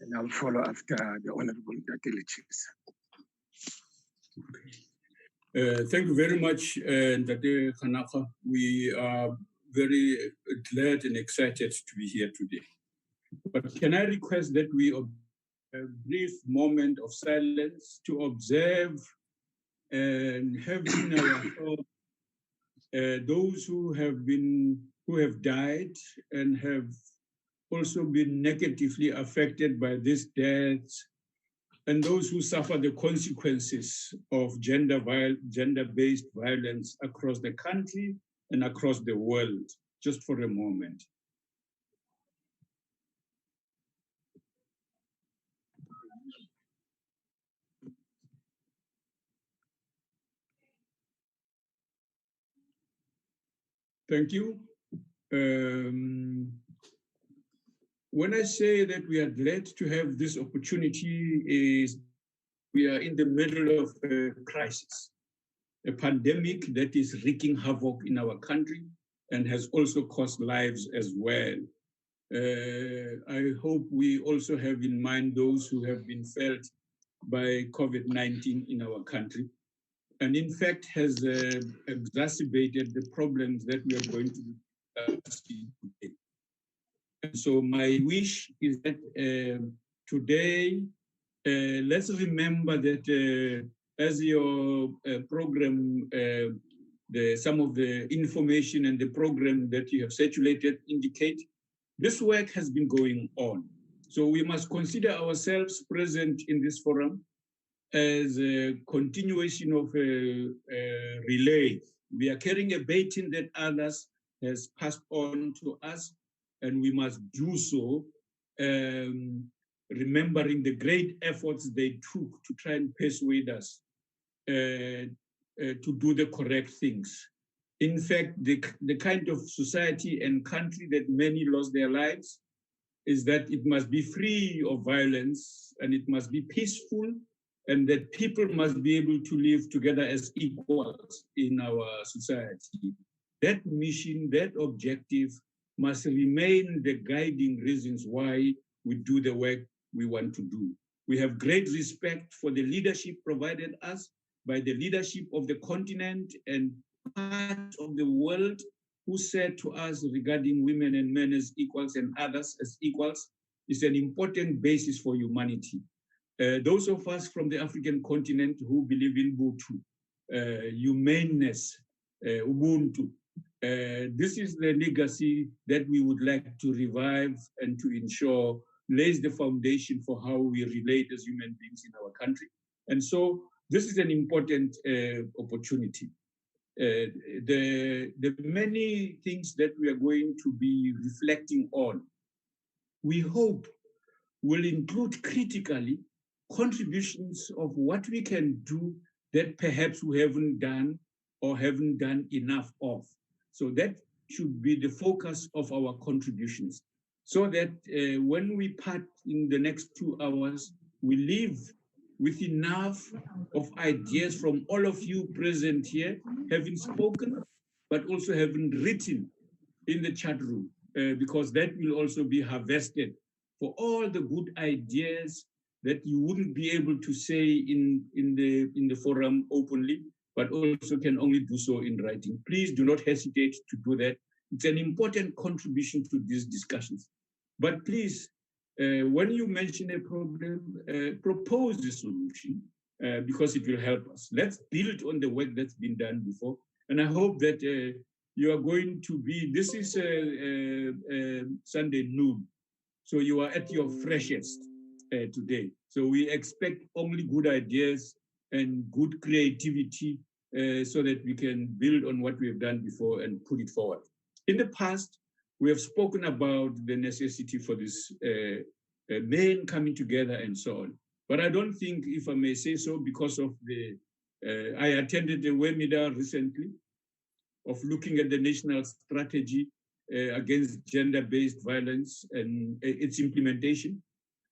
and I'll follow after the Honorable Ndakelichis. Thank you very much, Ndate Khanaka. We are very glad and excited to be here today. But can I request that we observe a brief moment of silence to observe and have in our thoughts those who have died and have also been negatively affected by this death, and those who suffer the consequences of gender-based violence across the country and across the world, just for a moment. Thank you. When I say that we are glad to have this opportunity, is we are in the middle of a crisis, a pandemic that is wreaking havoc in our country and has also cost lives as well. I hope we also have in mind those who have been felt by COVID-19 in our country, and in fact has exacerbated the problems that we are going to discuss today. And so my wish is that today, let's remember that as your program, some of the information and the program that you have circulated indicate, this work has been going on. So we must consider ourselves present in this forum as a continuation of a relay. We are carrying a baton that others has passed on to us, and we must do so, remembering the great efforts they took to try and persuade us to do the correct things. In fact, the kind of society and country that many lost their lives is that it must be free of violence and it must be peaceful, and that people must be able to live together as equals in our society. That mission, that objective must remain the guiding reasons why we do the work we want to do. We have great respect for the leadership provided us by the leadership of the continent and part of the world who said to us regarding women and men as equals and others as equals is an important basis for humanity. Those of us from the African continent who believe in Ubuntu, humaneness, Ubuntu, this is the legacy that we would like to revive and to ensure lays the foundation for how we relate as human beings in our country. And so this is an important opportunity. The many things that we are going to be reflecting on, we hope will include critically contributions of what we can do that perhaps we haven't done or haven't done enough of. So that should be the focus of our contributions, so that when we part in the next 2 hours, we leave with enough of ideas from all of you present here, having spoken, but also having written in the chat room, because that will also be harvested for all the good ideas that you wouldn't be able to say in the forum openly, but also can only do so in writing. Please do not hesitate to do that. It's an important contribution to these discussions. But please, when you mention a problem, propose the solution, because it will help us. Let's build on the work that's been done before. And I hope that you are going to be, this is Sunday noon, so you are at your freshest today. So we expect only good ideas and good creativity so that we can build on what we have done before and put it forward. In the past, we have spoken about the necessity for this men coming together and so on. But I don't think, if I may say so, because of the, I attended a webinar recently of looking at the national strategy against gender-based violence and its implementation.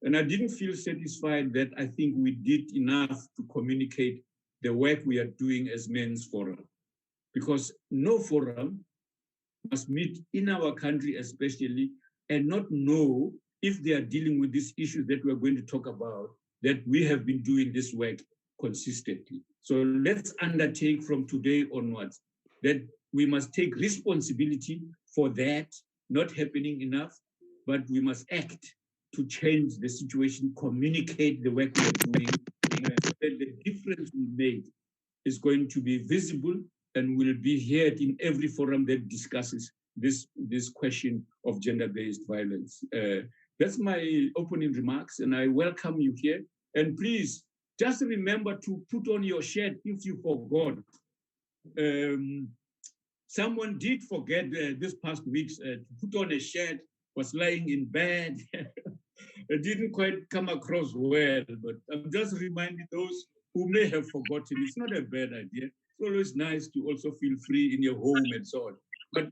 And I didn't feel satisfied that I think we did enough to communicate the work we are doing as Men's Forum, because no forum must meet in our country especially and not know if they are dealing with these issues that we're going to talk about, that we have been doing this work consistently. So let's undertake from today onwards that we must take responsibility for that not happening enough, but we must act to change the situation, communicate the work we're doing, so that the difference we made is going to be visible and will be heard in every forum that discusses this question of gender-based violence. That's my opening remarks, and I welcome you here. And please, just remember to put on your shirt if you forgot. Someone did forget this past weeks to put on a shirt, was lying in bed. It didn't quite come across well, but I'm just reminding those who may have forgotten. It's not a bad idea. It's always nice to also feel free in your home and so on. But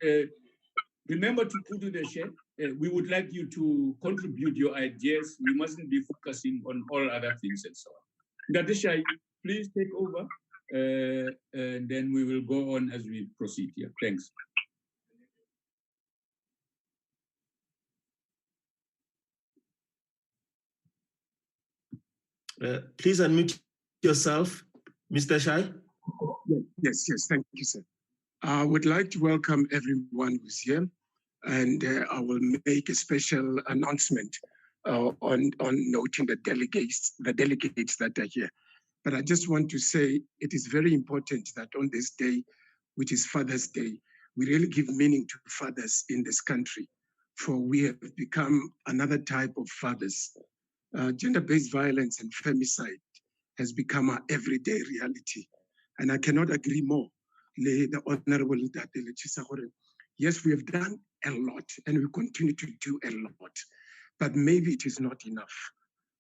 remember to put in the shirt. We would like you to contribute your ideas. We mustn't be focusing on all other things and so on. Gadisha, please take over, and then we will go on as we proceed here. Thanks. Please unmute yourself, Mr. Shai. Yes, thank you, sir. I would like to welcome everyone who's here, and I will make a special announcement on noting the delegates that are here. But I just want to say it is very important that on this day, which is Father's Day, we really give meaning to fathers in this country, for we have become another type of fathers. Gender-based violence and femicide has become our everyday reality. And I cannot agree more. The Honorable yes, we have done a lot and we continue to do a lot, but maybe it is not enough.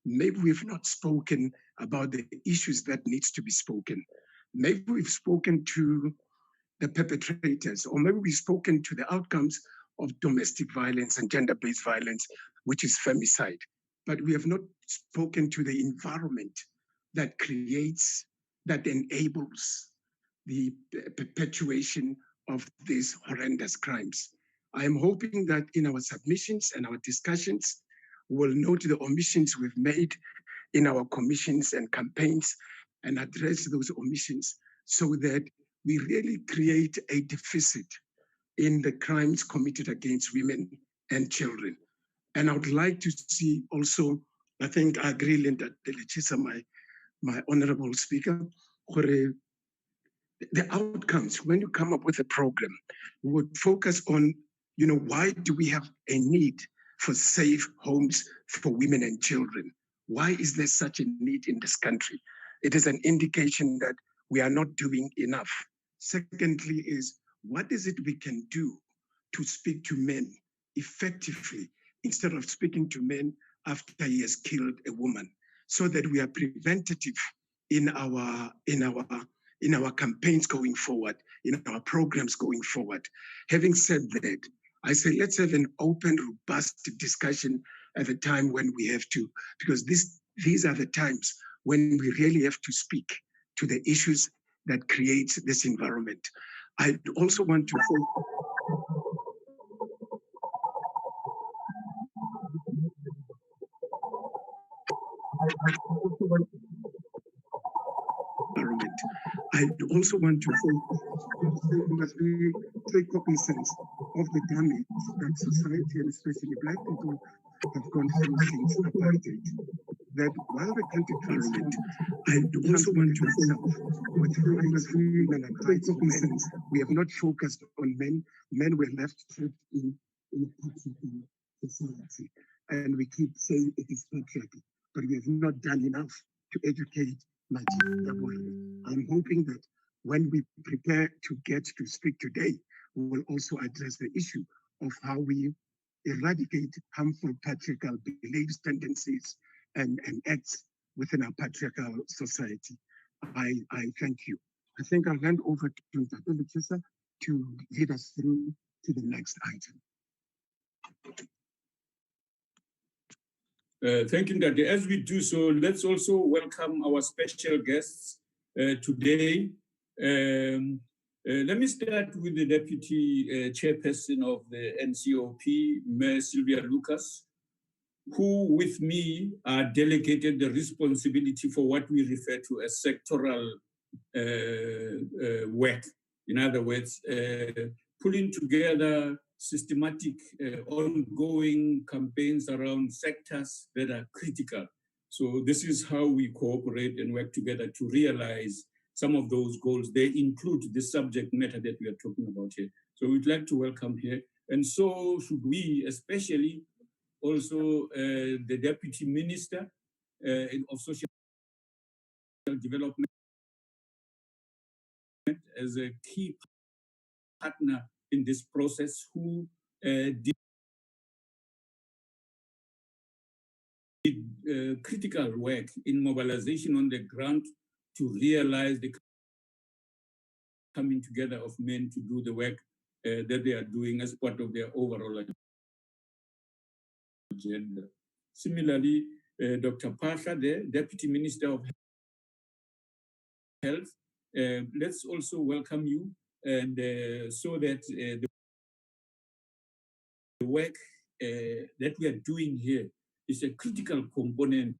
Maybe we've not spoken about the issues that needs to be spoken. Maybe we've spoken to the perpetrators, or maybe we've spoken to the outcomes of domestic violence and gender-based violence, which is femicide. But we have not spoken to the environment that creates, that enables the perpetuation of these horrendous crimes. I am hoping that in our submissions and our discussions, we'll note the omissions we've made in our commissions and campaigns and address those omissions so that we really create a deficit in the crimes committed against women and children. And I would like to see also, I think I agree, Linda Delechisa, my honorable speaker, the outcomes, when you come up with a program, we would focus on, why do we have a need for safe homes for women and children? Why is there such a need in this country? It is an indication that we are not doing enough. Secondly is, what is it we can do to speak to men effectively instead of speaking to men after he has killed a woman, so that we are preventative in our campaigns going forward, in our programs going forward. Having said that, I say let's have an open, robust discussion at the time when we have to, because these are the times when we really have to speak to the issues that create this environment. I also want to say, I also want to say we must be take cognizance of the damage that society, and especially Black people, have gone through since apartheid. That while the country transformed, I also want to say with rights women and rights of men, we have not focused on men. Men were left trapped in patriarchal society. And we keep saying it is patriarchy, but we have not done enough to educate I'm hoping that when we prepare to get to speak today, we will also address the issue of how we eradicate harmful patriarchal beliefs, tendencies, and acts within our patriarchal society. I thank you. I think I'll hand over to Dr. Lechisa to lead us through to the next item. Thank you, Ndade. As we do so, let's also welcome our special guests today. Let me start with the Deputy Chairperson of the NCOP, Mayor Sylvia Lucas. who with me are delegated the responsibility for what we refer to as sectoral work. In other words, pulling together systematic ongoing campaigns around sectors that are critical. So this is how we cooperate and work together to realize some of those goals. They include the subject matter that we are talking about here. So we'd like to welcome here. And so should we, especially also the Deputy Minister of Social Development as a key partner in this process, who did critical work in mobilization on the ground to realize the coming together of men to do the work that they are doing as part of their overall agenda. Similarly, Dr. Pasha, the Deputy Minister of Health, let's also welcome you, and so that the work that we are doing here is a critical component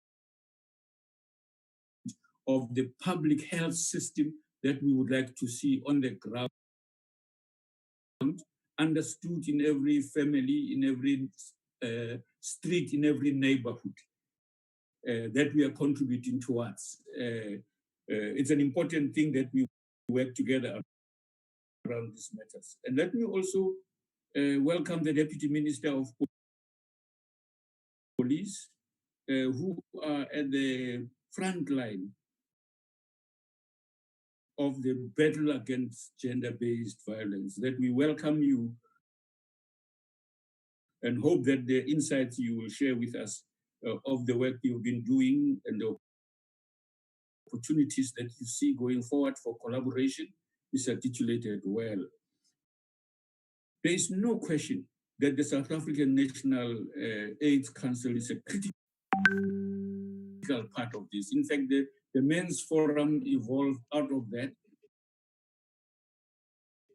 of the public health system that we would like to see on the ground, understood in every family, in every street, in every neighborhood, that we are contributing towards. It's an important thing that we work together around these matters. And let me also welcome the Deputy Minister of Police, who are at the front line of the battle against gender-based violence, that we welcome you and hope that the insights you will share with us of the work you've been doing and the opportunities that you see going forward for collaboration is articulated well. There is no question that the South African National AIDS Council is a critical part of this. In fact, the Men's Forum evolved out of that.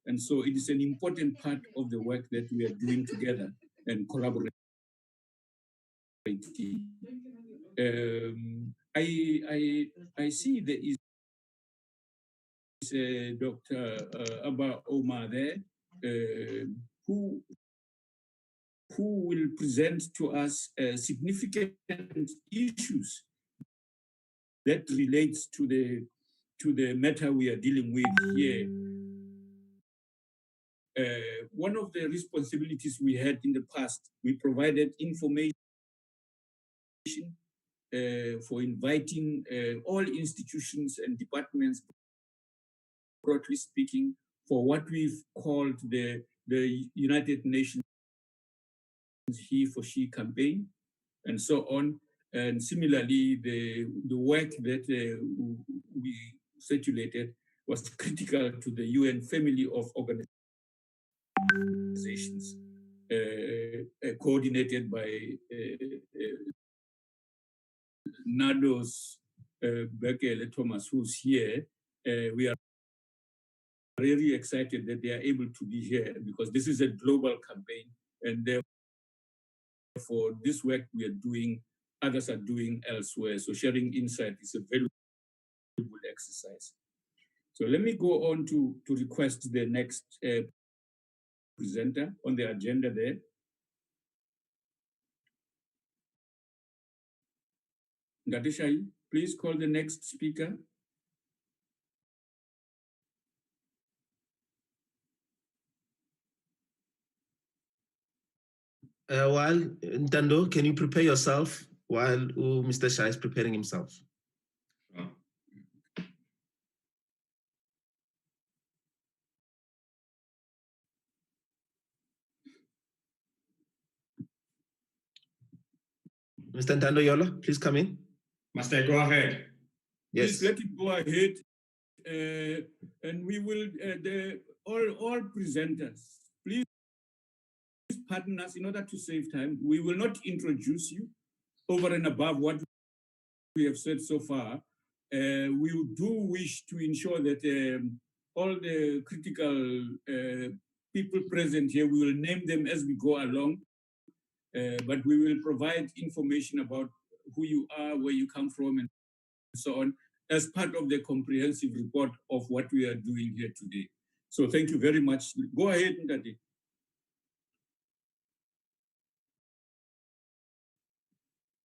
And so it is an important part of the work that we are doing together and collaborating. I see there is Dr. Abba Omar there, who will present to us significant issues that relates to the matter we are dealing with here. One of the responsibilities we had in the past, we provided information for inviting all institutions and departments, broadly speaking, for what we've called the United Nations He for She campaign, and so on. And similarly, the work that we circulated was critical to the UN family of organizations, coordinated by Nados Bekele Thomas, who's here. We are really excited that they are able to be here because this is a global campaign, and therefore this work we are doing, others are doing elsewhere. So sharing insight is a very good exercise. So let me go on to request the next presenter on the agenda there. Ngatishai, please call the next speaker. While Ntando, can you prepare yourself while Mr. Shai is preparing himself? Mr. Ntando Yola, please come in. Must I go ahead? Yes. Please let it go ahead, and we will, all presenters, please pardon us in order to save time. We will not introduce you over and above what we have said so far. We do wish to ensure that all the critical people present here, we will name them as we go along. but we will provide information about who you are, where you come from, and so on, as part of the comprehensive report of what we are doing here today. So thank you very much. Go ahead, Ndati.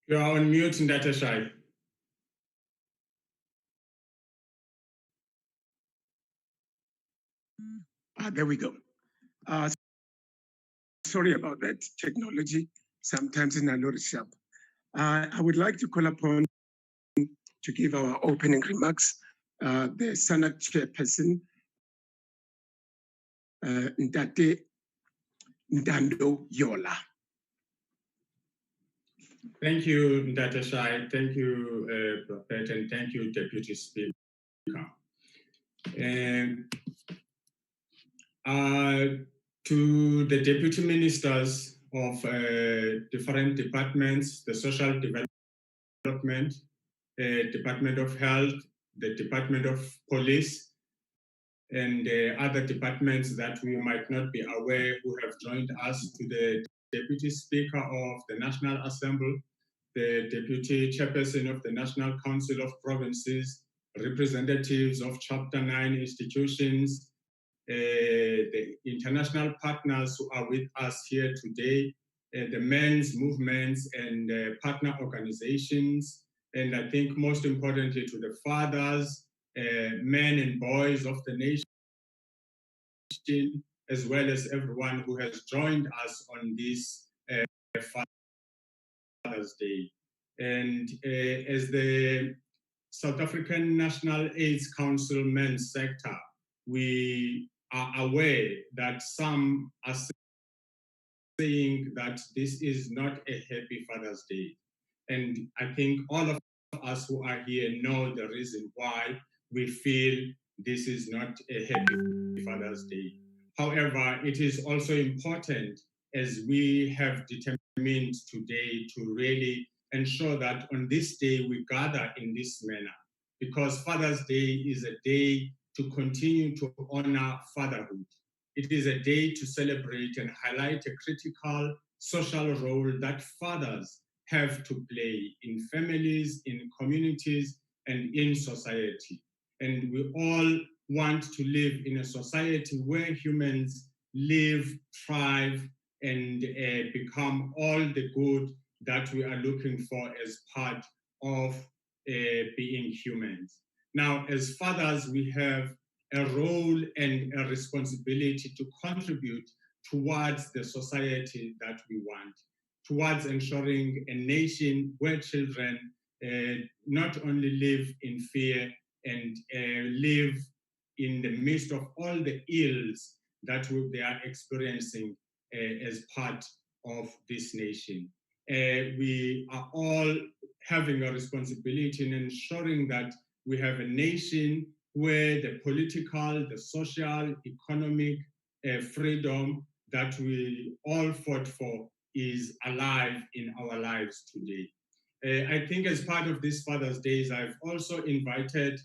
You are on mute, Ndati Shai. There we go. Sorry about that technology. Sometimes it's not sharp. I would like to call upon to give our opening remarks the Senate chairperson, Ndate Ndando Yola. Thank you, Ndati Shai. Thank you, Prophet, and thank you, Deputy Speaker. To the deputy ministers of different departments, the social development, Department of Health, the Department of Police, and other departments that we might not be aware who have joined us, to the Deputy Speaker of the National Assembly, the Deputy Chairperson of the National Council of Provinces, representatives of Chapter 9 institutions, the international partners who are with us here today, the men's movements and partner organizations, and I think most importantly to the fathers, men and boys of the nation, as well as everyone who has joined us on this Father's Day. And as the South African National AIDS Council Men's Sector, we are aware that some are saying that this is not a happy Father's Day. And I think all of us who are here know the reason why we feel this is not a happy Father's Day. However, it is also important, as we have determined today, to really ensure that on this day we gather in this manner, because Father's Day is a day to continue to honor fatherhood. It is a day to celebrate and highlight a critical social role that fathers have to play in families, in communities, and in society. And we all want to live in a society where humans live, thrive, and become all the good that we are looking for as part of being humans. Now, as fathers, we have a role and a responsibility to contribute towards the society that we want, towards ensuring a nation where children not only live in fear and live in the midst of all the ills that they are experiencing as part of this nation. We are all having a responsibility in ensuring that we have a nation where the political, the social, economic freedom that we all fought for is alive in our lives today. I think as part of this Father's Days, I've also invited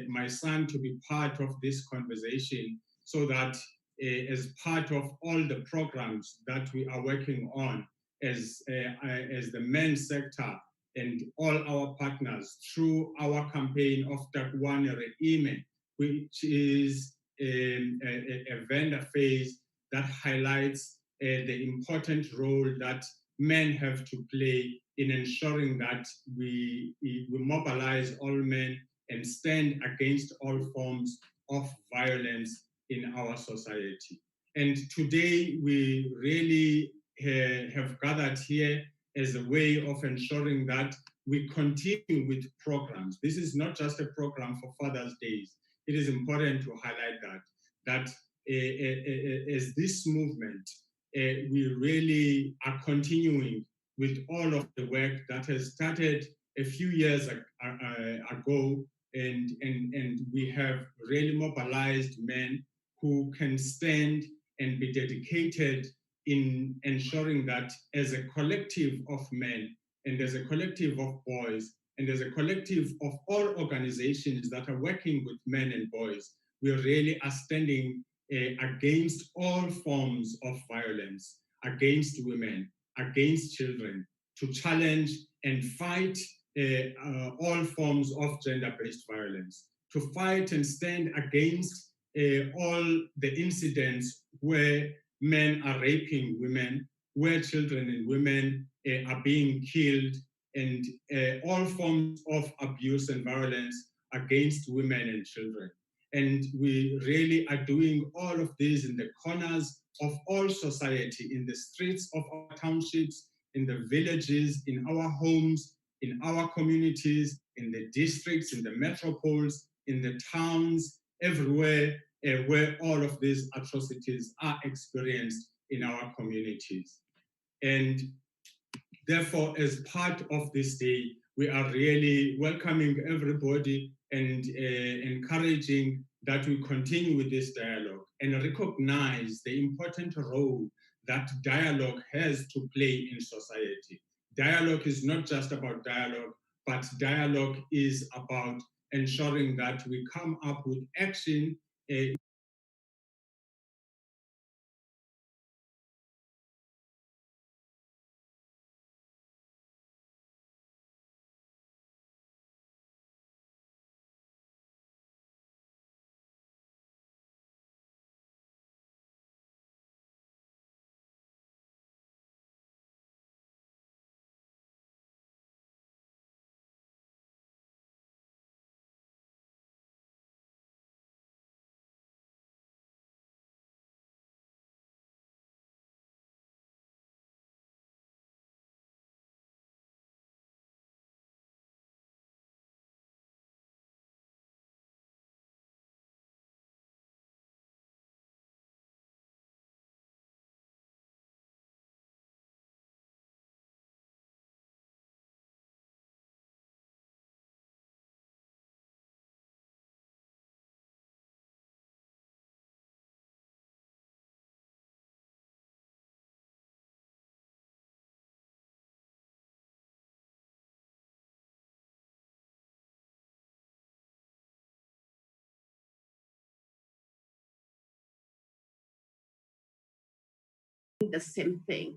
my son to be part of this conversation, so that as part of all the programs that we are working on as the men's sector and all our partners through our campaign of Takwane Ime, which is a vendor phase that highlights the important role that men have to play in ensuring that we mobilize all men and stand against all forms of violence in our society. And today we really have gathered here as a way of ensuring that we continue with programs. This is not just a program for Father's Days. It is important to highlight that as this movement, we really are continuing with all of the work that has started a few years ago, and we have really mobilized men who can stand and be dedicated in ensuring that as a collective of men and as a collective of boys and as a collective of all organizations that are working with men and boys, we really are standing against all forms of violence against women, against children, to challenge and fight all forms of gender-based violence, to fight and stand against all the incidents where men are raping women, where children and women are being killed, and all forms of abuse and violence against women and children. And we really are doing all of this in the corners of all society, in the streets of our townships, in the villages, in our homes, in our communities, in the districts, in the metropoles, in the towns, everywhere where all of these atrocities are experienced in our communities. And therefore, as part of this day, we are really welcoming everybody and encouraging that we continue with this dialogue and recognize the important role that dialogue has to play in society. Dialogue is not just about dialogue, but dialogue is about ensuring that we come up with action the same thing.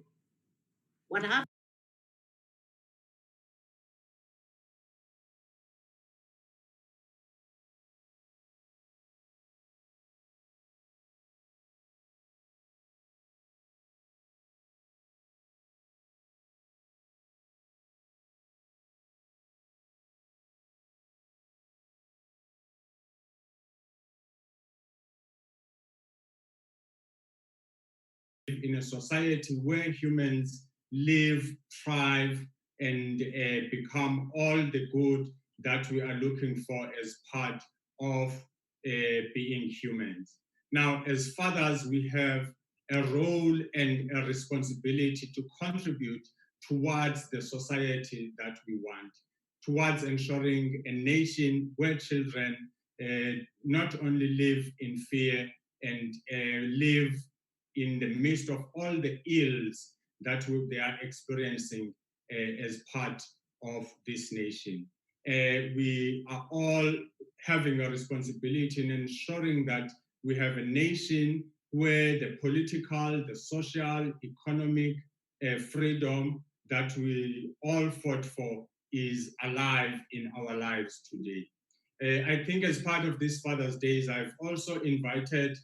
What happened? in a society where humans live, thrive, and become all the good that we are looking for as part of being humans. Now, as fathers, we have a role and a responsibility to contribute towards the society that we want, towards ensuring a nation where children not only live in fear and live in the midst of all the ills that they are experiencing as part of this nation. We are all having a responsibility in ensuring that we have a nation where the political, the social, economic freedom that we all fought for is alive in our lives today. I think as part of this Father's Days, I've also invited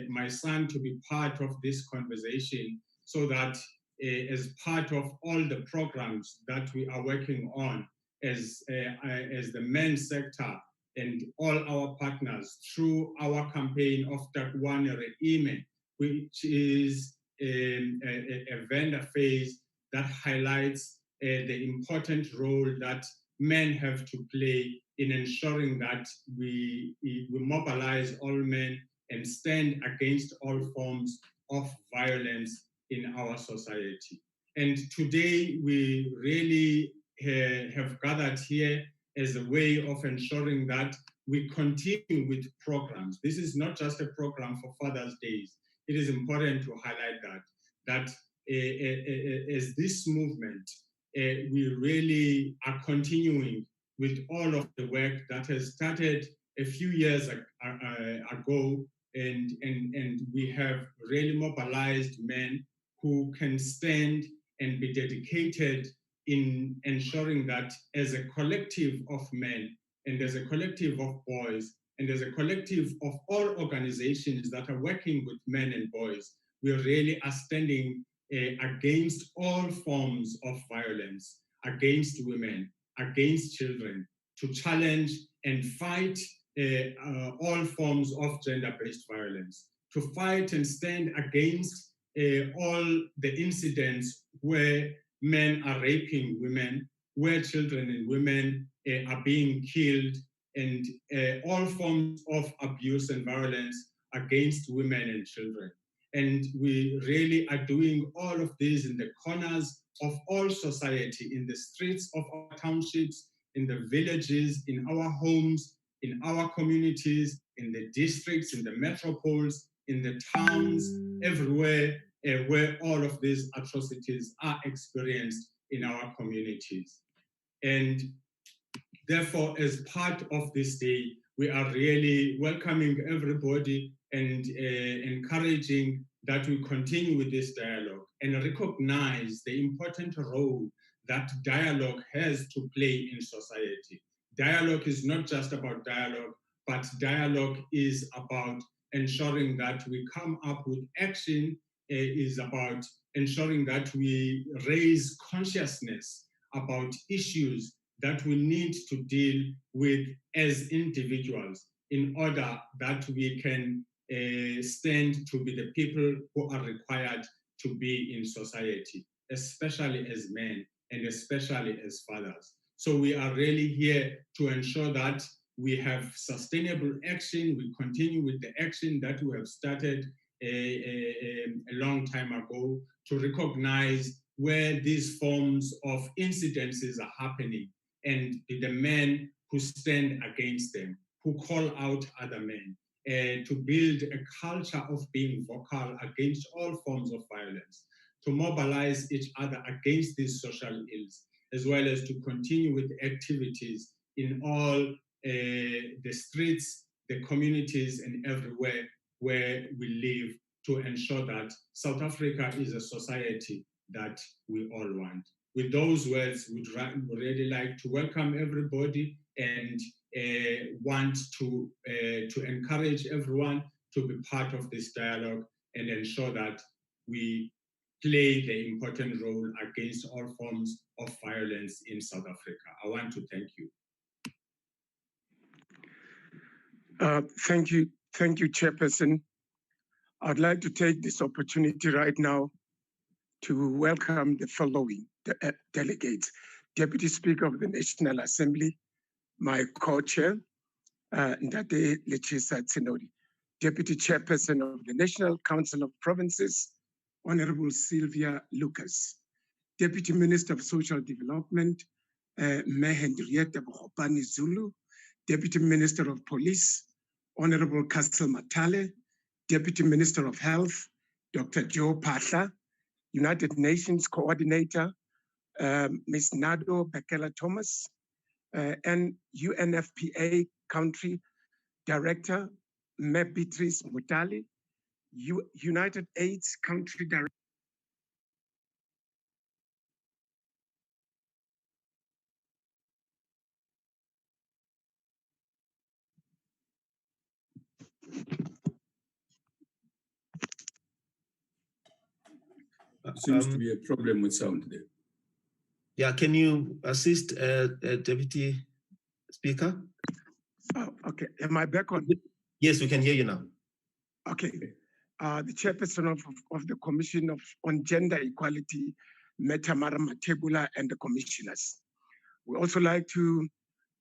my son to be part of this conversation so that as part of all the programs that we are working on as the men's sector and all our partners through our campaign of Takwane Reime, which is a vendor phase that highlights the important role that men have to play in ensuring that we mobilize all men and stand against all forms of violence in our society. And today we really have gathered here as a way of ensuring that we continue with programs. This is not just a program for Father's Days. It is important to highlight that as this movement, we really are continuing with all of the work that has started a few years ago, and we have really mobilized men who can stand and be dedicated in ensuring that as a collective of men and as a collective of boys and as a collective of all organizations that are working with men and boys, we really are standing against all forms of violence, against women, against children, to challenge and fight all forms of gender-based violence, to fight and stand against all the incidents where men are raping women, where children and women are being killed, and all forms of abuse and violence against women and children. And we really are doing all of this in the corners of all society, in the streets of our townships, in the villages, in our homes, in our communities, in the districts, in the metropoles, in the towns, everywhere where all of these atrocities are experienced in our communities. And therefore, as part of this day, we are really welcoming everybody and encouraging that we continue with this dialogue and recognize the important role that dialogue has to play in society. Dialogue is not just about dialogue, but dialogue is about ensuring that we come up with action, is about ensuring that we raise consciousness about issues that we need to deal with as individuals in order that we can stand to be the people who are required to be in society, especially as men and especially as fathers. So we are really here to ensure that we have sustainable action, we continue with the action that we have started a long time ago to recognize where these forms of incidences are happening and the men who stand against them, who call out other men, to build a culture of being vocal against all forms of violence, to mobilize each other against these social ills, as well as to continue with activities in all the streets, the communities, and everywhere where we live to ensure that South Africa is a society that we all want. With those words, we'd really like to welcome everybody and want to encourage everyone to be part of this dialogue and ensure that we play the important role against all forms of violence in South Africa. I want to thank you. Thank you, Chairperson. I'd like to take this opportunity right now to welcome the following delegates. Deputy Speaker of the National Assembly, my co-chair, Ndate Lechisa Tsinodi. Deputy Chairperson of the National Council of Provinces, Honorable Sylvia Lucas. Deputy Minister of Social Development, Henrietta Bogopane Zulu. Deputy Minister of Police, Honorable Castle Matale. Deputy Minister of Health, Dr. Joe Patla. United Nations Coordinator, Ms. Nado Bekela Thomas, and UNFPA Country Director, Me Beatrice Mutali, United AIDS Country Director. Seems to be a problem with sound there. Yeah, can you assist Deputy Speaker? Oh, okay, am I back on? Yes, we can hear you now. Okay, the chairperson of the Commission on Gender Equality, Metamara Matebula, and the commissioners. We also like to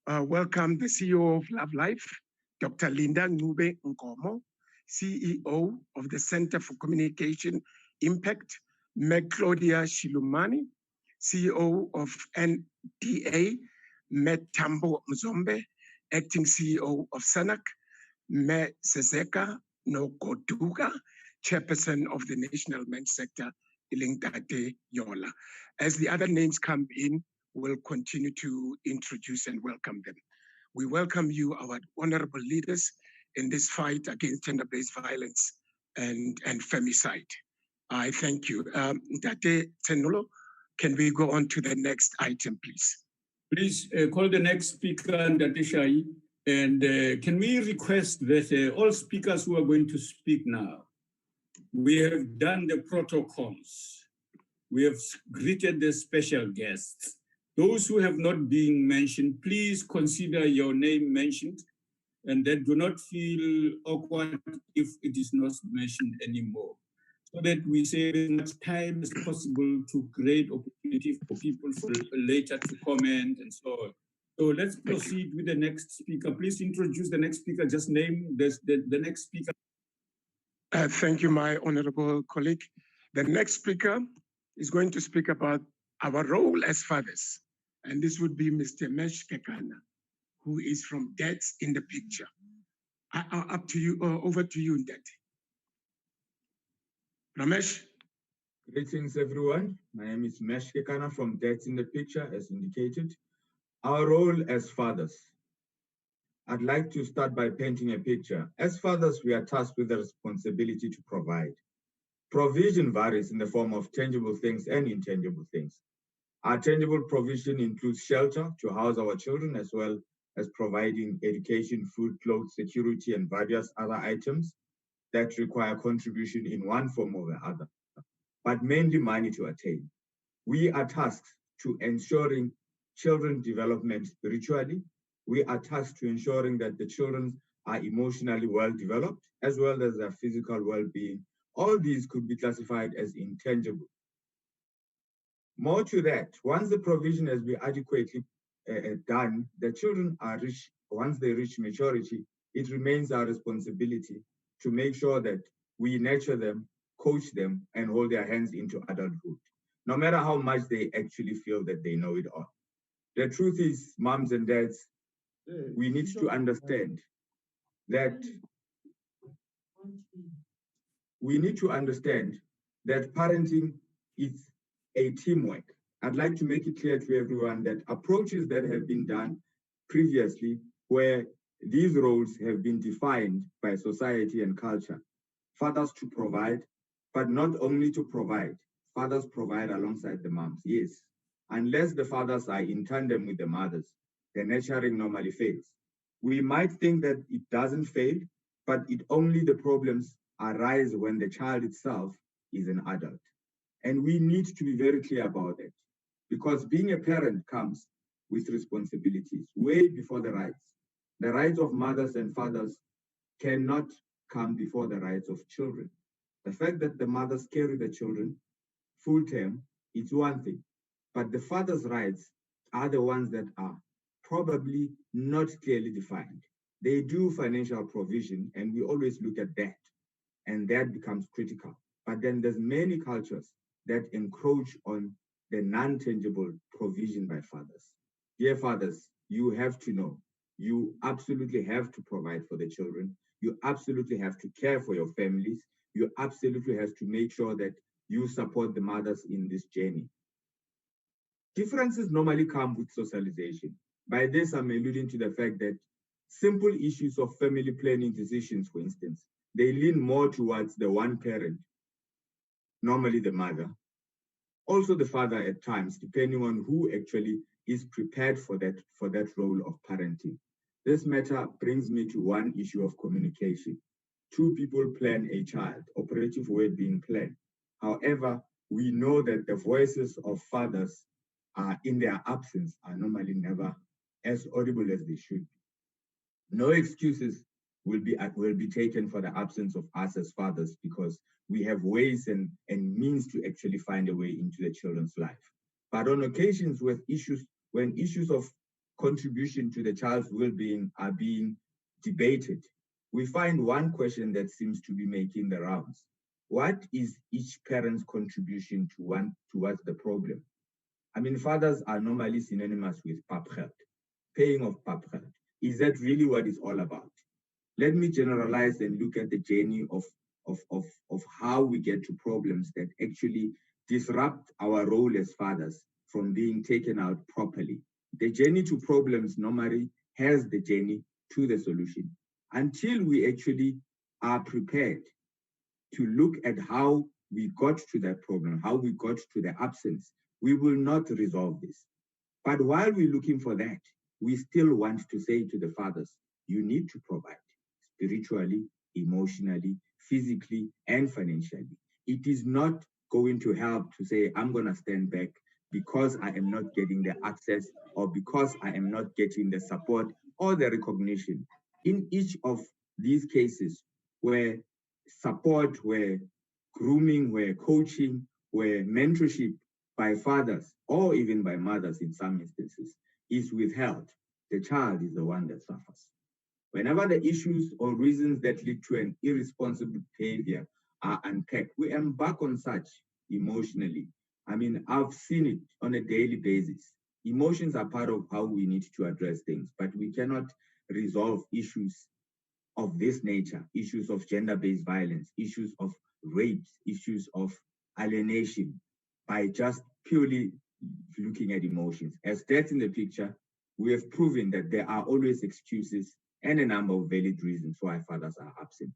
welcome the CEO of Love Life, Dr. Linda Ngube Nkomo, CEO of the Center for Communication Impact, Meg Claudia Shilumani, CEO of NDA, Meg Tambo Mzombe, Acting CEO of SANAC, Me Sezeka Nokoduga, Chairperson of the National Men's Sector, Ilingtate Yola. As the other names come in, we'll continue to introduce and welcome them. We welcome you, our honorable leaders, in this fight against gender-based violence and femicide. I thank you. Ndate Tsenolo, Can we go on to the next item, please? Please call the next speaker, Ndateshai. And can we request that all speakers who are going to speak now, we have done the protocols. We have greeted the special guests. Those who have not been mentioned, please consider your name mentioned, and then do not feel awkward if it is not mentioned anymore, so that we save as much time as possible to create opportunity for people for later to comment and so on. So let's proceed with the next speaker. Please introduce the next speaker, just name the next speaker. Thank you, my honorable colleague. The next speaker is going to speak about our role as fathers. And this would be Mr. Mesh Kekana, who is from Dads in the Picture. Up to you, over to you, Dad. Ramesh. Greetings, everyone. My name is Mesh Kekana from Dads in the Picture, as indicated. Our role as fathers. I'd like to start by painting a picture. As fathers, we are tasked with the responsibility to provide. Provision varies in the form of tangible things and intangible things. Our tangible provision includes shelter to house our children, as well as providing education, food, clothes, security, and various other items that require contribution in one form or the other, but mainly money to attain. We are tasked to ensuring children development spiritually. We are tasked to ensuring that the children are emotionally well developed, as well as their physical well-being. All these could be classified as intangible. More to that, once the provision has been adequately done, the children are rich. Once they reach maturity, it remains our responsibility to make sure that we nurture them, coach them, and hold their hands into adulthood, no matter how much they actually feel that they know it all. The truth is, moms and dads, we need to understand that parenting is a teamwork. I'd like to make it clear to everyone that approaches that have been done previously, where these roles have been defined by society and culture. Fathers to provide, but not only to provide. Fathers provide alongside the moms, yes. Unless the fathers are in tandem with the mothers, the nurturing normally fails. We might think that it doesn't fail, but the problems arise when the child itself is an adult. And we need to be very clear about it, because being a parent comes with responsibilities way before the rights. The rights of mothers and fathers cannot come before the rights of children. The fact that the mothers carry the children full term, it's one thing, but the father's rights are the ones that are probably not clearly defined. They do financial provision, and we always look at that, and that becomes critical. But then there's many cultures that encroach on the non-tangible provision by fathers. Dear fathers, you have to know, you absolutely have to provide for the children. You absolutely have to care for your families. You absolutely have to make sure that you support the mothers in this journey. Differences normally come with socialization. By this, I'm alluding to the fact that simple issues of family planning decisions, for instance, they lean more towards the one parent, normally the mother, also the father at times, depending on who actually is prepared for that role of parenting. This matter brings me to one issue of communication. Two people plan a child, operative word being plan. However, we know that the voices of fathers in their absence are normally never as audible as they should be. No excuses will be taken for the absence of us as fathers, because we have ways and means to actually find a way into the children's life. But on occasions when issues of contribution to the child's well-being are being debated, we find one question that seems to be making the rounds. What is each parent's contribution towards the problem? I mean, fathers are normally synonymous with papgeld, paying of papgeld. Is that really what it's all about? Let me generalize and look at the journey of how we get to problems that actually disrupt our role as fathers from being taken out properly. The journey to problems normally has the journey to the solution. Until we actually are prepared to look at how we got to that problem, how we got to the absence we will not resolve this. But while we're looking for that, we still want to say to the fathers, you need to provide spiritually, emotionally, physically, and financially. It is not going to help to say, I'm going to stand back because I am not getting the access or because I am not getting the support or the recognition. In each of these cases where support, where grooming, where coaching, where mentorship by fathers or even by mothers in some instances is withheld, the child is the one that suffers. Whenever the issues or reasons that lead to an irresponsible behavior are unpacked, we embark on such emotionally. I mean, I've seen it on a daily basis. Emotions are part of how we need to address things, but we cannot resolve issues of this nature, issues of gender-based violence, issues of rapes, issues of alienation, by just purely looking at emotions. As that's in the picture, we have proven that there are always excuses and a number of valid reasons why fathers are absent.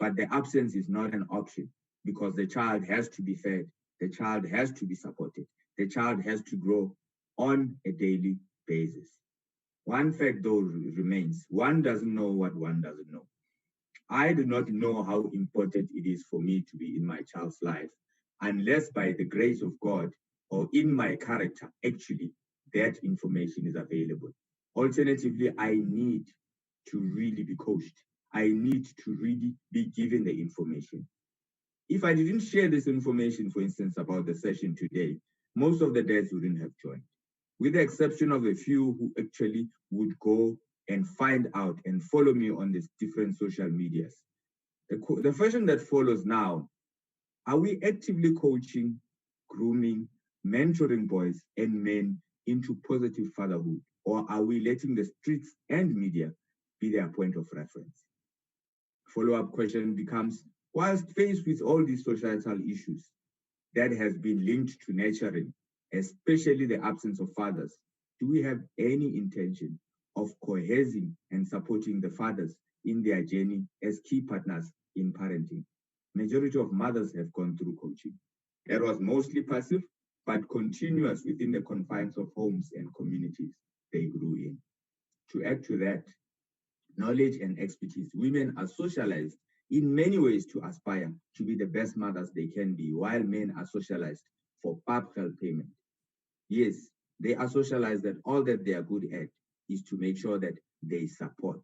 But the absence is not an option because the child has to be fed, the child has to be supported, the child has to grow on a daily basis. One fact though remains, one doesn't know what one doesn't know. I do not know how important it is for me to be in my child's life unless by the grace of God or in my character, actually, that information is available. Alternatively, I need to really be coached. I need to really be given the information. If I didn't share this information, for instance, about the session today, most of the dads wouldn't have joined, with the exception of a few who actually would go and find out and follow me on these different social medias. The question that follows now, are we actively coaching, grooming, mentoring boys and men into positive fatherhood? Or are we letting the streets and media be their point of reference? Follow-up question becomes, whilst faced with all these societal issues that has been linked to nurturing, especially the absence of fathers, do we have any intention of cohesing and supporting the fathers in their journey as key partners in parenting? Majority of mothers have gone through coaching. That was mostly passive, but continuous within the confines of homes and communities they grew in. To add to that, knowledge and expertise, women are socialized in many ways to aspire to be the best mothers they can be, while men are socialized for patriarchal payment. Yes, they are socialized that all that they are good at is to make sure that they support.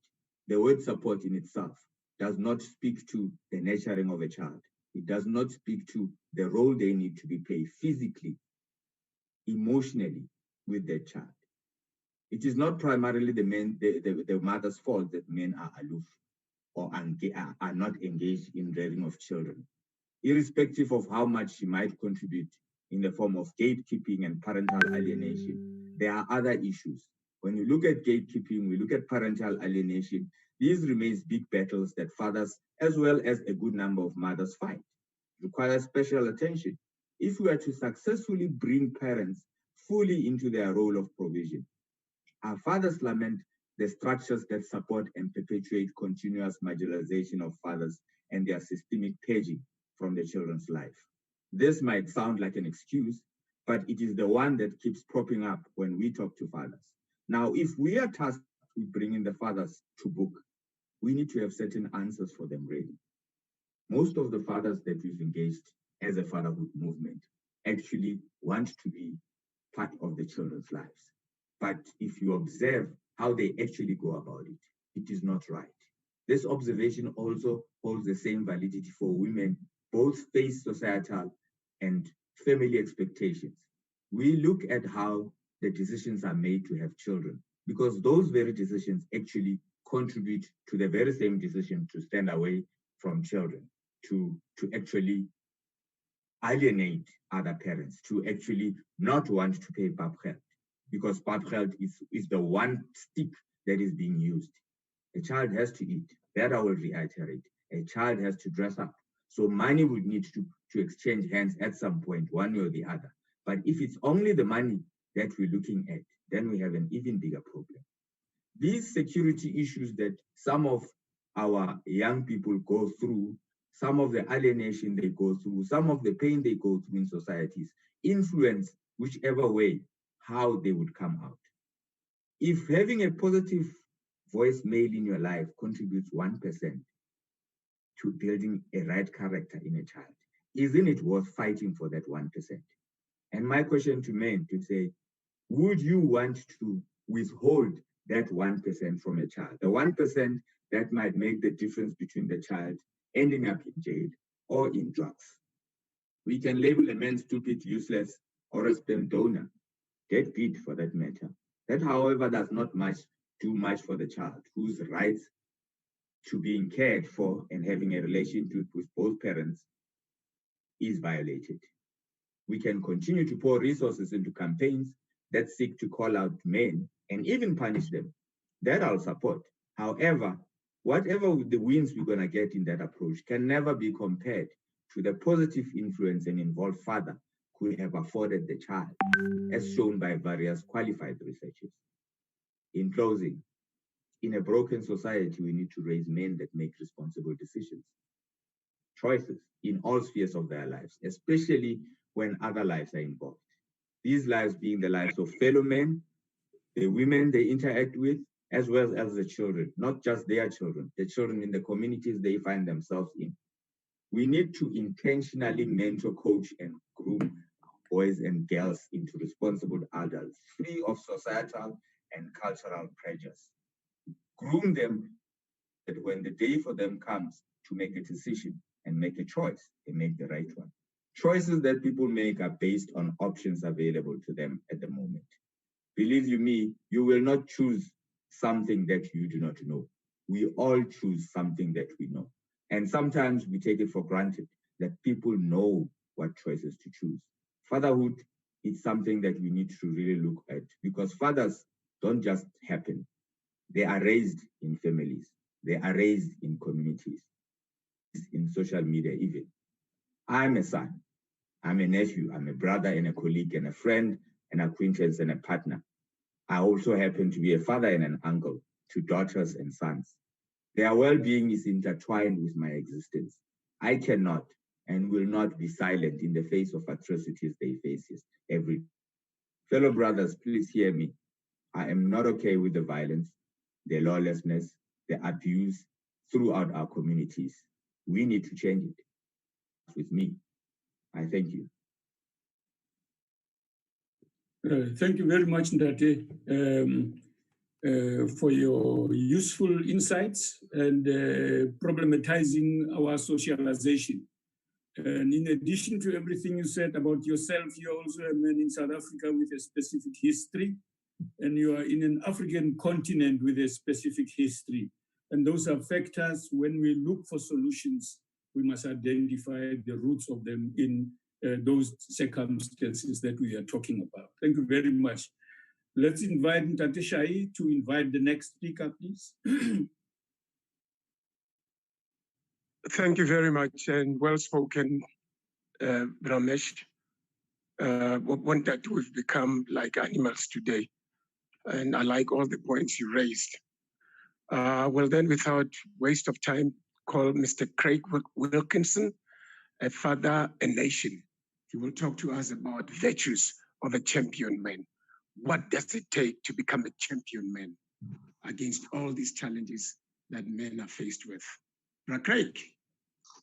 The word support in itself does not speak to the nurturing of a child. It does not speak to the role they need to be played physically, emotionally with their child. It is not primarily the mother's fault that men are aloof or are not engaged in rearing of children. Irrespective of how much she might contribute in the form of gatekeeping and parental alienation, there are other issues. When you look at gatekeeping, we look at parental alienation, these remains big battles that fathers, as well as a good number of mothers, fight. It requires special attention. If we are to successfully bring parents fully into their role of provision, our fathers lament the structures that support and perpetuate continuous marginalization of fathers and their systemic paging from the children's life. This might sound like an excuse, but it is the one that keeps propping up when we talk to fathers. Now, if we are tasked with bringing the fathers to book, we need to have certain answers for them ready. Most of the fathers that we've engaged as a fatherhood movement actually want to be part of the children's lives. But if you observe how they actually go about it, it is not right. This observation also holds the same validity for women, both face societal and family expectations. We look at how the decisions are made to have children, because those very decisions actually contribute to the very same decision to stand away from children, to actually alienate other parents, to actually not want to pay patriarch, because patriarch is the one stick that is being used. A child has to eat. That I will reiterate. A child has to dress up. So money would need to exchange hands at some point, one way or the other. But if it's only the money that we're looking at, then we have an even bigger problem. These security issues that some of our young people go through, some of the alienation they go through, some of the pain they go through in societies, influence whichever way, how they would come out. If having a positive voice male in your life contributes 1% to building a right character in a child, isn't it worth fighting for that 1%? And my question to men to say, would you want to withhold that 1% from a child? The 1% that might make the difference between the child ending up in jail or in drugs. We can label a man stupid, useless, or a sperm donor, deadbeat for that matter. That, however, does not do much for the child whose rights to being cared for and having a relationship with both parents is violated. We can continue to pour resources into campaigns that seek to call out men and even punish them. That I'll support. However, whatever the wins we're going to get in that approach can never be compared to the positive influence an involved father could have afforded the child, as shown by various qualified researchers. In closing, in a broken society, we need to raise men that make responsible decisions, choices in all spheres of their lives, especially when other lives are involved. These lives being the lives of fellow men, the women they interact with, as well as the children, not just their children, the children in the communities they find themselves in. We need to intentionally mentor, coach, and groom boys and girls into responsible adults, free of societal and cultural pressures. Groom them that when the day for them comes to make a decision and make a choice, they make the right one. Choices that people make are based on options available to them at the moment. Believe you me, you will not choose something that you do not know. We all choose something that we know. And sometimes we take it for granted that people know what choices to choose. Fatherhood is something that we need to really look at, because fathers don't just happen. They are raised in families. They are raised in communities, in social media even. I'm a son. I'm a nephew. I'm a brother and a colleague and a friend, an acquaintance and a partner. I also happen to be a father and an uncle to daughters and sons. Their well-being is intertwined with my existence. I cannot and will not be silent in the face of atrocities they face every day. Fellow brothers, please hear me. I am not okay with the violence, the lawlessness, the abuse throughout our communities. We need to change it. With me, I thank you. Thank you very much, Ndate, for your useful insights and problematizing our socialization. And in addition to everything you said about yourself, you're also a man in South Africa with a specific history, and you are in an African continent with a specific history. And those are factors. When we look for solutions, we must identify the roots of them in those circumstances that we are talking about. Thank you very much. Let's invite Ntate Shai to invite the next speaker, please. Thank you very much, and well spoken, Ramesh. One that we've become like animals today, and I like all the points you raised. Well, then, without waste of time, call Mr. Craig Wilkinson, a father, a nation. He will talk to us about virtues of a champion man. What does it take to become a champion man against all these challenges that men are faced with? Craig,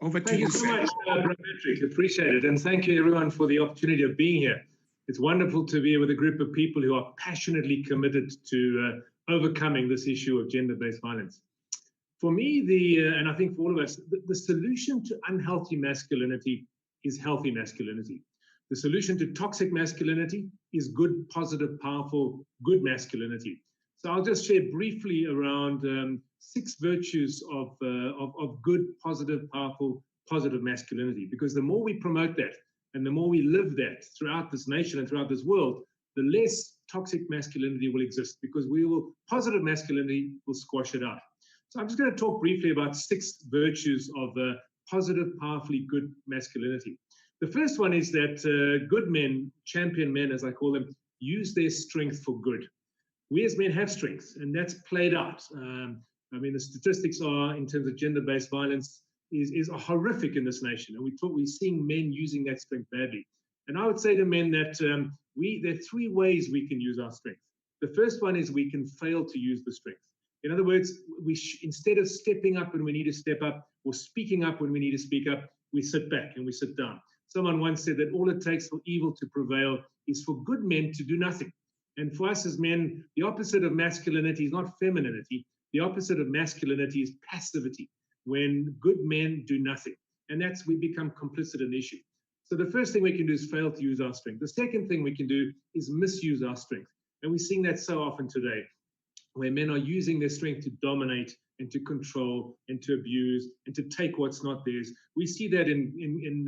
over to you. Thank you so much, Patrick. Appreciate it. And thank you, everyone, for the opportunity of being here. It's wonderful to be with a group of people who are passionately committed to overcoming this issue of gender-based violence. For me, and I think for all of us, the solution to unhealthy masculinity is healthy masculinity. The solution to toxic masculinity is good, positive, powerful, good masculinity. So I'll just share briefly around 6 virtues of good, positive, powerful, positive masculinity. Because the more we promote that and the more we live that throughout this nation and throughout this world, the less toxic masculinity will exist, because positive masculinity will squash it out. So I'm just going to talk briefly about 6 virtues of positive, powerfully good masculinity. The first one is that good men, champion men, as I call them, use their strength for good. We as men have strengths, and that's played out. I mean, the statistics are, in terms of gender-based violence, is horrific in this nation, and we're seeing men using that strength badly. And I would say to men that there are three ways we can use our strength. The first one is we can fail to use the strength. In other words, instead of stepping up when we need to step up or speaking up when we need to speak up, we sit back and we sit down. Someone once said that all it takes for evil to prevail is for good men to do nothing. And for us as men, the opposite of masculinity is not femininity. The opposite of masculinity is passivity, when good men do nothing. And that's, we become complicit in the issue. So the first thing we can do is fail to use our strength. The second thing we can do is misuse our strength. And we're seeing that so often today, where men are using their strength to dominate and to control and to abuse and to take what's not theirs. We see that in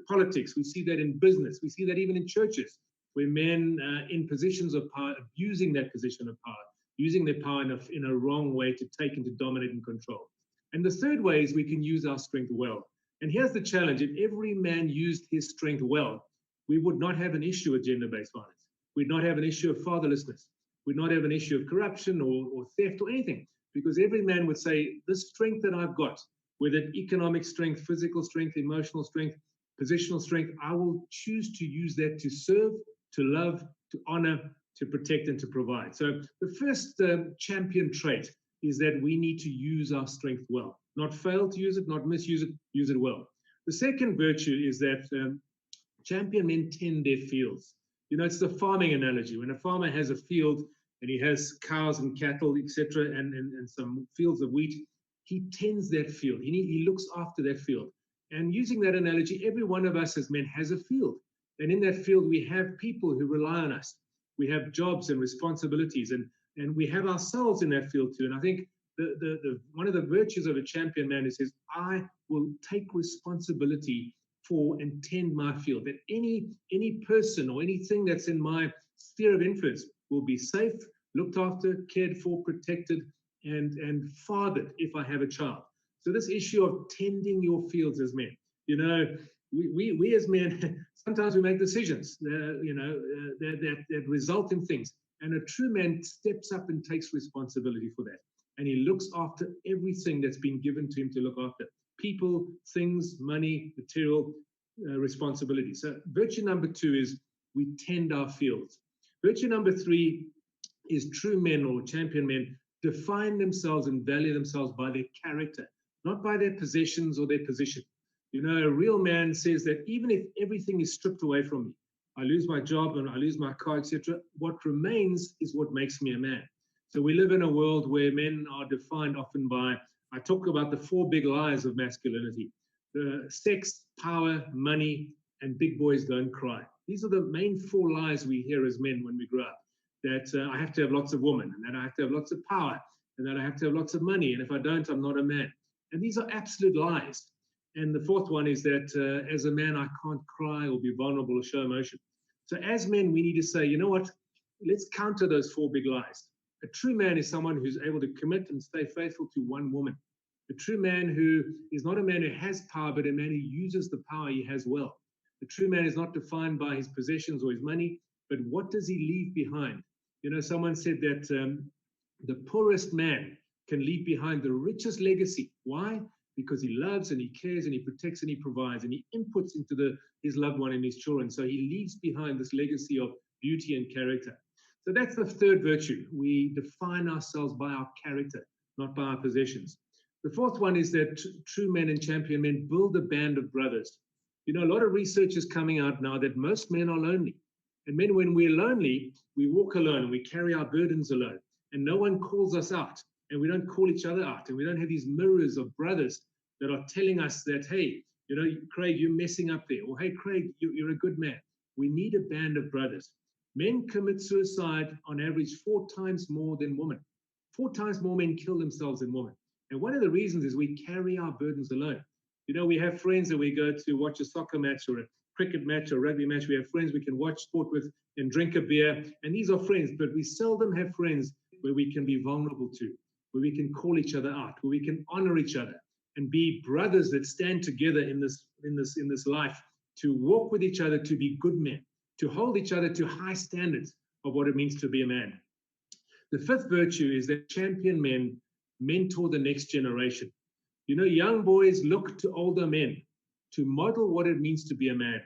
politics. We see that in business. We see that even in churches, where men in positions of power, abusing that position of power, using their power in a wrong way to take and to dominate and control. And the third way is we can use our strength well. And here's the challenge. If every man used his strength well, we would not have an issue with gender-based violence. We'd not have an issue of fatherlessness. We'd not have an issue of corruption or theft or anything, because every man would say, this strength that I've got, whether economic strength, physical strength, emotional strength, positional strength, I will choose to use that to serve, to love, to honor, to protect, and to provide. So the first champion trait is that we need to use our strength well, not fail to use it, not misuse it, use it well. The second virtue is that champion men tend their fields. You know, it's the farming analogy. When a farmer has a field and he has cows and cattle, etc., and some fields of wheat, he tends that field. He looks after that field. And using that analogy, every one of us as men has a field. And in that field, we have people who rely on us. We have jobs and responsibilities, and we have ourselves in that field too. And I think one of the virtues of a champion man is I will take responsibility for and tend my field, that any person or anything that's in my sphere of influence will be safe, looked after, cared for, protected, and fathered if I have a child. So this issue of tending your fields as men, you know, we as men, sometimes we make decisions, that result in things. And a true man steps up and takes responsibility for that. And he looks after everything that's been given to him to look after. People, things, money, material, responsibility. So virtue number 2 is we tend our fields. Virtue number 3 is true men or champion men define themselves and value themselves by their character, not by their possessions or their position. You know, a real man says that even if everything is stripped away from me, I lose my job and I lose my car, etc., what remains is what makes me a man. So we live in a world where men are defined often by, I talk about the 4 big lies of masculinity: the sex, power, money, and big boys don't cry. These are the main 4 lies we hear as men when we grow up. That I have to have lots of women, and that I have to have lots of power, and that I have to have lots of money, and if I don't, I'm not a man. And these are absolute lies. And the 4th one is that as a man, I can't cry or be vulnerable or show emotion. So as men, we need to say, you know what, let's counter those 4 big lies. A true man is someone who's able to commit and stay faithful to one woman. A true man who is not a man who has power, but a man who uses the power he has well. A true man is not defined by his possessions or his money, but what does he leave behind? You know, someone said that the poorest man can leave behind the richest legacy. Why? Because he loves and he cares and he protects and he provides and he inputs into his loved one and his children. So he leaves behind this legacy of beauty and character. So that's the 3rd virtue. We define ourselves by our character, not by our possessions. The 4th one is that true men and champion men build a band of brothers. You know, a lot of research is coming out now that most men are lonely. And men, when we're lonely, we walk alone and we carry our burdens alone. And no one calls us out. And we don't call each other out. And we don't have these mirrors of brothers that are telling us that, hey, you know, Craig, you're messing up there. Or, hey, Craig, you're a good man. We need a band of brothers. Men commit suicide on average 4 times more than women. 4 times more men kill themselves than women. And one of the reasons is we carry our burdens alone. You know, we have friends that we go to watch a soccer match or a cricket match or rugby match. We have friends we can watch sport with and drink a beer. And these are friends, but we seldom have friends where we can be vulnerable to, where we can call each other out, where we can honor each other and be brothers that stand together in this life, to walk with each other, to be good men, to hold each other to high standards of what it means to be a man. The 5th virtue is that champion men mentor the next generation. You know, young boys look to older men to model what it means to be a man.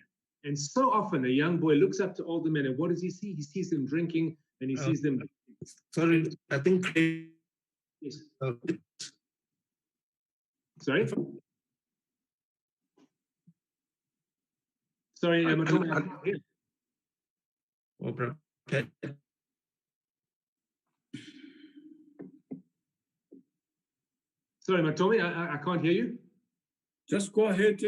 And so often a young boy looks up to older men, and what does he see? He sees them drinking, and he sees them. Sorry, I think. Yes. Sorry? Sorry, Matome, I can't hear. Sorry, Matome, I can't hear you. Just go ahead,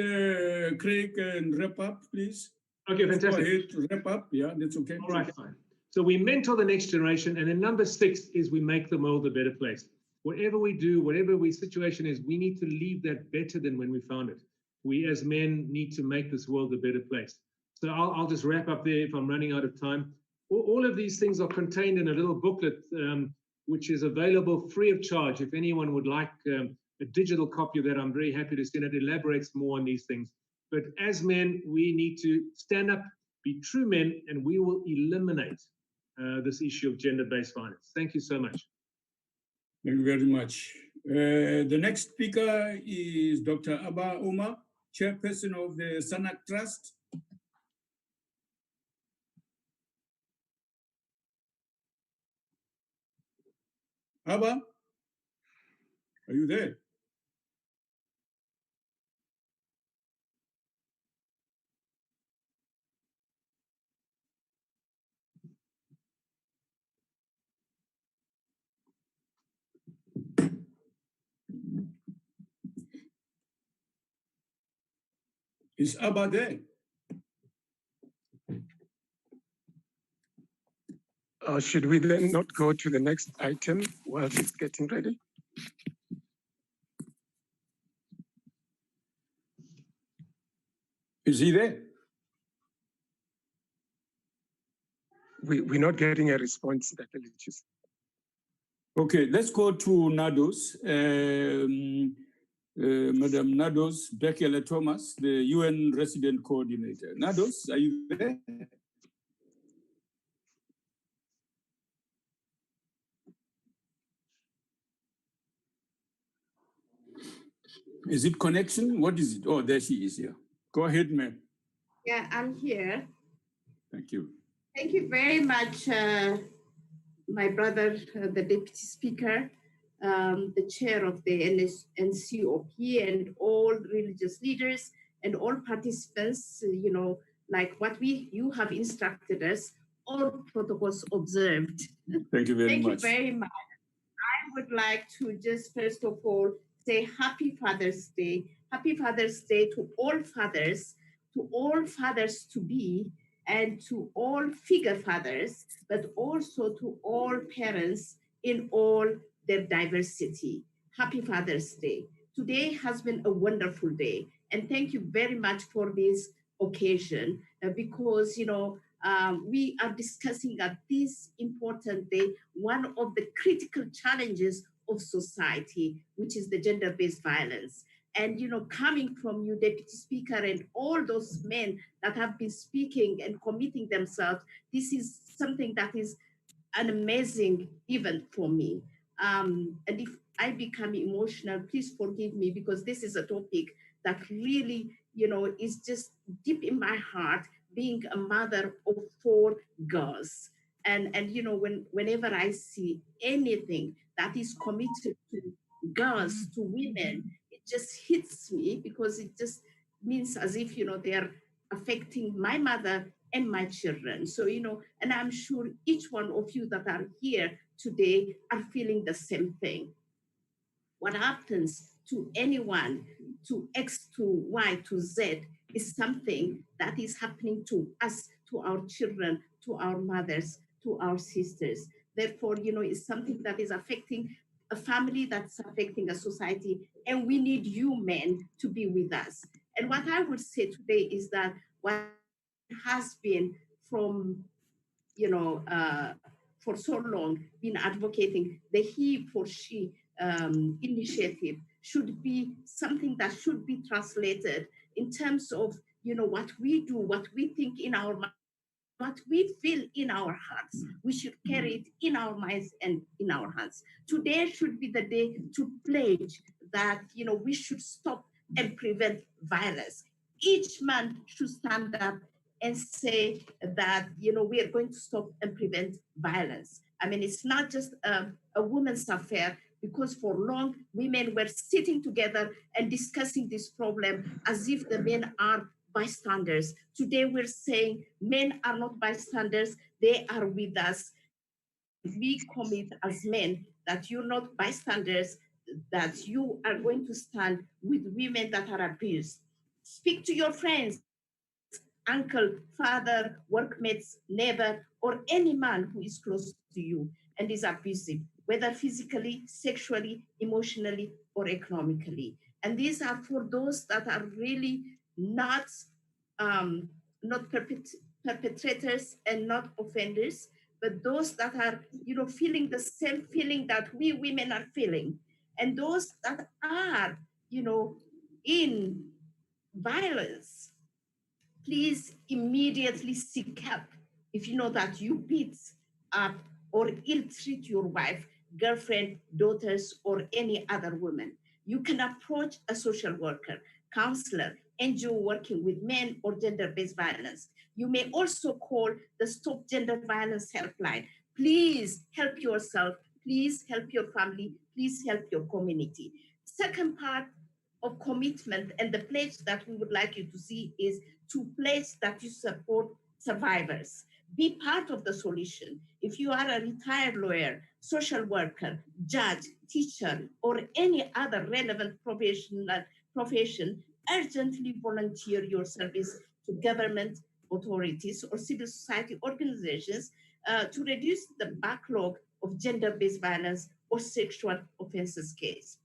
Craig, and wrap up, please. Okay, fantastic. Go ahead to wrap up. Yeah, that's okay. All right, fine. So we mentor the next generation, and then number 6 is we make the world a better place. Whatever we do, whatever the situation is, we need to leave that better than when we found it. We as men need to make this world a better place. So I'll just wrap up there if I'm running out of time. All of these things are contained in a little booklet, which is available free of charge. If anyone would like a digital copy of that, I'm very happy to send it. It elaborates more on these things. But as men, we need to stand up, be true men, and we will eliminate this issue of gender-based violence. Thank you so much. Thank you very much. The next speaker is Dr. Abba Omar, chairperson of the Sanak Trust. Abba, are you there? Is Abba there? Should we then not go to the next item while he's getting ready? Is he there? We're not getting a response, Dr. Lichis. Okay, let's go to Nados. Madam Nados Bekele Thomas, the UN resident coordinator. Nados, are you there? Is it connection? What is it? Oh, there she is here. Go ahead, ma'am. Yeah, I'm here. Thank you. Thank you very much, my brother, the Deputy Speaker, the chair of the NCOP, and all religious leaders and all participants, like what you have instructed us, all protocols observed. Thank you very much. Thank you very much. I would like to just first of all say Happy Father's Day. Happy Father's Day to all fathers to be, and to all figure fathers, but also to all parents in all their diversity. Happy Father's Day. Today has been a wonderful day, and thank you very much for this occasion, because we are discussing at this important day one of the critical challenges of society, which is the gender-based violence. And coming from you, Deputy Speaker, and all those men that have been speaking and committing themselves, this is something that is an amazing event for me. And if I become emotional, please forgive me, because this is a topic that really, is just deep in my heart, being a mother of 4 girls. And whenever I see anything that is committed to girls, to women, it just hits me, because it just means as if, they're affecting my mother and my children. So, and I'm sure each one of you that are here today are feeling the same thing. What happens to anyone, to X, to Y, to Z, is something that is happening to us, to our children, to our mothers, to our sisters. Therefore, it's something that is affecting a family, that's affecting a society, and we need you men to be with us. And what I would say today is that what has been from, for so long been advocating the he for she initiative should be something that should be translated in terms of, what we do, what we think in our minds, what we feel in our hearts. We should carry it in our minds and in our hands. Today should be the day to pledge that, we should stop and prevent violence. Each man should stand up and say that, you know, we are going to stop and prevent violence. I mean, it's not just a woman's affair, because for long, women were sitting together and discussing this problem as if the men are bystanders. Today, we're saying men are not bystanders, they are with us. We commit as men that you're not bystanders, that you are going to stand with women that are abused. Speak to your friends, uncle, father, workmates, neighbor, or any man who is close to you and is abusive, whether physically, sexually, emotionally, or economically. And these are for those that are really not, not perpetrators and not offenders, but those that are, you know, feeling the same feeling that we women are feeling. And those that are, you know, in violence, please immediately seek help. If you know that you beat up or ill-treat your wife, girlfriend, daughters, or any other woman, you can approach a social worker, counselor, NGO working with men or gender-based violence. You may also call the Stop Gender Violence Helpline. Please help yourself, please help your family, please help your community. Second part of commitment and the pledge that we would like you to see is to pledge that you support survivors. Be part of the solution. If you are a retired lawyer, social worker, judge, teacher, or any other relevant profession, urgently volunteer your service to government authorities or civil society organizations to reduce the backlog of gender-based violence or sexual offenses case.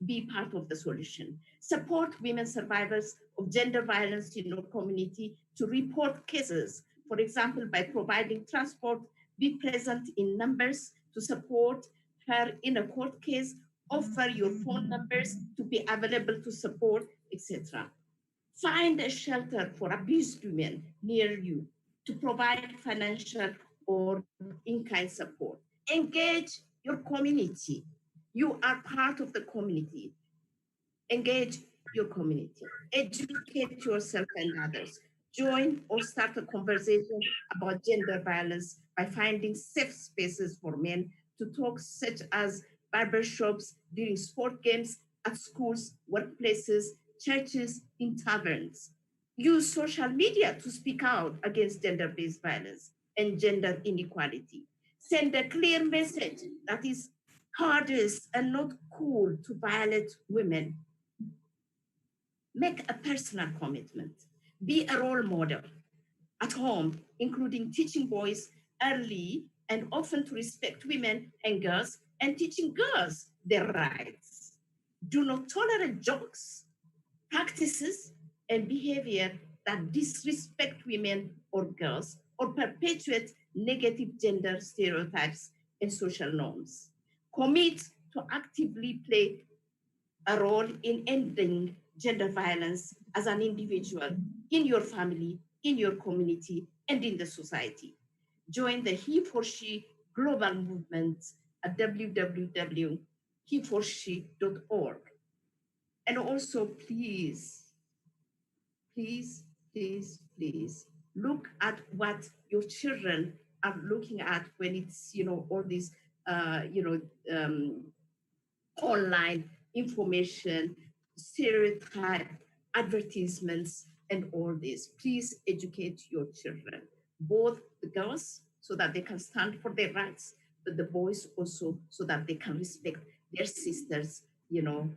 Be part of the solution. Support women survivors of gender violence in your community to report cases, for example, by providing transport, be present in numbers to support her in a court case, offer your phone numbers to be available to support, etc. Find a shelter for abused women near you to provide financial or in-kind support. Engage your community. You are part of the community. Engage your community. Educate yourself and others. Join or start a conversation about gender violence by finding safe spaces for men to talk, such as barbershops, during sport games, at schools, workplaces, churches, in taverns. Use social media to speak out against gender-based violence and gender inequality. Send a clear message that is cowardice and not cool to violate women. Make a personal commitment. Be a role model at home, including teaching boys early and often to respect women and girls, and teaching girls their rights. Do not tolerate jokes, practices, and behavior that disrespect women or girls or perpetuate negative gender stereotypes and social norms. Commit to actively play a role in ending gender violence as an individual in your family, in your community, and in the society. Join the He for She global movement at www.heforshe.org. And also, please, please, please, please look at what your children are looking at when it's, you know, all these, online information, stereotype, advertisements, and all this. Please educate your children, both the girls so that they can stand for their rights, but the boys also so that they can respect their sisters, you know,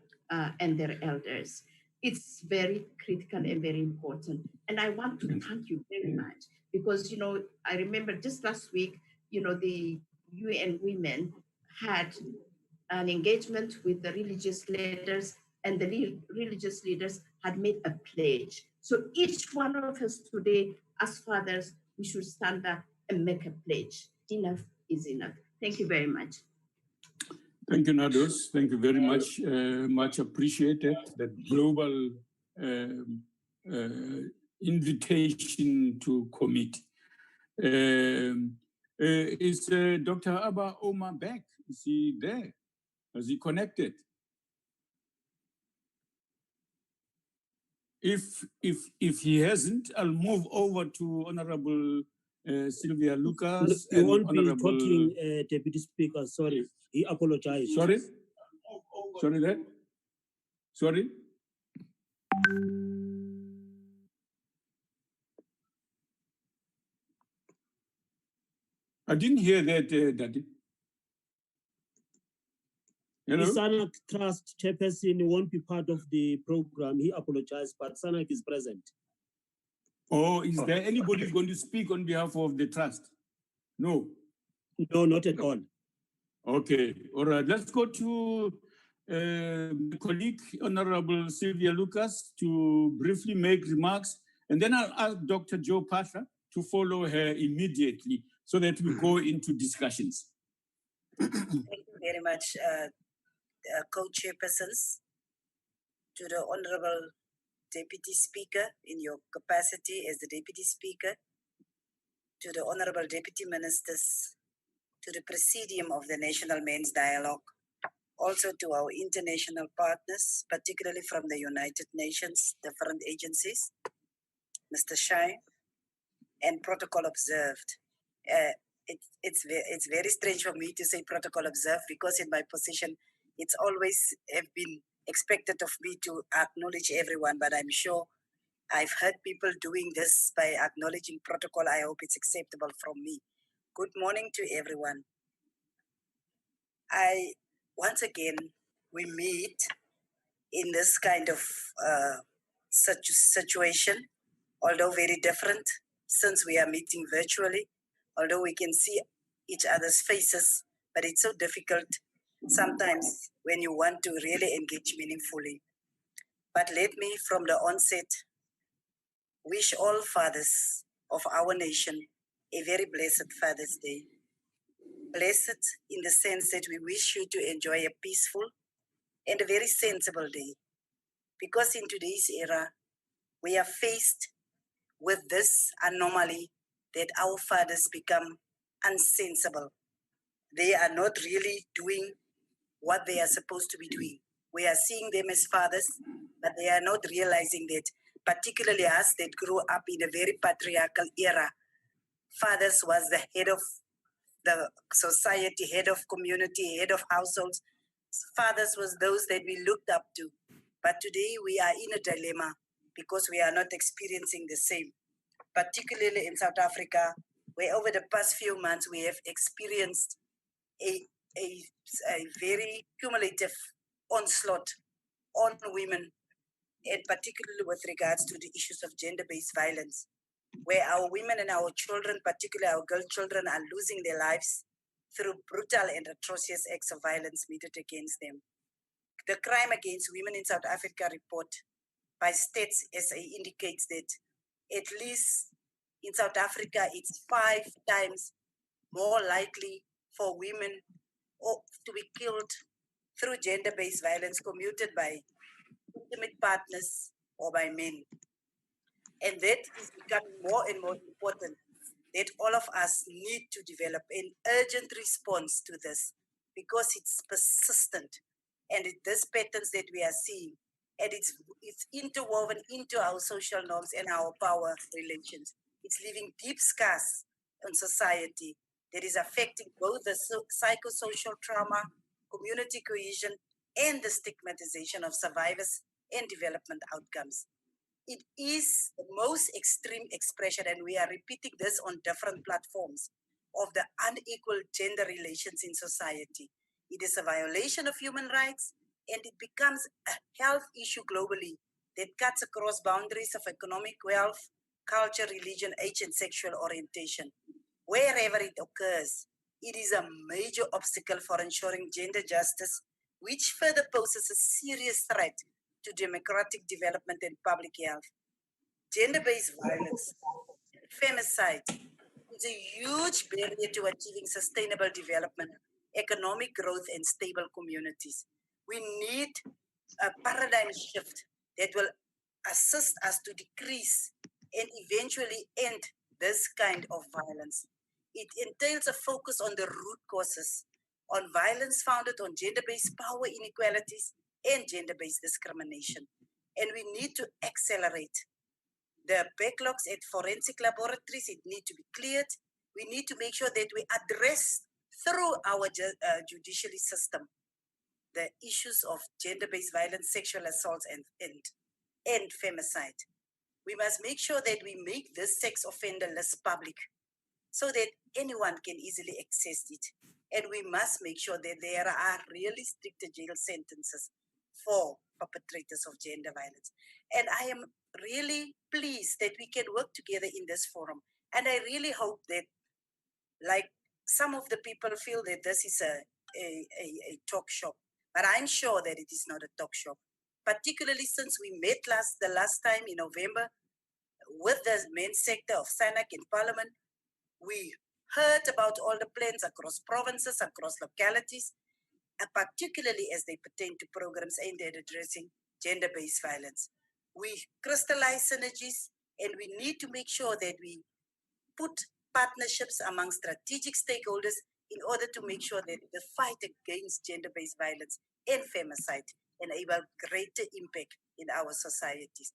and their elders. It's very critical and very important. And I want to thank you very much because, you know, I remember just last week, you know, the UN Women had an engagement with the religious leaders, and the religious leaders had made a pledge. So each one of us today, as fathers, we should stand up and make a pledge. Enough is enough. Thank you very much. Thank you, Nados. Thank you very much. Much appreciated. That global invitation to commit. Is Dr. Abba Omar back? Is he there? Is he connected? If he hasn't, I'll move over to Honorable Sylvia Lucas. You and won't be Honorable... talking, Deputy Speaker. Sorry, he apologized. Sorry? Sorry that? Sorry? I didn't hear that, Daddy. Hello? The Sanak Trust chairperson won't be part of the program. He apologized, but Sanak is present. Oh, is there anybody who's going to speak on behalf of the trust? No. No, not at all. Okay, all right. Let's go to my colleague, Honorable Sylvia Lucas, to briefly make remarks, and then I'll ask Dr. Joe Pasha to follow her immediately so that we go into discussions. Thank you very much, co-chairpersons, to the Honorable Deputy Speaker in your capacity as the Deputy Speaker, to the Honorable Deputy Ministers, to the Presidium of the National Men's Dialogue, also to our international partners, particularly from the United Nations, different agencies, Mr. Shai, and protocol observed. It's very strange for me to say protocol observed because in my position, it's always have been expected of me to acknowledge everyone, but I'm sure I've heard people doing this by acknowledging protocol. I hope it's acceptable from me. Good morning to everyone. Once again, we meet in this kind of situation, although very different since we are meeting virtually, although we can see each other's faces, but it's so difficult sometimes when you want to really engage meaningfully. But let me from the onset wish all fathers of our nation a very blessed Father's Day. Blessed in the sense that we wish you to enjoy a peaceful and a very sensible day. Because in today's era, we are faced with this anomaly that our fathers become unsensible. They are not really doing what they are supposed to be doing. We are seeing them as fathers, but they are not realizing that, particularly us that grew up in a very patriarchal era. Fathers was the head of the society, head of community, head of households. Fathers was those that we looked up to. But today we are in a dilemma because we are not experiencing the same, particularly in South Africa, where over the past few months we have experienced a very cumulative onslaught on women, and particularly with regards to the issues of gender-based violence, where our women and our children, particularly our girl children, are losing their lives through brutal and atrocious acts of violence meted against them. The crime against women in South Africa report by Stats SA indicates that at least in South Africa, it's 5 times more likely for women to be killed through gender-based violence committed by intimate partners or by men. And that is becoming more and more important, that all of us need to develop an urgent response to this because it's persistent and these patterns that we are seeing, and it's interwoven into our social norms and our power relations. It's leaving deep scars on society that is affecting both the psychosocial trauma, community cohesion, and the stigmatization of survivors and development outcomes. It is the most extreme expression, and we are repeating this on different platforms, of the unequal gender relations in society. It is a violation of human rights, and it becomes a health issue globally that cuts across boundaries of economic wealth, culture, religion, age, and sexual orientation. Wherever it occurs, it is a major obstacle for ensuring gender justice, which further poses a serious threat to democratic development and public health. Gender-based violence, femicide, is a huge barrier to achieving sustainable development, economic growth, and stable communities. We need a paradigm shift that will assist us to decrease and eventually end this kind of violence. It entails a focus on the root causes, on violence founded on gender-based power inequalities and gender-based discrimination. and we need to accelerate. The backlogs at forensic laboratories, it need to be cleared. We need to make sure that we address through our judiciary system the issues of gender-based violence, sexual assaults, and femicide. We must make sure that we make this sex offender list public so that anyone can easily access it. And we must make sure that there are really stricter jail sentences for perpetrators of gender violence. And I am really pleased that we can work together in this forum. And I really hope that, like, some of the people feel that this is a talk shop, but I'm sure that it is not a talk shop, particularly since we met the last time in November with the main sector of SANAC in Parliament. We heard about all the plans across provinces, across localities, and particularly as they pertain to programs aimed at addressing gender-based violence. We crystallize synergies, and we need to make sure that we put partnerships among strategic stakeholders in order to make sure that the fight against gender-based violence and femicide enable greater impact in our societies.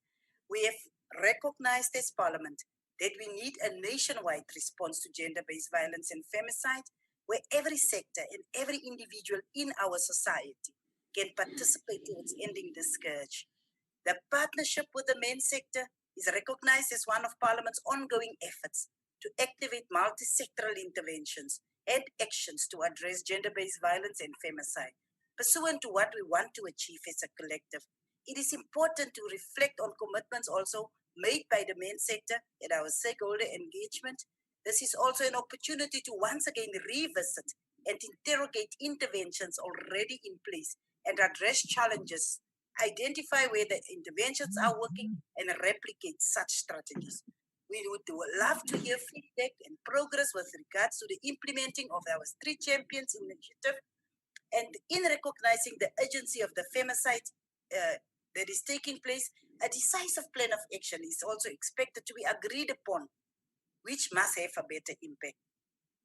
We have recognized as Parliament that we need a nationwide response to gender-based violence and femicide, where every sector and every individual in our society can participate towards ending this scourge. The partnership with the main sector is recognized as one of Parliament's ongoing efforts to activate multi-sectoral interventions and actions to address gender-based violence and femicide. Pursuant to what we want to achieve as a collective, it is important to reflect on commitments also made by the main sector and our stakeholder engagement. This is also an opportunity to once again revisit and interrogate interventions already in place and address challenges, identify where the interventions are working, and replicate such strategies. We would love to hear feedback and progress with regards to the implementing of our Street Champions initiative, and in recognizing the urgency of the femicide that is taking place, a decisive plan of action is also expected to be agreed upon, which must have a better impact.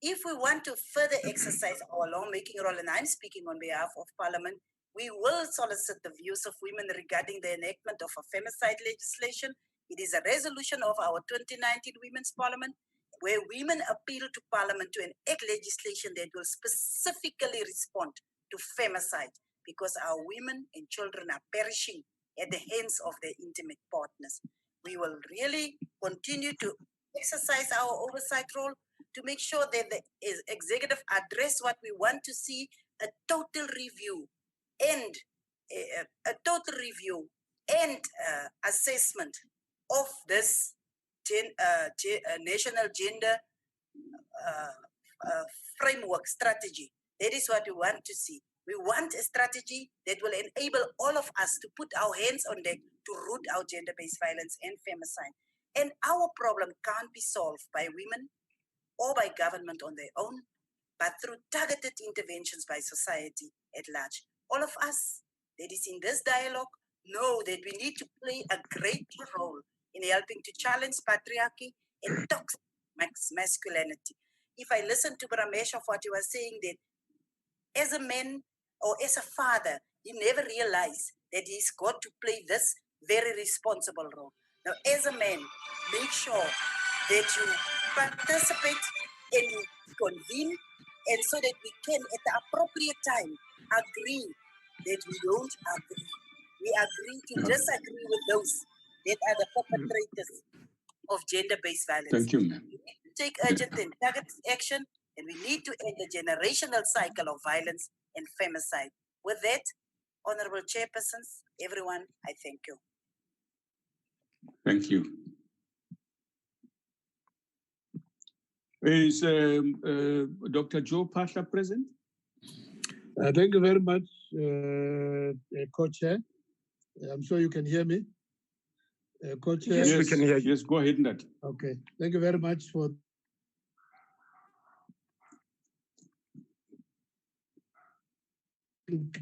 If we want to further exercise our lawmaking role, and I'm speaking on behalf of Parliament, we will solicit the views of women regarding the enactment of a femicide legislation. It is a resolution of our 2019 Women's Parliament, where women appeal to Parliament to enact legislation that will specifically respond to femicide, because our women and children are perishing at the hands of their intimate partners. We will really continue to exercise our oversight role to make sure that the executive address what we want to see, a total review and assessment of this national gender framework strategy. That is what we want to see. We want a strategy that will enable all of us to put our hands on deck to root out gender-based violence and femicide. And our problem can't be solved by women or by government on their own, but through targeted interventions by society at large. All of us that is in this dialogue know that we need to play a great role in helping to challenge patriarchy and toxic masculinity. If I listen to Bramesh of what you were saying, that as a man or as a father, he never realized that he's got to play this very responsible role. Now, as a man, make sure that you participate and you convene, and so that we can, at the appropriate time, agree that we don't agree. We agree to disagree with those that are the perpetrators of gender-based violence. Thank you, ma'am. We need to take urgent and targeted action, and we need to end the generational cycle of violence and femicide. With that, Honorable Chairpersons, everyone, I thank you. Thank you. Is Dr. Joe Pasha present? Thank you very much, Co-Chair. I'm sure you can hear me. Co-Chair. Yes, we can hear you. Yes, go ahead, Nat. Okay. Thank you very much for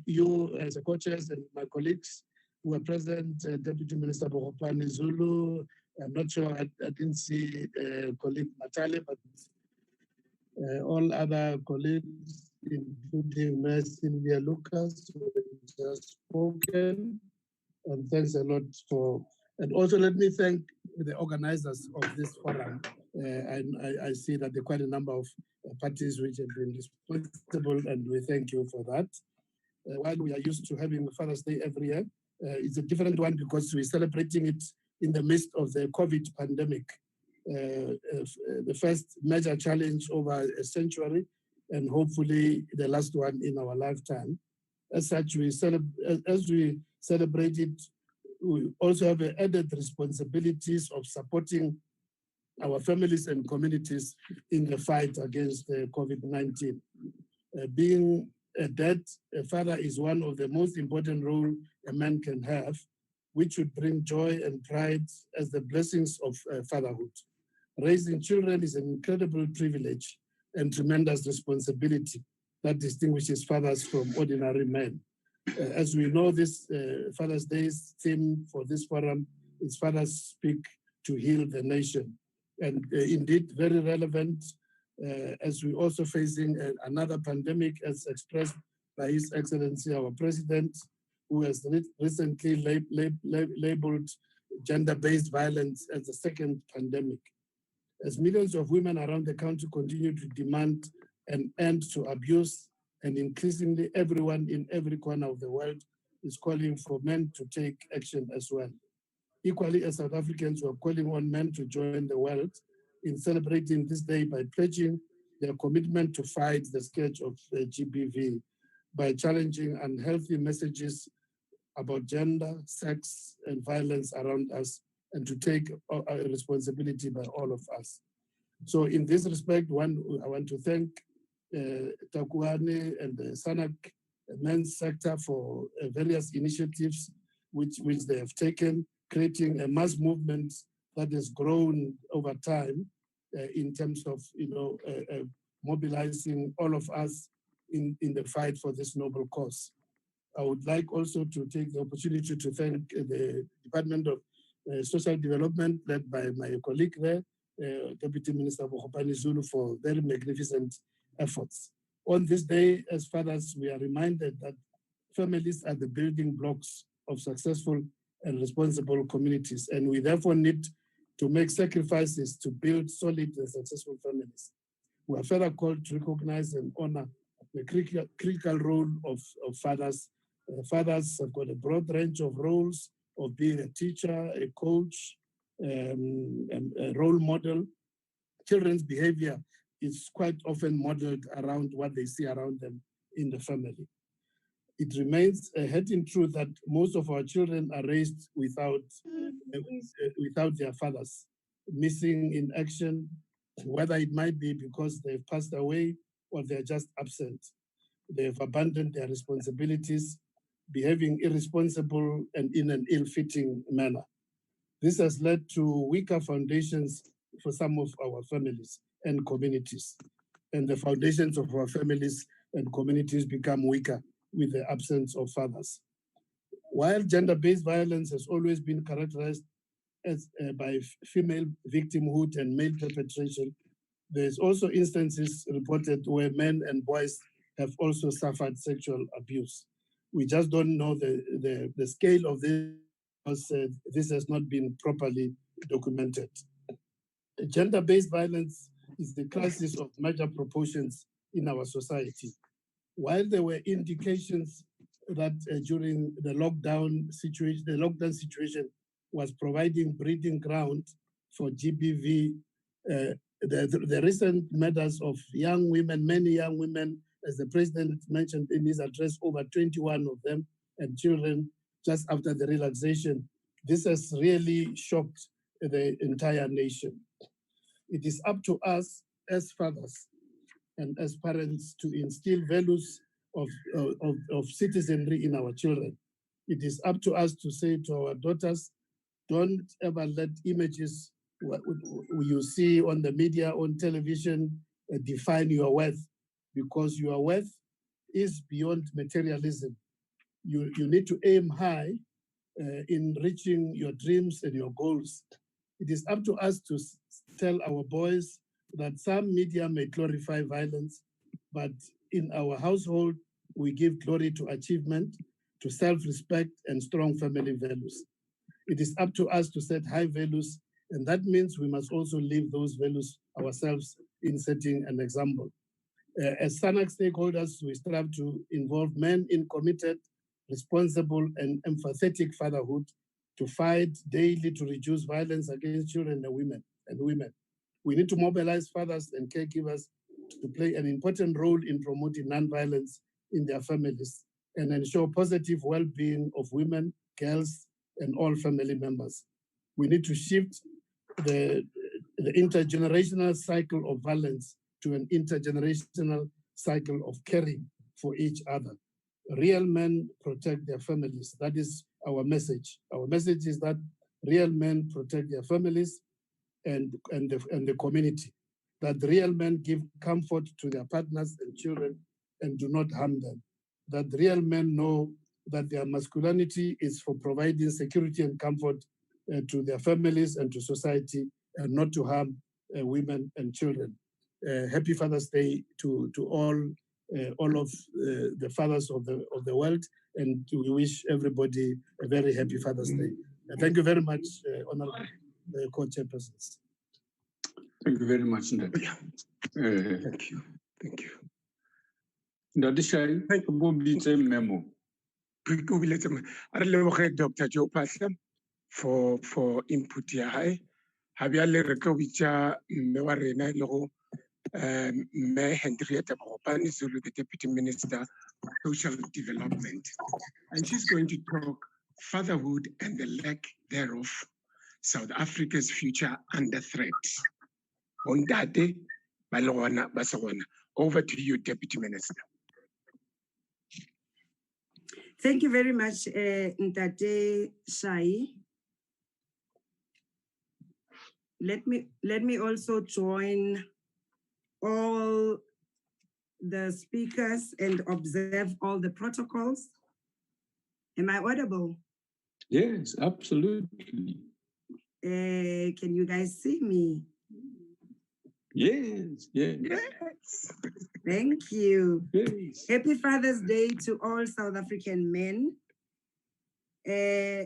you as a co-chairs and my colleagues who are present, Deputy Minister Bokopane Zulu. I'm not sure, I didn't see colleague Matale, but all other colleagues, including Ms. Sylvia Lucas, who has just spoken. And thanks a lot for, and also let me thank the organizers of this forum. I see that there are quite a number of parties which have been responsible, and we thank you for that. While we are used to having Father's Day every year, it's a different one because we're celebrating it in the midst of the COVID pandemic. The first major challenge over a century, and hopefully the last one in our lifetime. As such, as we celebrate it, we also have added responsibilities of supporting our families and communities in the fight against COVID-19. Being a dad, a father is one of the most important roles a man can have, which would bring joy and pride as the blessings of fatherhood. Raising children is an incredible privilege and tremendous responsibility that distinguishes fathers from ordinary men. As we know, this Father's Day's theme for this forum is Fathers Speak to Heal the Nation. And indeed, very relevant as we're also facing another pandemic as expressed by His Excellency, our President, who has recently labeled gender-based violence as the second pandemic. As millions of women around the country continue to demand an end to abuse, and increasingly everyone in every corner of the world is calling for men to take action as well. Equally, as South Africans, we are calling on men to join the world in celebrating this day by pledging their commitment to fight the scourge of GBV, by challenging unhealthy messages about gender, sex, and violence around us, and to take a responsibility by all of us. So in this respect, I want to thank Takuane and the SANAC men's sector for various initiatives which they have taken, creating a mass movement that has grown over time in terms of mobilizing all of us in the fight for this noble cause. I would like also to take the opportunity to thank the Department of Social Development, led by my colleague there, Deputy Minister Bokgopane Zulu, for very magnificent efforts. On this day, as fathers, we are reminded that families are the building blocks of successful and responsible communities, and we therefore need to make sacrifices to build solid and successful families. We are further called to recognize and honor the critical role of fathers. Fathers have got a broad range of roles of being a teacher, a coach, a role model. Children's behavior is quite often modeled around what they see around them in the family. It remains a haunting truth that most of our children are raised without their fathers, missing in action, whether it might be because they've passed away or they're just absent. They've abandoned their responsibilities, behaving irresponsible and in an ill-fitting manner. This has led to weaker foundations for some of our families and communities. And the foundations of our families and communities become weaker with the absence of fathers. While gender-based violence has always been characterized by female victimhood and male perpetration, there's also instances reported where men and boys have also suffered sexual abuse. We just don't know the scale of this because this has not been properly documented. Gender-based violence is the crisis of major proportions in our society. While there were indications that during the lockdown situation was providing breeding ground for GBV, the recent matters of young women, many young women, as the president mentioned in his address, over 21 of them, and children just after the relaxation. This has really shocked the entire nation. It is up to us as fathers and as parents to instill values of citizenry in our children. It is up to us to say to our daughters, don't ever let images you see on the media, on television, define your worth, because your worth is beyond materialism. You need to aim high in reaching your dreams and your goals. It is up to us to tell our boys that some media may glorify violence, but in our household, we give glory to achievement, to self-respect and strong family values. It is up to us to set high values, and that means we must also live those values ourselves in setting an example. As SANAC stakeholders, we strive to involve men in committed, responsible, and empathetic fatherhood to fight daily to reduce violence against children and women. We need to mobilize fathers and caregivers to play an important role in promoting nonviolence in their families and ensure positive well-being of women, girls, and all family members. We need to shift the intergenerational cycle of violence to an intergenerational cycle of caring for each other. Real men protect their families. That is our message. Our message is that real men protect their families and the community. That real men give comfort to their partners and children and do not harm them. That real men know that their masculinity is for providing security and comfort to their families and to society, and not to harm women and children. Happy Father's Day to all of the fathers of the world, and we wish everybody a very happy Father's Day. Thank you very much, Honorable Co-Chairpersons. Thank you very much, Ndati. Thank you. Thank you. Ndati Shai, thank you for being memo. I love Dr. Joe Paslam for input here. Have you recovered Mewarena Logo, Me Henrietta Bopani Zulu, the Deputy Minister of Social Development? And she's going to talk fatherhood and the lack thereof, South Africa's future under threat. On that day, Balawana Basawana. Over to you, Deputy Minister. Thank you very much, Ntate Shai. Let me also join all the speakers and observe all the protocols. Am I audible? Yes, absolutely. Can you guys see me? Yes, yes. Yes. Thank you. Yes. Happy Father's Day to all South African men.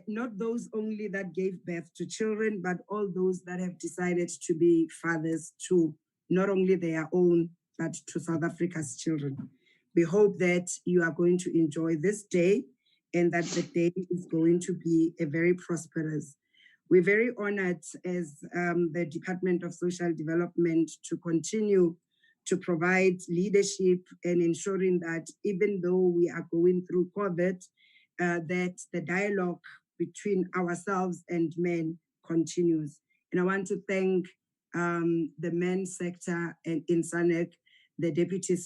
Not those only that gave birth to children, but all those that have decided to be fathers to not only their own, but to South Africa's children. We hope that you are going to enjoy this day and that the day is going to be a very prosperous. We're very honored as the Department of Social Development to continue to provide leadership and ensuring that even though we are going through COVID, that the dialogue between ourselves and men continues. And I want to thank the men's sector and in SANEC, the Deputy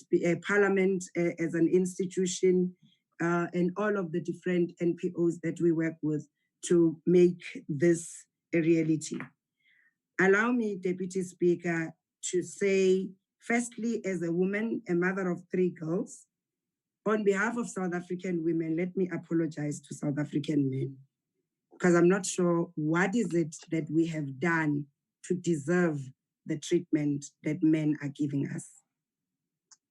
Parliament as an institution, and all of the different NPOs that we work with to make this a reality. Allow me, Deputy Speaker, to say, firstly, as a woman, a mother of 3 girls, on behalf of South African women, let me apologize to South African men, because I'm not sure what is it that we have done to deserve the treatment that men are giving us.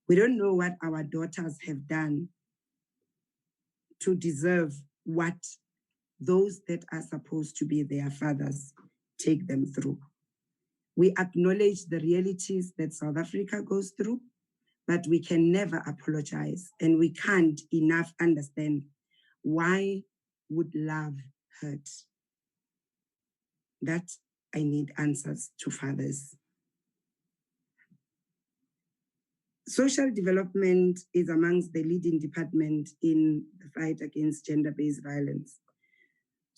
We don't know what our daughters have done to deserve what those that are supposed to be their fathers take them through. We acknowledge the realities that South Africa goes through, but we can never apologize, and we can't enough understand why would love hurt. That I need answers to fathers. Social development is amongst the leading department in the fight against gender-based violence.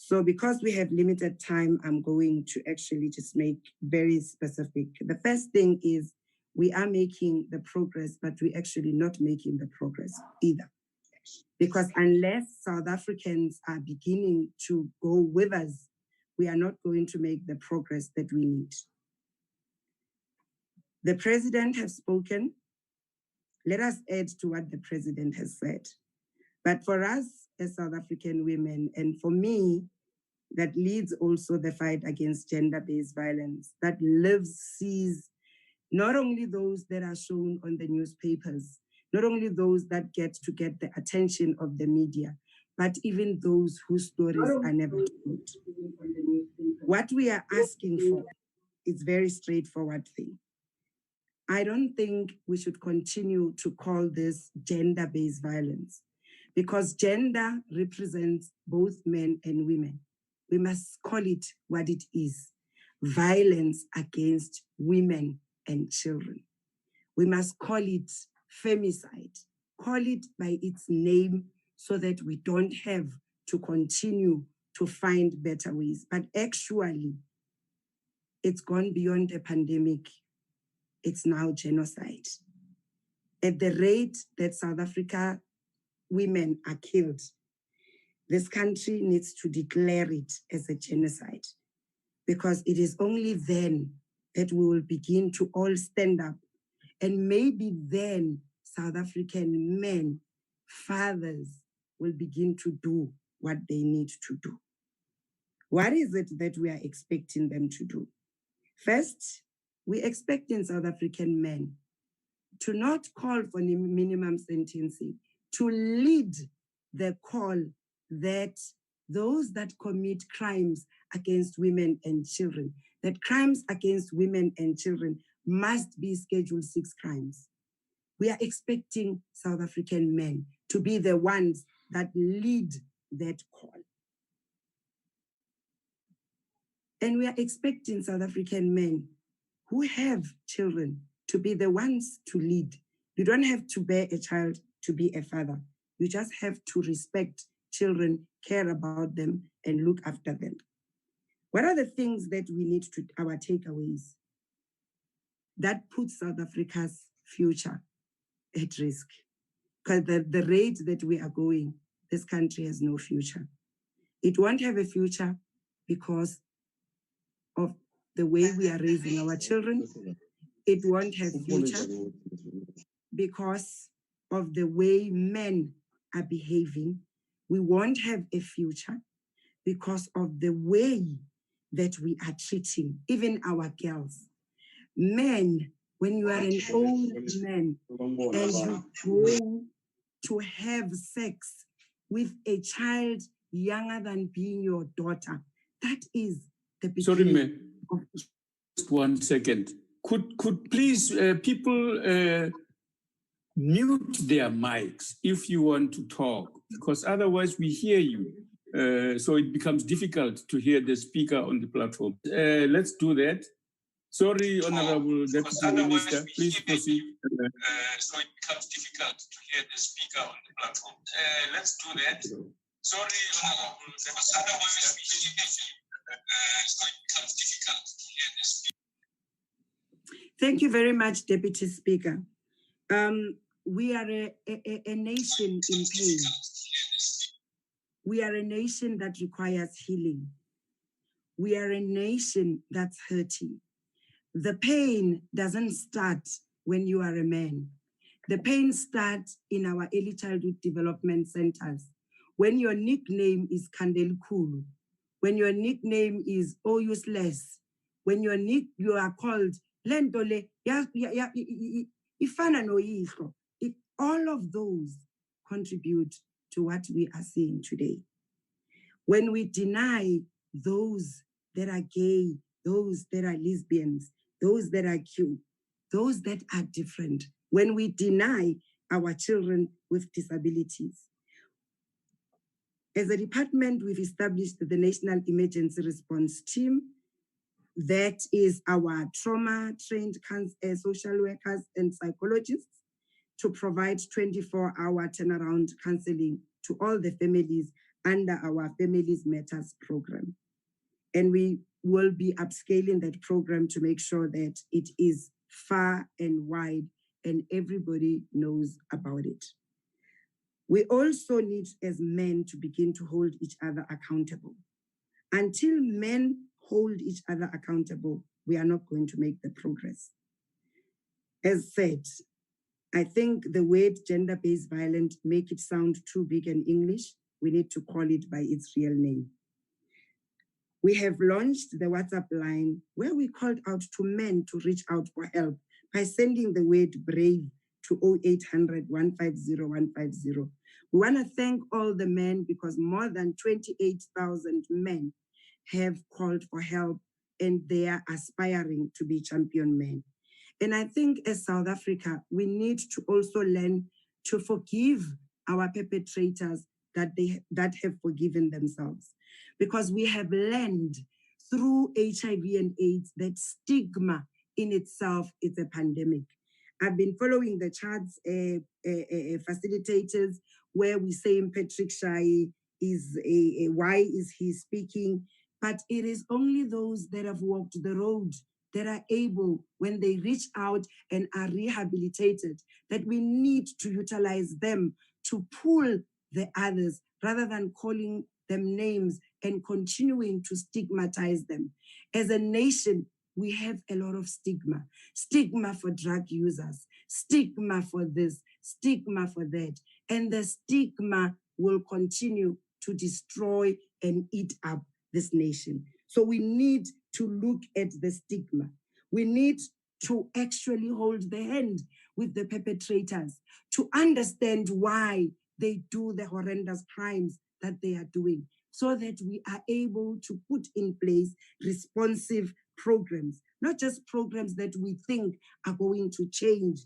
So because we have limited time, I'm going to actually just make very specific. The first thing is we are making the progress, but we're actually not making the progress either. Because unless South Africans are beginning to go with us, we are not going to make the progress that we need. The president has spoken. Let us add to what the president has said. But for us as South African women, and for me, that leads also the fight against gender-based violence, that lives, sees not only those that are shown on the newspapers, not only those that get the attention of the media, but even those whose stories are never told. What we are asking for is very straightforward thing. I don't think we should continue to call this gender-based violence, because gender represents both men and women. We must call it what it is: violence against women and children. We must call it femicide, call it by its name so that we don't have to continue to find better ways. But actually, it's gone beyond a pandemic. It's now genocide. At the rate that South Africa women are killed, this country needs to declare it as a genocide, because it is only then that we will begin to all stand up. And maybe then South African men, fathers, will begin to do what they need to do. What is it that we are expecting them to do? First, we're expecting South African men to not call for minimum sentencing, to lead the call that those that commit crimes against women and children, that crimes against women and children must be Schedule 6 crimes. We are expecting South African men to be the ones that lead that call. And we are expecting South African men who have children to be the ones to lead. You don't have to bear a child to be a father. You just have to respect children, care about them, and look after them. What are the things that we need to, our takeaways, that puts South Africa's future at risk? Because the rate that we are going, this country has no future. It won't have a future because of the way we are raising our children. It won't have future because of the way men are behaving. We won't have a future because of the way that we are treating even our girls. Men, when you are an old man and you go to have sex with a child younger than being your daughter, that is the beginning. Sorry, ma'am. Just 1 second. Could please people mute their mics if you want to talk, because otherwise we hear you. So it becomes difficult to hear the speaker on the platform. Let's do that. Sorry, Honorable Deputy Minister, please proceed. So it becomes difficult to hear the speaker on the platform. Let's do that. Sorry, Honorable Deputy Minister, please so it becomes difficult to hear the speaker. Thank you very much, Deputy Speaker. We are a nation in pain. We are a nation that requires healing. We are a nation that's hurting. The pain doesn't start when you are a man. The pain starts in our early childhood development centers. When your nickname is Kandel Kulu, when your nickname is Oh Useless, when you are called Lentole, Ifana no Ihlo. All of those contribute to what we are seeing today. When we deny those that are gay, those that are lesbians, those that are queer, those that are different, when we deny our children with disabilities. As a department, we've established the National Emergency Response Team. That is our trauma-trained social workers and psychologists to provide 24-hour turnaround counseling to all the families under our Families Matters program. And we will be upscaling that program to make sure that it is far and wide and everybody knows about it. We also need as men to begin to hold each other accountable. Until men hold each other accountable, we are not going to make the progress. As said, I think the word gender-based violence make it sound too big in English. We need to call it by its real name. We have launched the WhatsApp line where we called out to men to reach out for help by sending the word brave to 0800 150 150. We want to thank all the men because more than 28,000 men have called for help and they are aspiring to be champion men. And I think as South Africa, we need to also learn to forgive our perpetrators that have forgiven themselves. Because we have learned through HIV and AIDS that stigma in itself is a pandemic. I've been following the charts, facilitators, where we say Patrick Shai is why is he speaking? But it is only those that have walked the road that are able, when they reach out and are rehabilitated, that we need to utilize them to pull the others rather than calling them names and continuing to stigmatize them. As a nation, we have a lot of stigma. Stigma for drug users, stigma for this, stigma for that. And the stigma will continue to destroy and eat up this nation. So we need to look at the stigma. We need to actually hold the hand with the perpetrators to understand why they do the horrendous crimes that they are doing, so that we are able to put in place responsive programs, not just programs that we think are going to change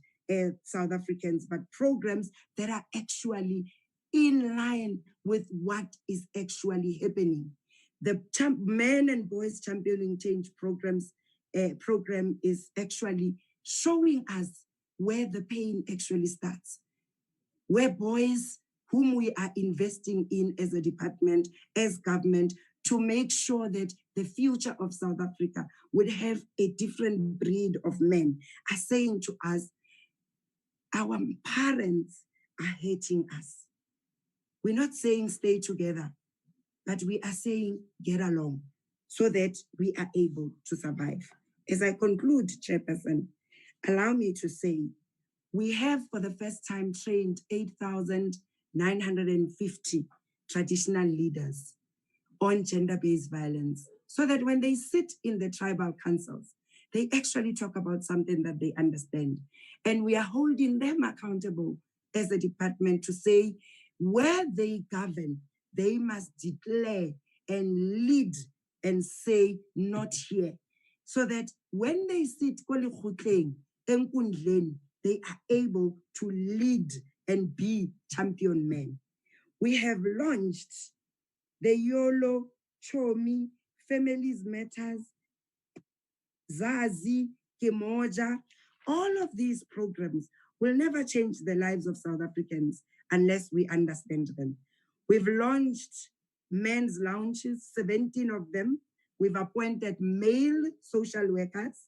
South Africans, but programs that are actually in line with what is actually happening. The Men and Boys Championing Change program is actually showing us where the pain actually starts, where boys whom we are investing in as a department, as government, to make sure that the future of South Africa would have a different breed of men, are saying to us, our parents are hating us. We're not saying stay together, but we are saying get along so that we are able to survive. As I conclude, Chairperson, allow me to say, we have for the first time trained 8,950 traditional leaders on gender-based violence, so that when they sit in the tribal councils, they actually talk about something that they understand. And we are holding them accountable as a department to say, where they govern, they must declare and lead and say, not here. So that when they sit, they are able to lead and be champion men. We have launched the YOLO, Chomi, Families Matters, Zazi, Kimoja. All of these programs will never change the lives of South Africans unless we understand them. We've launched men's lounges, 17 of them. We've appointed male social workers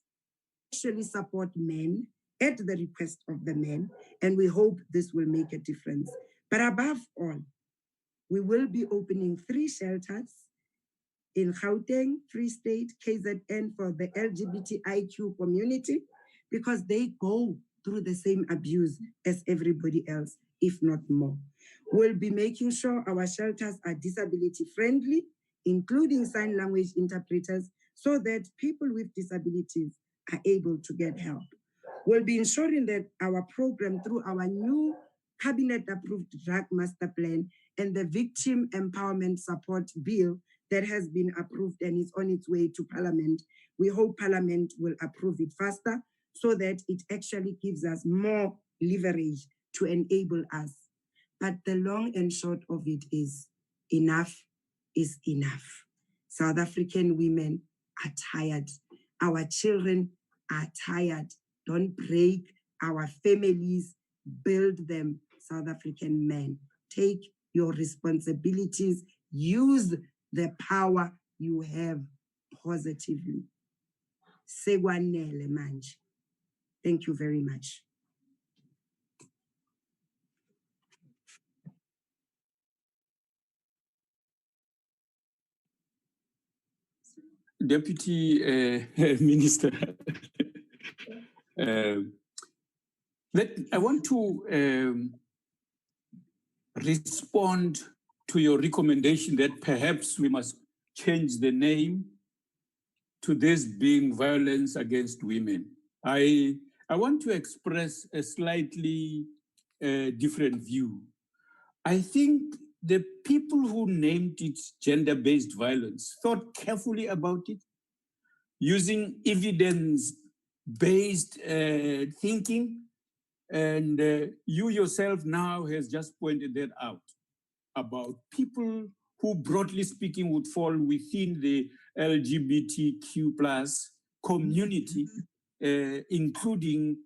to actually support men at the request of the men, and we hope this will make a difference. But above all, we will be opening 3 shelters in Gauteng, Free State, KZN for the LGBTIQ community, because they go through the same abuse as everybody else, if not more. We'll be making sure our shelters are disability friendly, including sign language interpreters, so that people with disabilities are able to get help. We'll be ensuring that our program, through our new cabinet-approved drug master plan and the victim empowerment support bill that has been approved and is on its way to Parliament, we hope Parliament will approve it faster so that it actually gives us more leverage to enable us. But the long and short of it is enough is enough. South African women are tired. Our children are tired. Don't break our families, build them, South African men. Take your responsibilities, use the power you have positively. Sekwanele manje. Thank you very much. Deputy Minister, I want to respond to your recommendation that perhaps we must change the name to this being violence against women. I I want to express a slightly different view. I think the people who named it gender-based violence thought carefully about it, using evidence-based thinking, and you yourself now has just pointed that out, about people who, broadly speaking, would fall within the LGBTQ plus community, including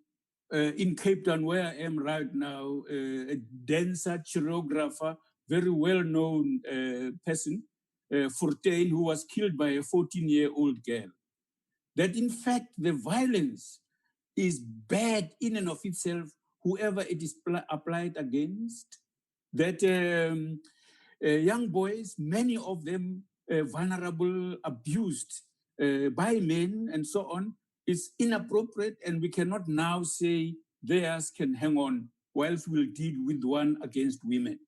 in Cape Town, where I am right now, a dancer, choreographer, very well-known person, Fortain, who was killed by a 14-year-old girl. That in fact, the violence is bad in and of itself, whoever it is applied against, that young boys, many of them vulnerable, abused by men and so on, is inappropriate, and we cannot now say theirs can hang on whilst we'll deal with one against women.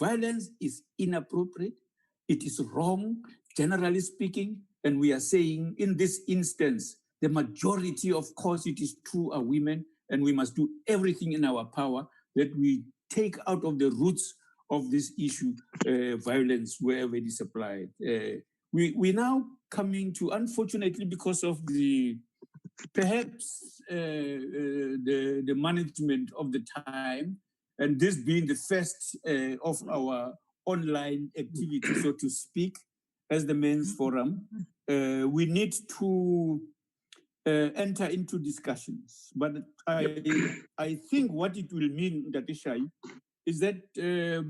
Violence is inappropriate, it is wrong, generally speaking, and we are saying in this instance, the majority, of course, it is true, are women, and we must do everything in our power that we take out of the roots of this issue, violence, wherever it is applied. We're now coming to, unfortunately, because of the, perhaps the management of the time, and this being the first of our online activity, so to speak, as the Men's Forum, we need to enter into discussions. But I think what it will mean, Dr. Shai, is that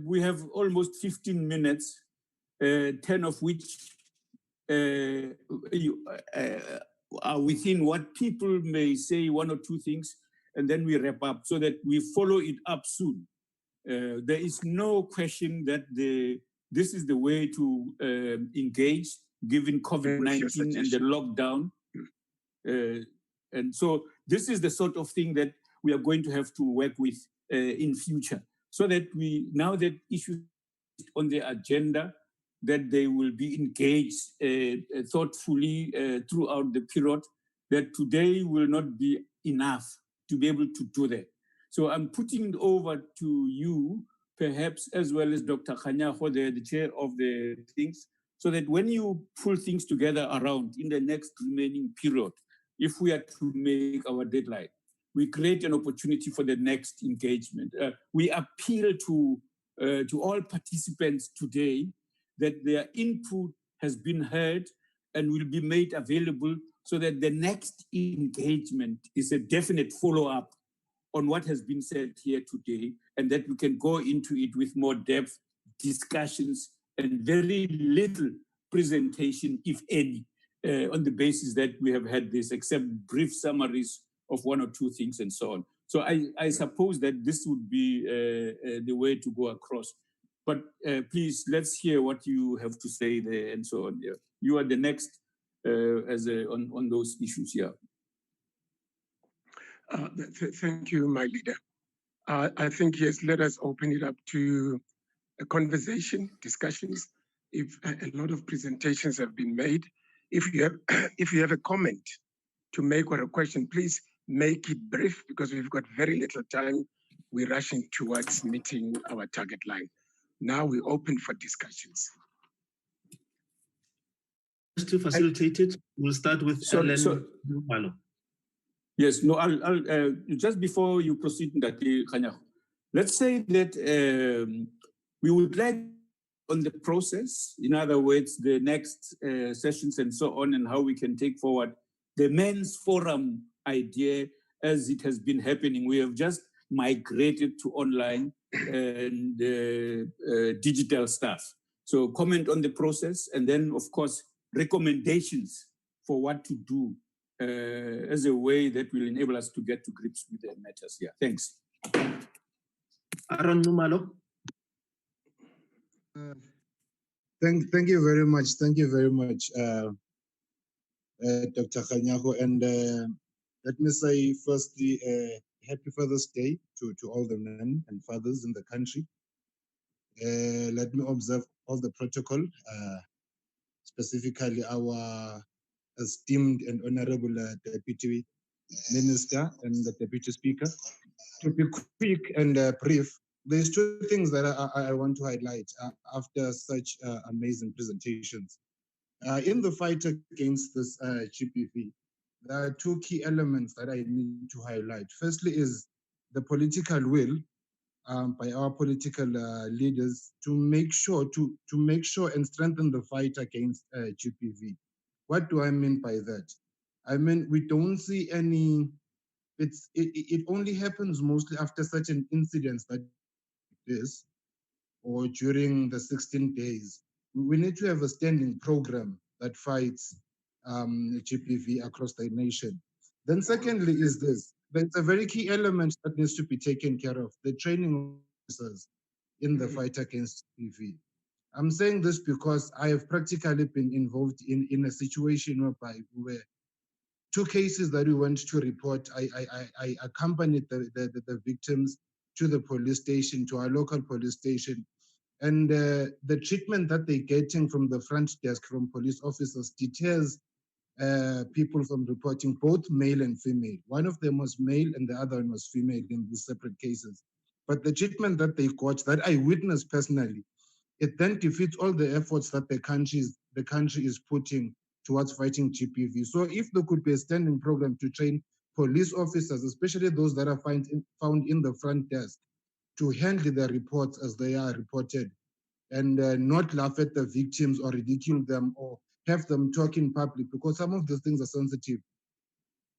we have almost 15 minutes, 10 of which are within what people may say, one or two things, and then we wrap up so that we follow it up soon. There is no question that this is the way to engage, given COVID-19 and the lockdown. And so this is the sort of thing that we are going to have to work with in future, so that we, now that issues on the agenda, that they will be engaged thoughtfully throughout the period, that today will not be enough to be able to do that. So I'm putting it over to you, perhaps, as well as Dr. Kganyago, the chair of the things, so that when you pull things together around in the next remaining period, if we are to make our deadline, we create an opportunity for the next engagement. We appeal to all participants today that their input has been heard and will be made available, so that the next engagement is a definite follow-up on what has been said here today, and that we can go into it with more depth, discussions, and very little presentation, if any, on the basis that we have had this, except brief summaries of one or two things and so on. So I suppose that this would be the way to go across. But please, let's hear what you have to say there and so on. Yeah. You are the next on those issues. Yeah. Thank you, my leader. I think, yes, let us open it up to a conversation, discussions. If a lot of presentations have been made, if you have a comment to make or a question, please make it brief, because we've got very little time. We're rushing towards meeting our target line. Now we open for discussions. Just to facilitate it, we'll start with Ellen Malo. Yes, no, I'll just before you proceed, let's say that we would like on the process, in other words, the next sessions and so on, and how we can take forward the Men's Forum idea as it has been happening. We have just migrated to online and digital stuff. So comment on the process, and then, of course, recommendations for what to do as a way that will enable us to get to grips with the matters here. Thanks. Aaron Numalo. Thank you very much. Thank you very much, Dr. Kganyago. And let me say firstly, happy Father's Day to all the men and fathers in the country. Let me observe all the protocol, specifically our esteemed and honorable Deputy Minister and the Deputy Speaker. To be quick and brief, there's two things that I want to highlight after such amazing presentations. In the fight against this GBV, there are two key elements that I need to highlight. Firstly is the political will by our political leaders to make sure and strengthen the fight against GBV. What do I mean by that? I mean, we don't see any, it only happens mostly after such an incident like this or during the 16 days. We need to have a standing program that fights GBV across the nation. Then secondly is this, there's a very key element that needs to be taken care of, the training of officers in the fight against GBV. I'm saying this because I have practically been involved in a situation whereby we were two cases that we went to report. I accompanied the victims to the police station, to our local police station. And the treatment that they're getting from the front desk from police officers deters people from reporting, both male and female. One of them was male and the other one was female in these separate cases. But the treatment that they got, that I witnessed personally, it then defeats all the efforts that the country is putting towards fighting GBV. So if there could be a standing program to train police officers, especially those that are found in the front desk, to handle their reports as they are reported, and not laugh at the victims or ridicule them or have them talk in public, because some of these things are sensitive.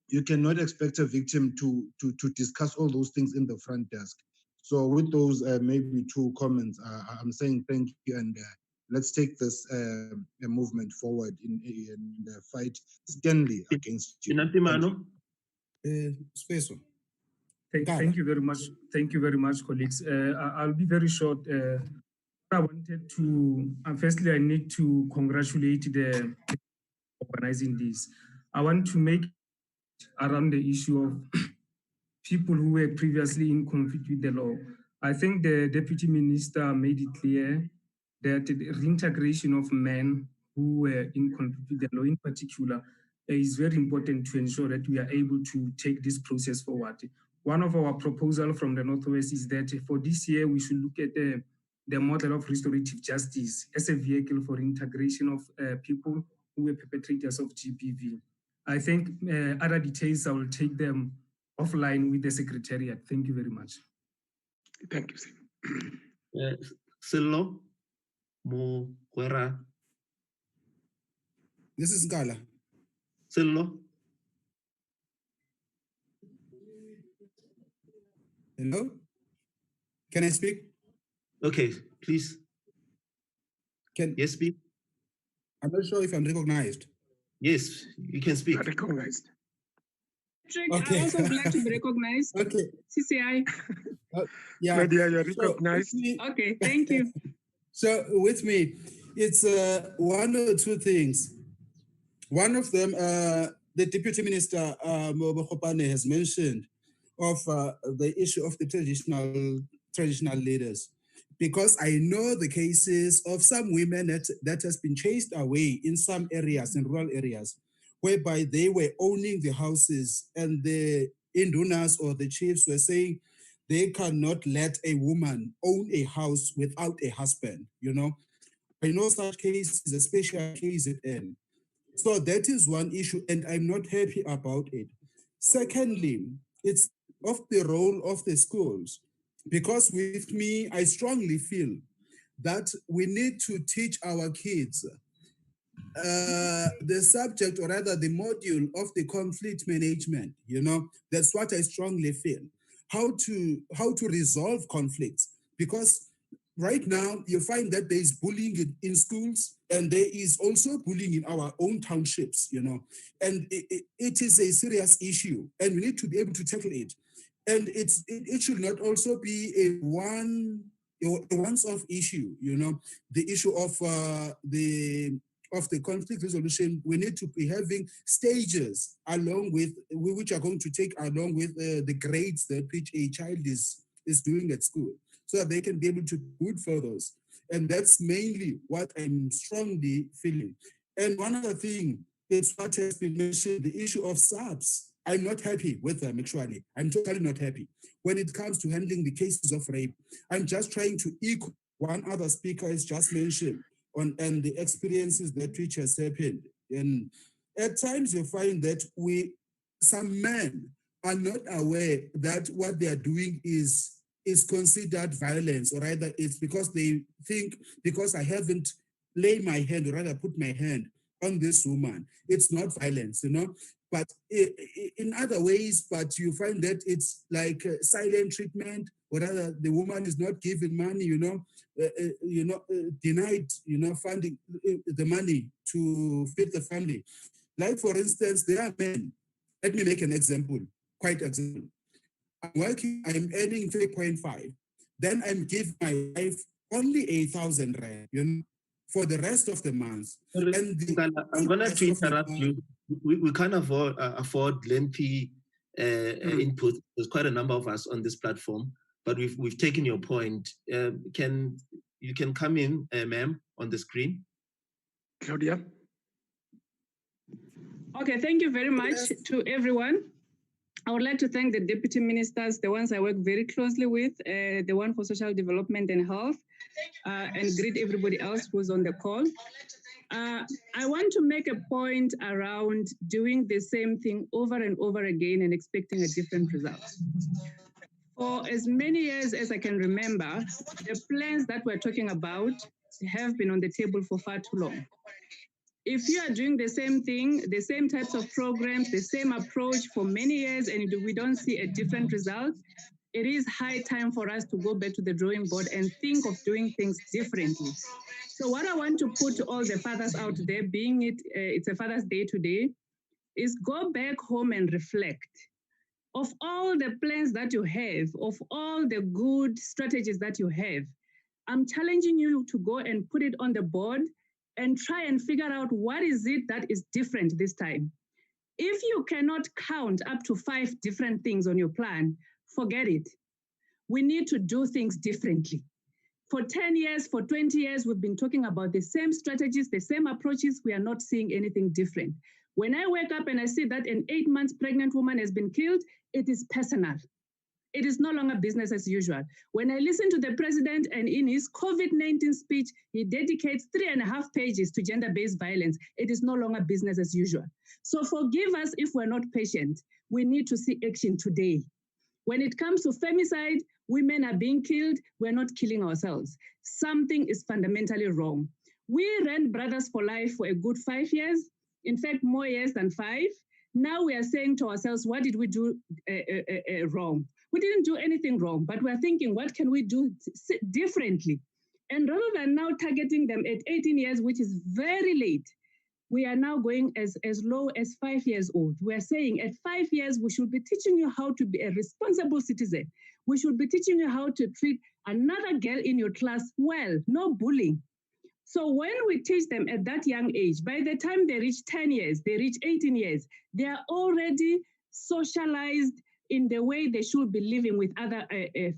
You cannot expect a victim to discuss all those things in the front desk. So with those maybe two comments, I'm saying thank you, and let's take this movement forward in the fight sternly against Inantimano. Thank you very much. Thank you very much, colleagues. I'll be very short. I wanted to, firstly, I need to congratulate the organizing this. I want to make around the issue of people who were previously in conflict with the law. I think the Deputy Minister made it clear that the reintegration of men who were in conflict with the law in particular is very important to ensure that we are able to take this process forward. One of our proposals from the Northwest is that for this year, we should look at the model of restorative justice as a vehicle for integration of people who were perpetrators of GBV. I think other details, I will take them offline with the Secretariat. Thank you very much. Thank you, sir. Silo Mukwera. This is Ngala. Silo. Hello? Can I speak? Okay, please. Yes, speak. I'm not sure if I'm recognized. Yes, you can speak. Recognized. Okay. I also would like to be recognized. Okay. CCI. Yeah. Nadia, you're recognized. Okay, thank you. So with me, it's one or two things. One of them, the Deputy Minister Mobokopane has mentioned of the issue of the traditional leaders, because I know the cases of some women that has been chased away in some areas, in rural areas, whereby they were owning the houses and the indunas or the chiefs were saying they cannot let a woman own a house without a husband, you know. I know such cases, especially KZN. So that is one issue, and I'm not happy about it. Secondly, it's of the role of the schools, because with me, I strongly feel that we need to teach our kids the subject, or rather the module of the conflict management. You know, that's what I strongly feel. How to resolve conflicts, because right now you find that there is bullying in schools, and there is also bullying in our own townships, you know, and it is a serious issue, and we need to be able to tackle it. And it should not also be a once-off issue, you know, the issue of the conflict resolution. We need to be having stages along with, which are going to take along with the grades that which a child is doing at school, so that they can be able to do good for those. And that's mainly what I'm strongly feeling. And one other thing is what has been mentioned, the issue of SAPS. I'm not happy with them, actually. I'm totally not happy. When it comes to handling the cases of rape, I'm just trying to echo one other speaker has just mentioned and the experiences that which has happened. And at times you find that some men are not aware that what they are doing is considered violence, or rather it's because they think, because I haven't laid my hand, or rather put my hand on this woman, it's not violence, but in other ways, but you find that it's like silent treatment, or rather the woman is not given money, denied, funding the money to feed the family. Like for instance, there are men, let me make an example, quite example. I'm working, I'm earning 3.5, then I'm giving my wife only 8,000 rand, for the rest of the month. I'm going to interrupt you. We can't afford lengthy input. There's quite a number of us on this platform, but we've taken your point. You can come in, ma'am, on the screen. Claudia. Okay, thank you very much to everyone. I would like to thank the deputy ministers, the ones I work very closely with, the one for social development and health, and greet everybody else who's on the call. I want to make a point around doing the same thing over and over again and expecting a different result. For as many years as I can remember, the plans that we're talking about have been on the table for far too long. If you are doing the same thing, the same types of programs, the same approach for many years, and we don't see a different result, it is high time for us to go back to the drawing board and think of doing things differently. So what I want to put to all the fathers out there, being it's a Father's Day today, is go back home and reflect. Of all the plans that you have, of all the good strategies that you have, I'm challenging you to go and put it on the board and try and figure out what is it that is different this time. If you cannot count up to 5 different things on your plan, forget it. We need to do things differently. For 10 years, for 20 years, we've been talking about the same strategies, the same approaches. We are not seeing anything different. When I wake up and I see that an 8 months pregnant woman has been killed, it is personal. It is no longer business as usual. When I listen to the president and in his COVID-19 speech, he dedicates 3.5 pages to gender-based violence. It is no longer business as usual. So forgive us if we're not patient. We need to see action today. When it comes to femicide, women are being killed. We're not killing ourselves. Something is fundamentally wrong. We ran Brothers for Life for a good 5 years. In fact, more years than 5. Now we are saying to ourselves, what did we do wrong? We didn't do anything wrong, but we're thinking, what can we do differently? And rather than now targeting them at 18 years, which is very late, we are now going as low as 5 years old. We're saying at 5 years, we should be teaching you how to be a responsible citizen. We should be teaching you how to treat another girl in your class well, no bullying. So when we teach them at that young age, by the time they reach 10 years, they reach 18 years, they are already socialized in the way they should be living with other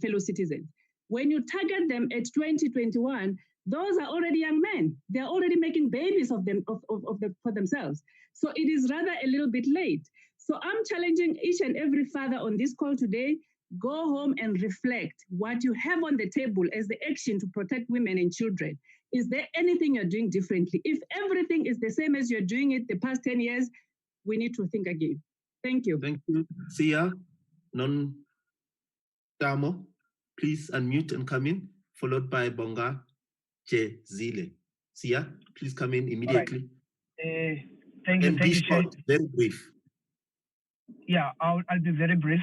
fellow citizens. When you target them at 20, 21, those are already young men. They're already making babies for themselves. So it is rather a little bit late. So I'm challenging each and every father on this call today, go home and reflect what you have on the table as the action to protect women and children. Is there anything you're doing differently? If everything is the same as you're doing it the past 10 years, we need to think again. Thank you. Thank you. Sia, Tamo, please unmute and come in, followed by Bonga Zile. Sia, please come in immediately. Right. Thank you. And be short, very brief. Yeah, I'll be very brief.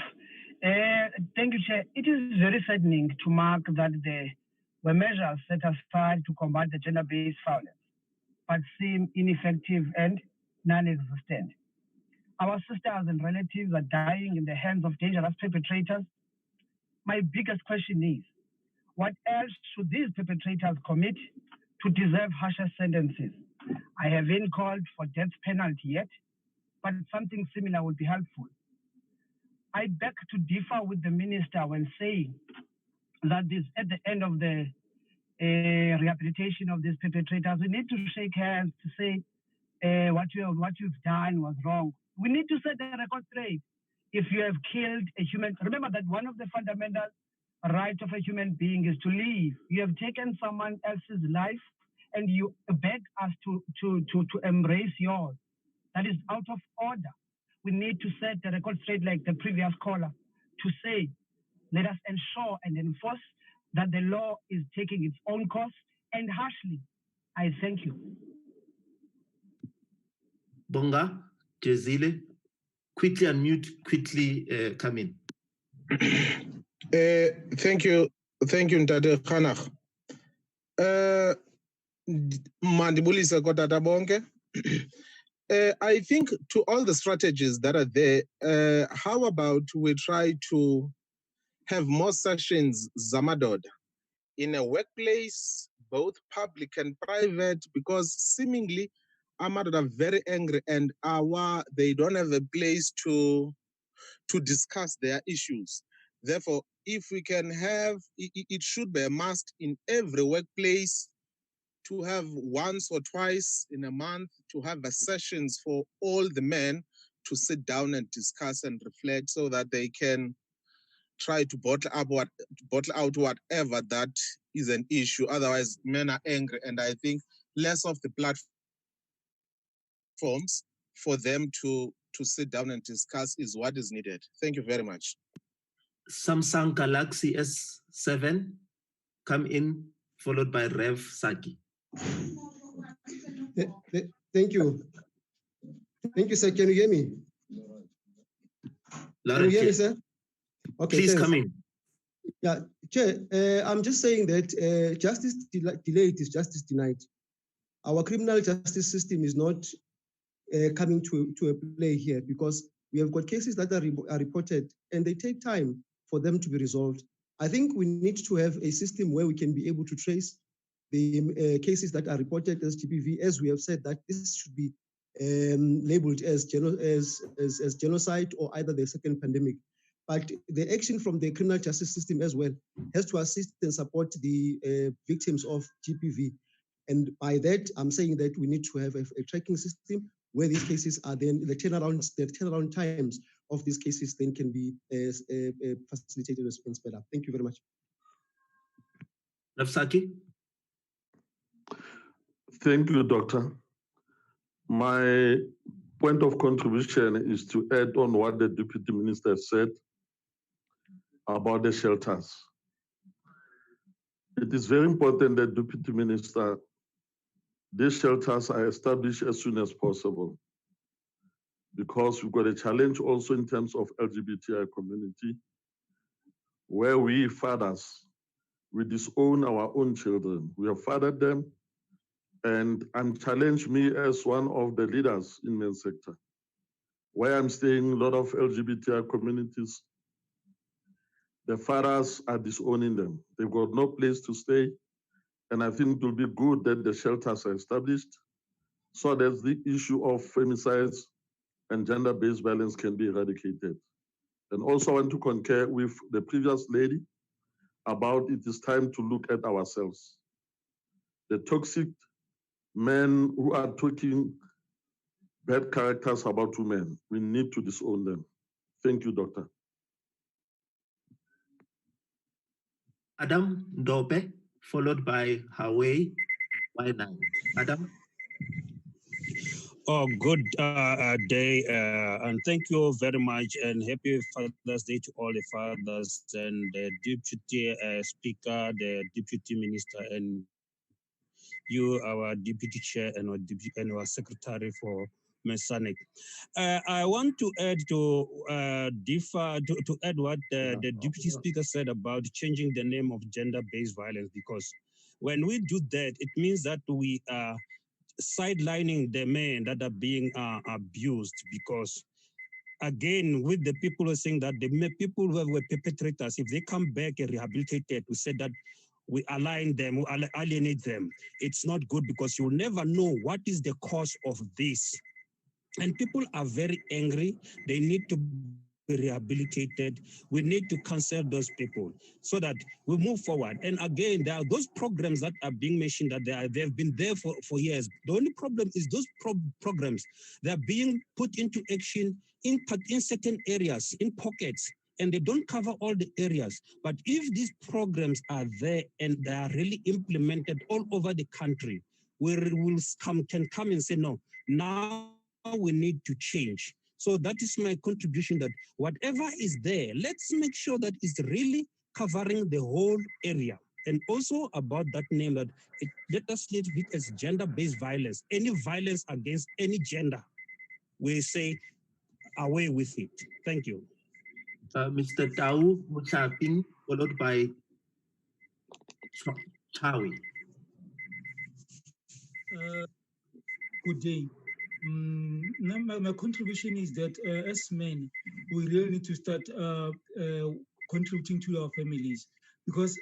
Thank you, Chair. It is very saddening to mark that there were measures set aside to combat the gender-based violence, but seem ineffective and non-existent. Our sisters and relatives are dying in the hands of dangerous perpetrators. My biggest question is, what else should these perpetrators commit to deserve harsher sentences? I haven't called for death penalty yet, but something similar would be helpful. I beg to differ with the minister when saying that this, at the end of the rehabilitation of these perpetrators, we need to shake hands to say what you've done was wrong. We need to set the record straight. If you have killed a human, remember that one of the fundamental rights of a human being is to live. You have taken someone else's life and you beg us to embrace yours. That is out of order. We need to set the record straight like the previous caller to say, let us ensure and enforce that the law is taking its own course and harshly. I thank you. Bonga, Jezile, quickly unmute, quickly come in. Thank you, Ntate Khanag. Mandibulisa kotata bonke. I think to all the strategies that are there, how about we try to have more sessions, Zamadoda, in a workplace, both public and private, because seemingly Amadoda are very angry and they don't have a place to discuss their issues. Therefore, if we can have, it should be a must in every workplace to have once or twice in a month to have a sessions for all the men to sit down and discuss and reflect so that they can try to bottle out whatever that is an issue. Otherwise, men are angry, and I think less of the platforms for them to sit down and discuss is what is needed. Thank you very much. Samsung Galaxy S7, come in, followed by Rev Saki. Thank you. Thank you, sir. Can you hear me? Can you hear me, sir? Okay, please thanks. come in. Yeah, Chair, I'm just saying that justice delayed is justice denied. Our criminal justice system is not coming to a play here because we have got cases that are reported and they take time for them to be resolved. I think we need to have a system where we can be able to trace the cases that are reported as GBV, as we have said that this should be labeled as genocide or either the second pandemic. But the action from the criminal justice system as well has to assist and support the victims of GBV. And by that, I'm saying that we need to have a tracking system where these cases are then, the turnaround times of these cases then can be facilitated and sped up. Thank you very much. Nafsaki? Thank you, Doctor. My point of contribution is to add on what the Deputy Minister said about the shelters. It is very important that Deputy Minister, these shelters are established as soon as possible because we've got a challenge also in terms of LGBTI community where we fathers, we disown our own children. We have fathered them and challenge me as one of the leaders in men's sector. Where I'm staying, a lot of LGBTI communities, the fathers are disowning them. They've got no place to stay. And I think it will be good that the shelters are established so that the issue of femicides and gender-based violence can be eradicated. And also I want to concur with the previous lady about it is time to look at ourselves. The toxic men who are talking bad characters about women, we need to disown them. Thank you, Doctor. Adam Ndope, followed by Hawaii Y9. Adam? Oh, good day, and thank you very much, and happy Father's Day to all the fathers and the Deputy Speaker, the Deputy Minister, and you, our Deputy Chair, and our Secretary for Masonic. I want to add to add what the Deputy Speaker said about changing the name of gender-based violence, because when we do that, it means that we are sidelining the men that are being abused, because again, with the people who are saying that the people who were perpetrators, if they come back and rehabilitated, we said that we align them, we alienate them. It's not good because you'll never know what is the cause of this. And people are very angry. They need to rehabilitated. We need to cancel those people so that we move forward. And again, there are those programs that are being mentioned that they've been there for years. The only problem is those programs, they're being put into action in certain areas, in pockets, and they don't cover all the areas. But if these programs are there and they are really implemented all over the country, we can come and say, no, now we need to change. So that is my contribution, that whatever is there, let's make sure that it's really covering the whole area. And also about that name, that let us leave it as gender-based violence. Any violence against any gender, we say away with it. Thank you. Mr. Tau Muchaping, followed by Chawi. Good day. My contribution is that as men, we really need to start contributing to our families, because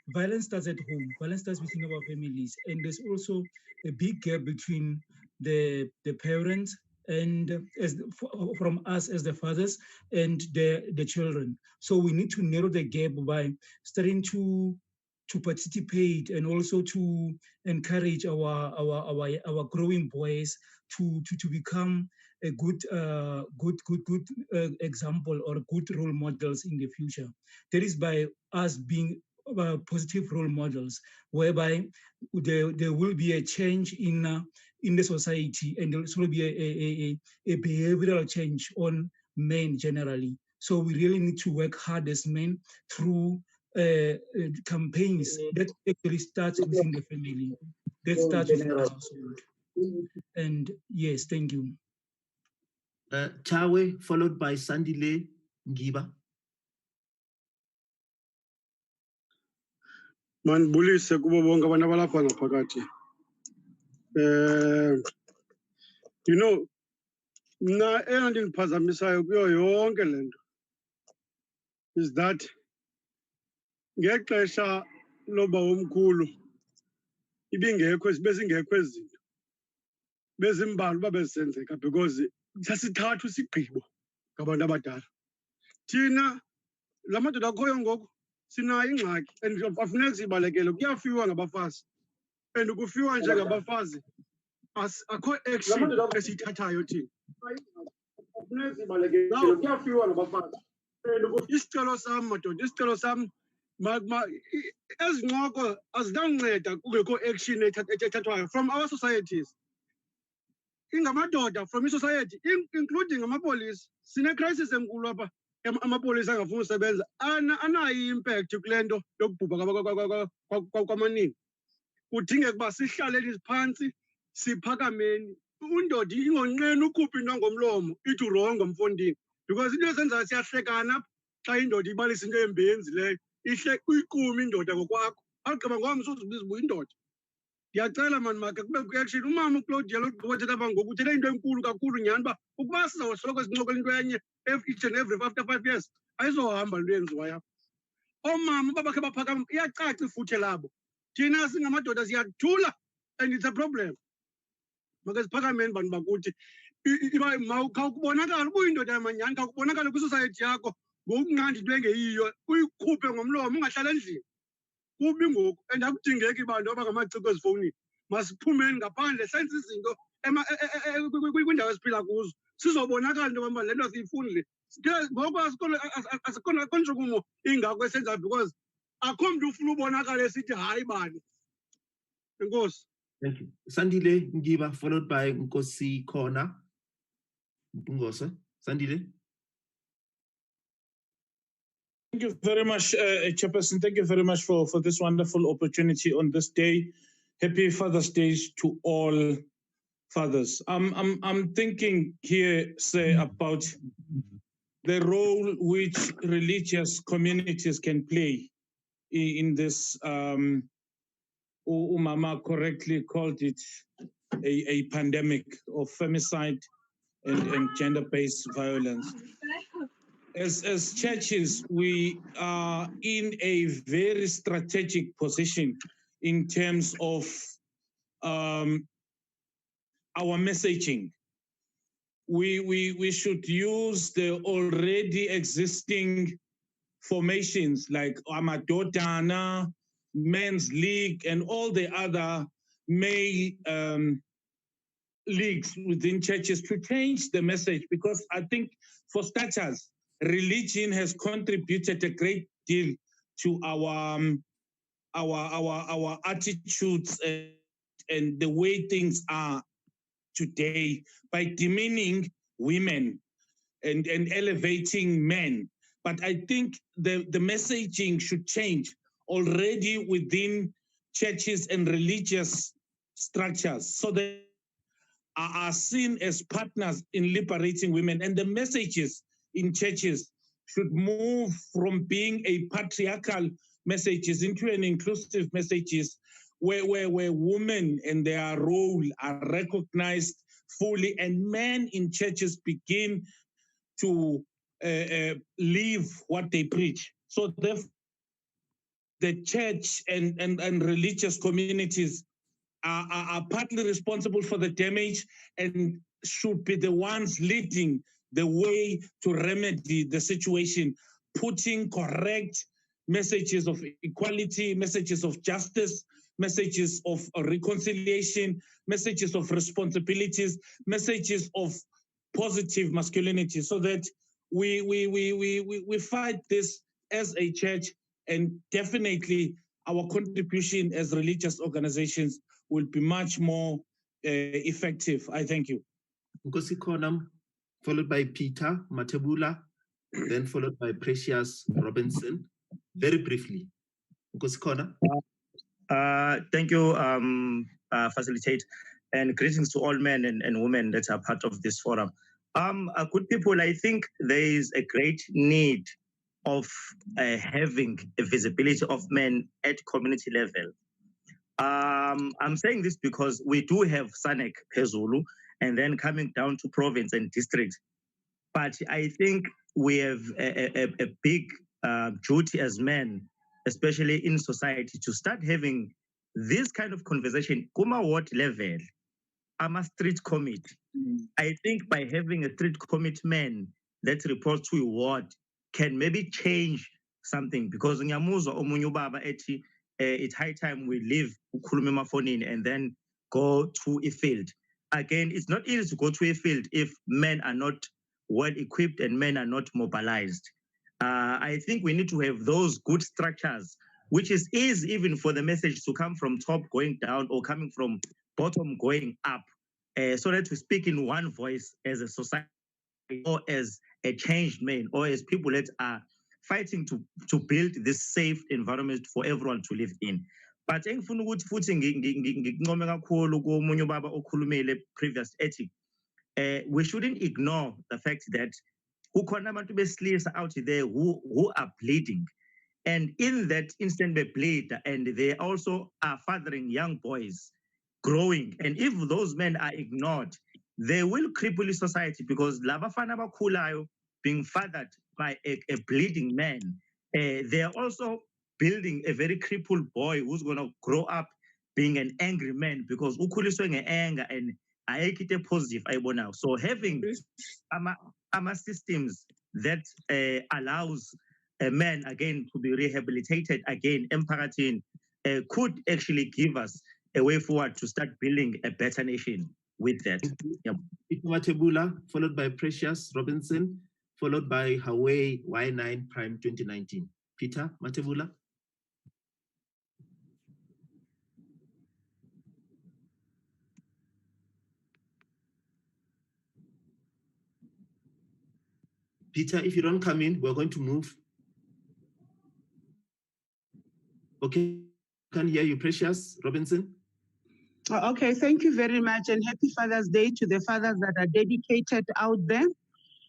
violence starts at home, violence starts within our families, and there's also a big gap between the parents and from us as the fathers and the children. So we need to narrow the gap by starting to participate and also to encourage our growing boys to become a good example or good role models in the future. That is by us being positive role models, whereby there will be a change in the society, and there will be a behavioral change on men generally. So we really need to work hard as men through campaigns that actually starts within the family, that starts within the household. And yes, thank you. Chawe, followed by Sandile Ngiba. Manibulise kubo bonke abantu abalapha ngaphakathi. You know, mna endiphazamisayo kuyo yonke lento is that ngexesha loba omkhulu ibingekho bezingekho ezinto bezimbalwa uba bezisenzeka, because sasithatha isigqibo ngabantu abadala. Thina la madoda akhoyo ngoku sinayo ingxaki, and afuneka siyibalekele. Kuyafiwa ngabafazi, and ukufiwa njengabafazi akho action esiyithathayo thina. Afuneka siyibalekele. Kuyafiwa ngabafazi. Isicelo sam madoda, isicelo sam, ezi ncoko azinawunceda kungekho action ethethwayo from our societies. Ingamadoda from i-society, including amapolisa. Sine-crisis enkulu apha, amapolisa angafuni usebenza. Anayo i-impact kule nto yokubhubha kwamanini. Kudingeka uba sihlaleni phantsi, siphakameni. Undoda ingonqeni ukhupha into ngomlomo ithi urongo mfondini, because into esenzayo siyahlekana apha xa indoda ibalisa into embi eyenzileyo. Uyiqume indoda ngokwakho, agqiba ngomso uzibiza uba uyindoda. Ndiyacela mani makhe kube ku-action. Umama uClaudia logqiba uthetha apha ngoku uthethe into enkulu kakhulu nyhani, uba ukuba sizawusoloko sincokola into enye each and every after 5 years, ayizohamba le nto yenziwayo apha. Oomama uba bakhe baphakama, iyacaca ifuthe labo. Thina singamadoda siyathula, and it's a problem. Makhe siphakameni bantu bakuthi. Khawukubonakala uba uyindoda yamanyani, khawukubonakala kwisosayety yakho ngokunqanda into engeyiyo, uyikhuphe ngomlomo, ungahlala endlini. Kubi ngoku, and akudingeki bantu abangamaciko ezifowunini. Masiphumeni ngaphandle, senze izinto kwindawo esiphila kuzo, sizobonakala into yokuba le nto siyifuni le. Ngoku asikho ntshukumo ingako esenzayo, because akho mntu ufuna ubonakala esithi hayi bani. Enkosi. Thank you. Sandile Ngiba, followed by Nkosi Khona Mpungose. Sandile. Thank you very much, Chairperson. Thank you very much for this wonderful opportunity on this day. Happy Father's Day to all fathers. I'm thinking here, say, about the role which religious communities can play in this. Umama correctly called it a pandemic of femicide and gender-based violence. As churches, we are in a very strategic position in terms of our messaging. we should use the already existing formations like Amadotana, Men's League, and all the other male leagues within churches to change the message, because I think for starters, religion has contributed a great deal to our attitudes and the way things are today by demeaning women and elevating men. But I think the messaging should change already within churches and religious structures so that are seen as partners in liberating women. And the messages in churches should move from being a patriarchal messages into an inclusive messages where women and their role are recognized fully, and men in churches begin to live what they preach. So the church and religious communities are partly responsible for the damage and should be the ones leading the way to remedy the situation, putting correct messages of equality, messages of justice, messages of reconciliation, messages of responsibilities, messages of positive masculinity, so that we fight this as a church, and definitely our contribution as religious organizations will be much more effective. I thank you. Nkosi Konam, followed by Peter Matebula, then followed by Precious Robinson. Very briefly, Nkosi Kona. Thank you, Facilitate, and greetings to all men and women that are part of this forum. Good people, I think there is a great need of having a visibility of men at community level. I'm saying this because we do have SANEC, Pezulu, and then coming down to province and district. But I think we have a big duty as men, especially in society, to start having this kind of conversation. Kuma ward level, I'm a street committee. I think by having a street commitment that reports to a ward can maybe change something, because it's high time we leave ukhulume emafonini and then go to a field. Again, it's not easy to go to a field if men are not well equipped and men are not mobilized. I think we need to have those good structures, which is easy even for the message to come from top going down or coming from bottom going up, so that we speak in one voice as a society, or as a changed man, or as people that are fighting to build this safe environment for everyone to live in. But engifuna ukuthi futhi ngincome kakhulu komunye ubaba okhulumile previous ethic, we shouldn't ignore the fact that kukhona abantu besilisa out there who are bleeding, and in that instant they bleed, and they also are fathering young boys growing. And if those men are ignored, they will cripple society, because laba bafana bakhulayo being fathered by a bleeding man, they are also building a very crippled boy who's going to grow up being an angry man, because ukhuliswe nge-anger and ayekho positive ayibona. So having systems that allows a man again to be rehabilitated again emphakathini could actually give us a way forward to start building a better nation with that. Yep. Peter Matebula, followed by Precious Robinson, followed by Hawaii Y9 Prime 2019. Peter Matebula. Peter, if you don't come in, we're going to move. Okay, can hear you, Precious Robinson. Okay, thank you very much, and happy Father's Day to the fathers that are dedicated out there.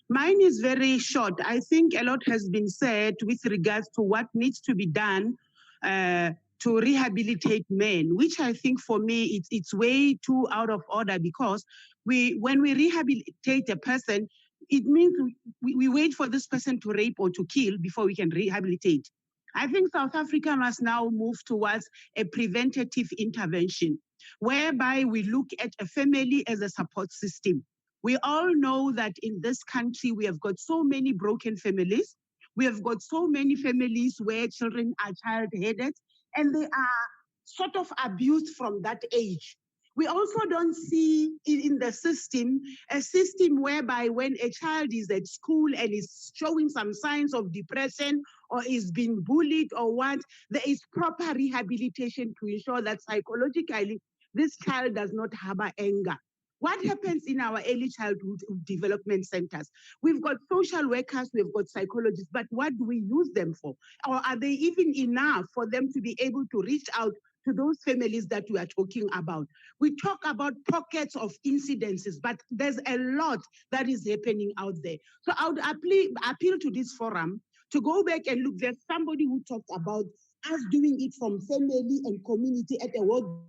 Mine is very short. I think a lot has been said with regards to what needs to be done to rehabilitate men, which I think for me it's way too out of order, because when we rehabilitate a person, it means we wait for this person to rape or to kill before we can rehabilitate. I think South Africa must now move towards a preventative intervention, whereby we look at a family as a support system, We all know that in this country, we have got so many broken families. We have got so many families where children are child-headed and they are sort of abused from that age. We also don't see in the system a system whereby when a child is at school and is showing some signs of depression or is being bullied or what, there is proper rehabilitation to ensure that psychologically this child does not harbor anger. What happens in our early childhood development centers? We've got social workers, we've got psychologists, but what do we use them for? Or are they even enough for them to be able to reach out to those families that we are talking about? We talk about pockets of incidences, but there's a lot that is happening out there. So I would appeal to this forum to go back and look. There's somebody who talked about us doing it from family and community at a world.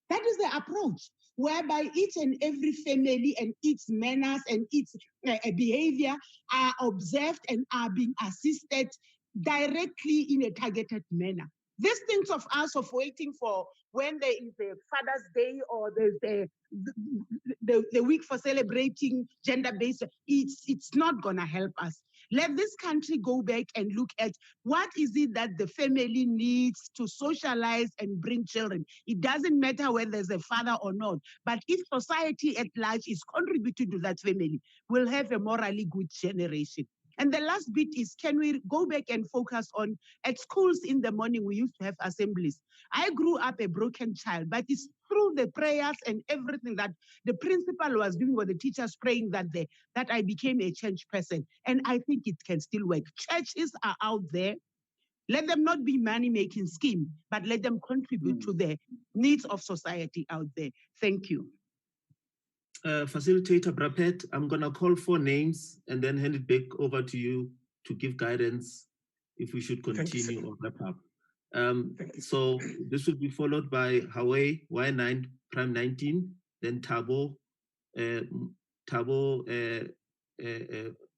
That is the approach, whereby each and every family and its manners and its behavior are observed and are being assisted directly in a targeted manner. These things of us of waiting for when there is a Father's Day or there's the week for celebrating gender-based, it's not gonna help us. Let this country go back and look at what is it that the family needs to socialize and bring children. It doesn't matter whether there's a father or not, but if society at large is contributing to that family, we'll have a morally good generation. And the last bit is, can we go back and focus on, at schools in the morning, we used to have assemblies. I grew up a broken child, but it's through the prayers and everything that the principal was doing or the teachers praying that day, that I became a change person. And I think it can still work. Churches are out there. Let them not be money-making scheme, but let them contribute to the needs of society out there. Thank you. Facilitator Brapet, I'm going to call 4 names and then hand it back over to you to give guidance if we should continue or wrap up. So this will be followed by Hawaii, Y9, Prime 19, then Tabo, and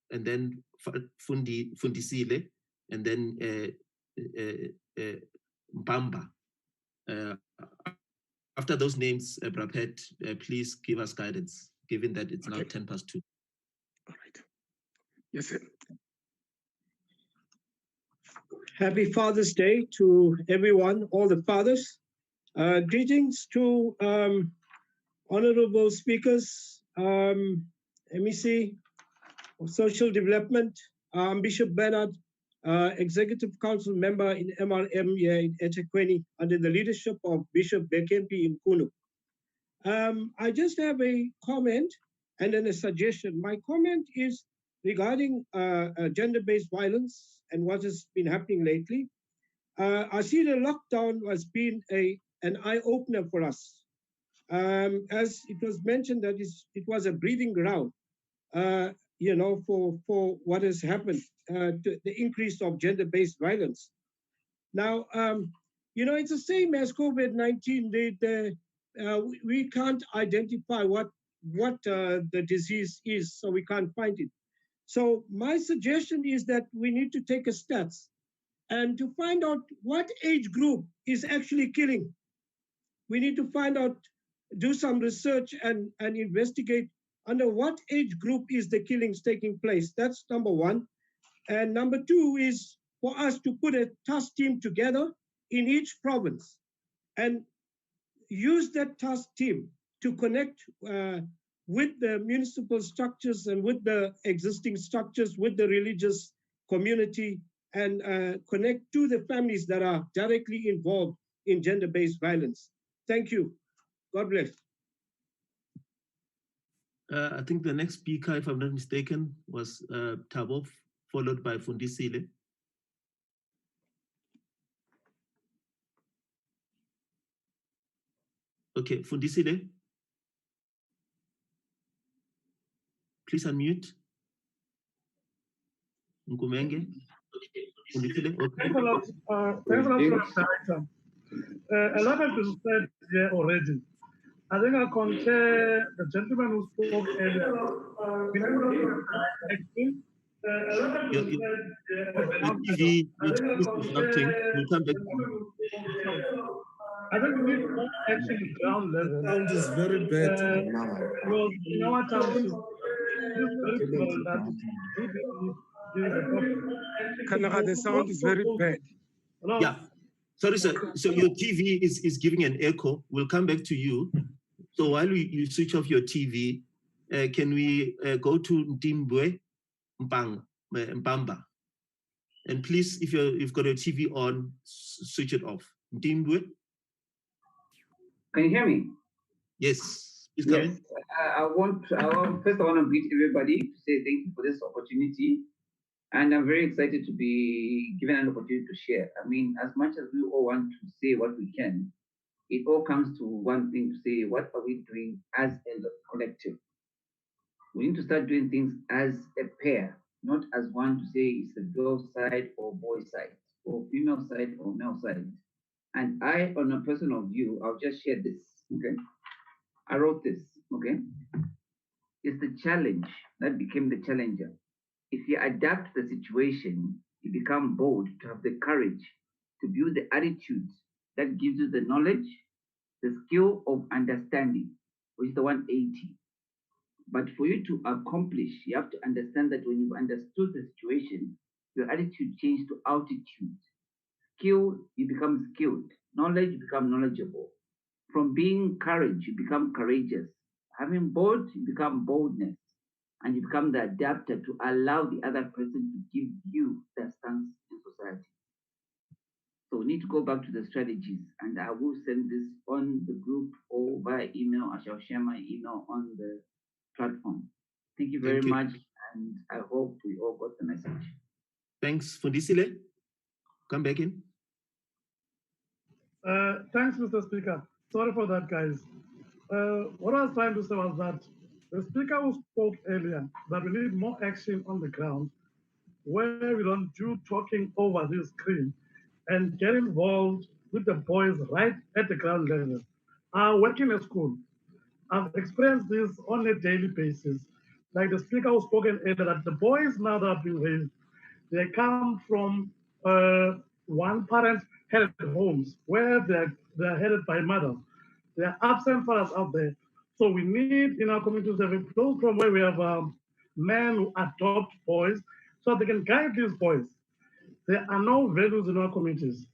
then Fundisile, and then Mbamba. After those names, Brapet, please give us guidance, given that it's now 2:10. All right. Yes, sir. Happy Father's Day to everyone, all the fathers. Greetings to honorable speakers, MEC of Social Development, Bishop Bernard, Executive Council member in MRM here in eThekwini under the leadership of Bishop Bekempi Mkunu. I just have a comment and then a suggestion. My comment is regarding gender-based violence and what has been happening lately. I see the lockdown has been an eye-opener for us. As it was mentioned that it was a breathing ground, you know, for what has happened, the increase of gender-based violence. Now, you know, it's the same as COVID-19. We can't identify what the disease is, so we can't find it. So my suggestion is that we need to take a stats and to find out what age group is actually killing. We need to find out, do some research and investigate under what age group is the killings taking place. That's number one. And number two is for us to put a task team together in each province and use that task team to connect with the municipal structures and with the existing structures, with the religious community, and connect to the families that are directly involved in gender-based violence. Thank you. God bless. I think the next speaker, if I'm not mistaken, was Tabo, followed by Fundisile. Okay, Fundisile. Please unmute. Nkumenge. Fundisile, okay. Thanks a lot, Director. A lot has been said here already. I think I'll compare the gentleman who spoke earlier. Your TV is disrupting. We'll come back to you. I think we need more action at ground level. Sound is very bad. Because in our township, it is very clear that GBV is a problem. Kanaka, the sound is very bad. Yeah. Sorry, sir. So your TV is giving an echo. We'll come back to you. So while you switch off your TV, can we go to Ndimbwe Mpamba? And please, if you've got your TV on, switch it off. Ndimbwe? Can you hear me? Yes. Yes. I want to greet everybody to say thank you for this opportunity. And I'm very excited to be given an opportunity to share. I mean, as much as we all want to say what we can, it all comes to one thing to say, what are we doing as a collective? We need to start doing things as a pair, not as one to say it's the girl side or boy side, or female side or male side. And I, on a personal view, I'll just share this, okay? I wrote this, okay? It's the challenge that became the challenger. If you adapt the situation, you become bold to have the courage to build the attitude that gives you the knowledge, the skill of understanding, which is the 180. But for you to accomplish, you have to understand that when you've understood the situation, your attitude changes to altitude. Skill, you become skilled. Knowledge, you become knowledgeable. From being courage, you become courageous. Having bold, you become boldness. And you become the adapter to allow the other person to give you their stance in society. So we need to go back to the strategies, and I will send this on the group or via email. I shall share my email on the platform. Thank you very much, and I hope we all got the message. Thanks, Fundisile. Come back in. Thanks, Mr. Speaker. Sorry for that, guys. What I was trying to say was that the speaker who spoke earlier, that we need more action on the ground, where we don't do talking over the screen and get involved with the boys right at the ground level. I work in a school. I've experienced this on a daily basis. Like the speaker who spoke earlier, that the boys now that are being raised, they come from one parent headed homes where they're headed by mothers. There are absent fathers out there. So we need in our communities those from where we have men who adopt boys so they can guide these boys. There are no values in our communities.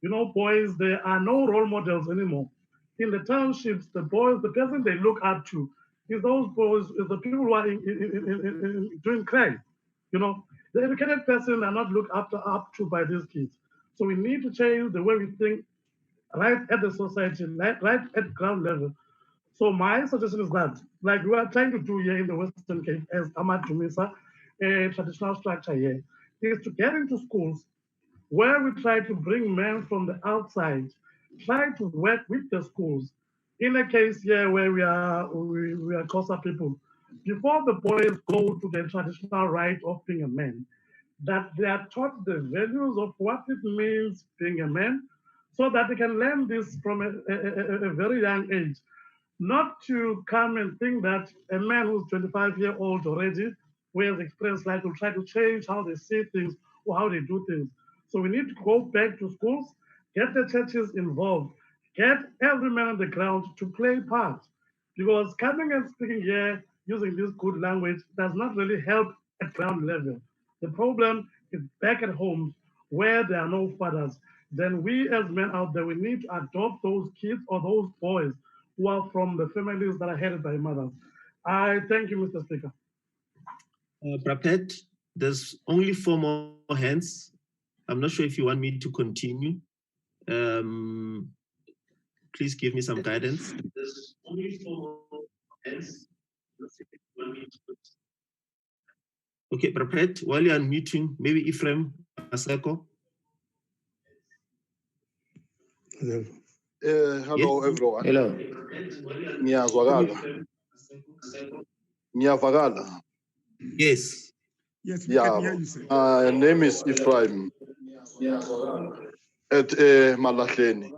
You know, boys, there are no role models anymore. In the townships, the boys, the person they look up to is those boys, is the people who are doing crime. You know, the educated person are not looked up to by these kids. So we need to change the way we think right at the society, right at ground level. So my suggestion is that, like we are trying to do here in the Western Cape, as Ahmad Dumisa, a traditional structure here, is to get into schools where we try to bring men from the outside, try to work with the schools. In a case here where we are Xhosa people, before the boys go to the traditional right of being a man, that they are taught the values of what it means being a man, so that they can learn this from a very young age. Not to come and think that a man who's 25-year-old already, who has experience life, will try to change how they see things or how they do things. So we need to go back to schools, get the churches involved, get every man on the ground to play part. Because coming and speaking here using this good language does not really help at ground level. The problem is back at home where there are no fathers. Then we as men out there, we need to adopt those kids or those boys who are from the families that are headed by mothers. I thank you, Mr. Speaker. Brapet, there's only 4 more hands. I'm not sure if you want me to continue. Please give me some guidance. There's only 4 more hands. Okay, Brapet, while you're unmuting, maybe Ephraim Aseko. Hello, everyone. Hello. Nyavagala. Yes. Yes, we can hear you, sir. My name is Ephraim. At Malahleni.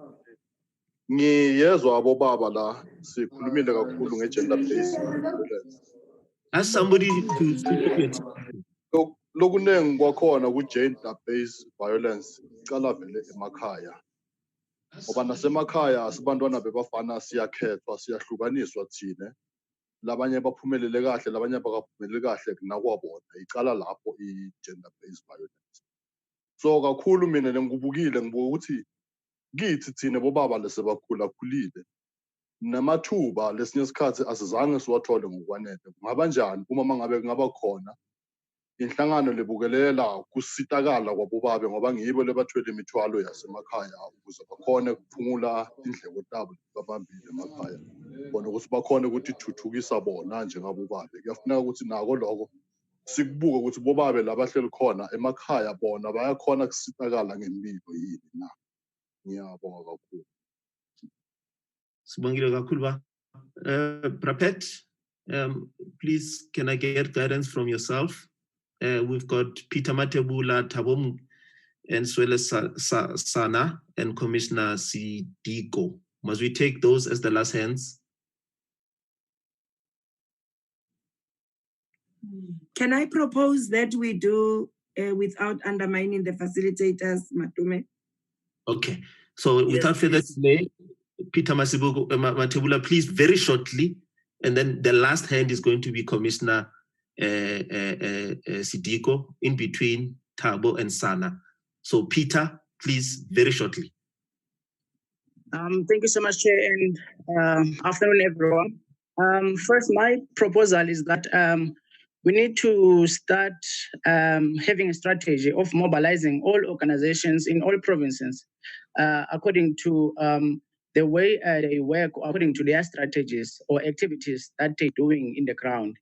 Ngiyezwa abobaba la sikhulumile kakhulu nge-gender based violence. Ask somebody to speak up your time. Lokunengi kwakhona ku-gender based violence cala vele emakhaya. ngoba nasemakhaya asibantwana bebafana siyakhethwa siyahlukaniswa thina labanye baphumelele kahle labanye abakaphumeleli kahle kunakwabona icala lapho i-gender based violence. So kakhulu mina ngikubukile ngibuka ukuthi kithi thina bobaba lesebakhulile namathuba lesinye isikhathi asizange siwathole ngokwanele. Kungaba njani uma mangabe kungaba khona inhlangano lebukelela kusitakala kwabobabe ngoba ngibo lebathwele imithwalo yasemakhaya ukuze bakhone ukuphungula indleko zabo babambile emakhaya bona ukuthi bakhone ukuthi ithuthukisa bona njengabobabe. Kuyafuneka ukuthi nako lokho sikubuke ukuthi bobabe labahleli khona emakhaya bona bayakhona kusitakala ngempilo yini na. Ngiyabonga kakhulu. Sibongile kakhulu ba. Prapet, please can I get guidance from yourself? We've got Peter Matebula, Tabom, and Swele Sana, and Commissioner Sidiko. Must we take those as the last hands? Can I propose that we do without undermining the facilitators, Matume? Okay, so Yes, without further please. delay, Peter Matebula, please, very shortly, and then the last hand is going to be Commissioner Sidiko, in between Tabo and Sana. So Peter, please, very shortly. Thank you so much, Chair, and afternoon, everyone. First, my proposal is that we need to start having a strategy of mobilizing all organizations in all provinces according to the way they work, according to their strategies or activities that they're doing in the ground.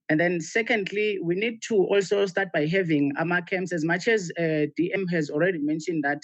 And then secondly, we need to also start by having AMA camps, as much as DM has already mentioned that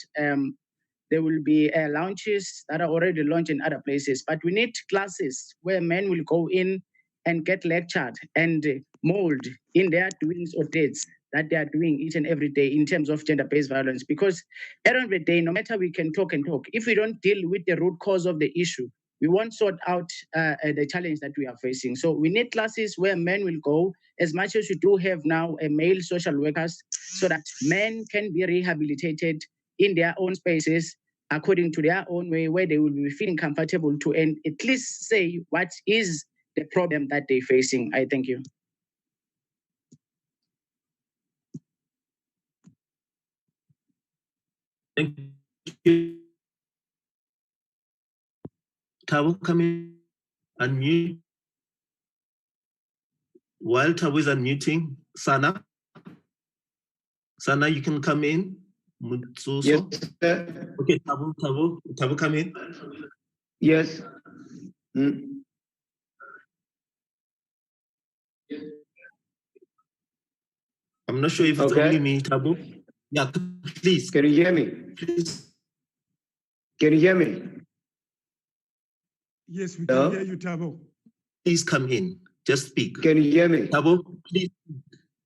there will be launches that are already launched in other places, but we need classes where men will go in and get lectured and mold in their doings or deeds that they are doing each and every day in terms of gender-based violence. Because at the end of the day, no matter we can talk and talk, if we don't deal with the root cause of the issue, we won't sort out the challenge that we are facing. So we need classes where men will go, as much as we do have now male social workers, so that men can be rehabilitated in their own spaces, according to their own way, where they will be feeling comfortable to and at least say what is the problem that they're facing. I thank you. Thank you. Tabo, come in, unmute. While Tabo is unmuting, Sana, you can come in. Mutsuso. Yes, sir. Okay, Tabo, come in. Yes. I'm not sure if it's only me, Tabo. Yeah, please. Can you hear me? Please. Can you hear me? Yes, we can hear you, Tabo. Please come in. Just speak. Can you hear me? Tabo, please.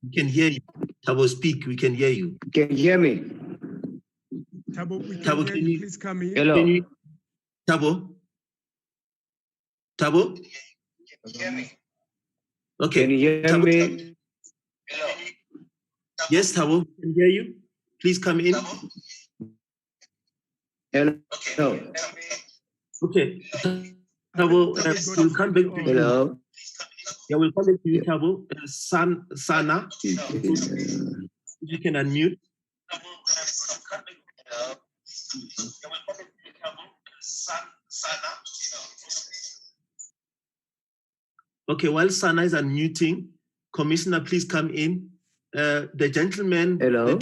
We can hear you. Tabo, speak. We can hear you. Can you hear me? Tabo, we can hear you. Please come in. Hello. Tabo? Tabo? Can you hear me? Okay. Can you hear Tabo, me? Hello. Yes, Tabo, we can hear you. Please come in. Hello. Okay. Tabo, we'll come back to you. Hello. Yeah, we'll come back to you, Tabo. Sana, if you can unmute. Okay, while Sana is unmuting, Commissioner, please come in. The gentleman, hello.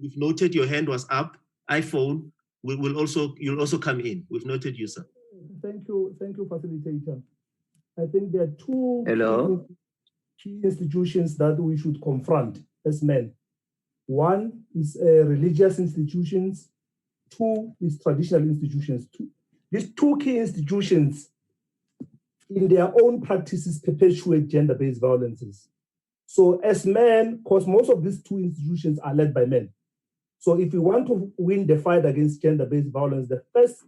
We've noted your hand was up. iPhone, you'll also come in. We've noted you, sir. Thank you, facilitator. I think there are two key institutions that we should confront as men. One is religious institutions. Two is traditional institutions. These two key institutions, in their own practices, perpetuate gender-based violences. So as men, because most of these two institutions are led by men. So if we want to win the fight against gender-based violence, the first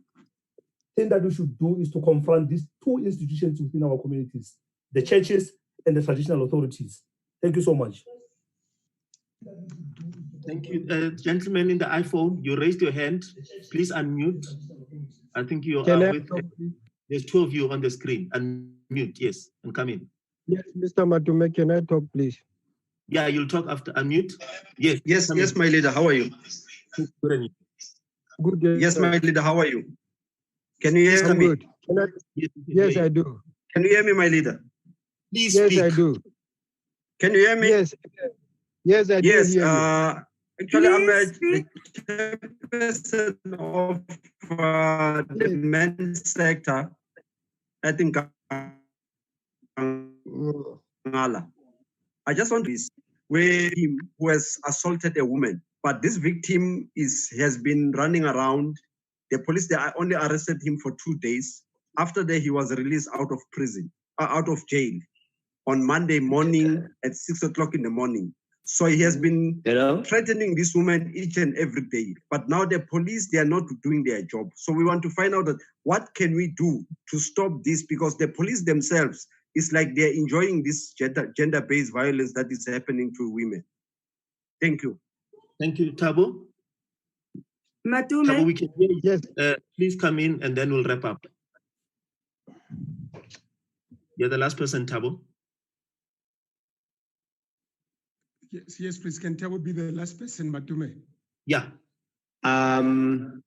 thing that we should do is to confront these two institutions within our communities, the churches and the traditional authorities. Thank you so much. Thank you. Gentlemen in the iPhone, you raised your hand. Please unmute. I think you Can are I with, talk, please? there's 2 of you on the screen. Unmute, yes, and come in. Yes, Mr. Matume, can I talk, please? Yeah, you'll talk after unmute. Yes. Yes, my leader, how are you? Good. Good. Yes, my leader, how are you? Can you hear I'm me? good. Can I? Yes, I do. Can you hear me, my leader? Please Yes, speak. I do. Can you hear me? Yes. Yes, I do Yes, hear you. actually, I'm the chairperson of the men's sector. I think I just want to where him who has assaulted a woman, but this victim has been running around. The police they only arrested him for 2 days. After that, he was released out of prison, out of jail, on Monday morning at 6 o'clock in the morning. So he has been threatening this woman each and every day. But now the police, they are not doing their job. So we want to find out that what can we do to stop this, because the police themselves, it's like they're enjoying this gender-based violence that is happening to women. Thank you. Thank you, Tabo. Matume. Tabo, we can hear you. Yes. Please come in and then we'll wrap up. You're the last person, Tabo. Yes, please. Can Tabo be the last person, Matume? Yeah. Can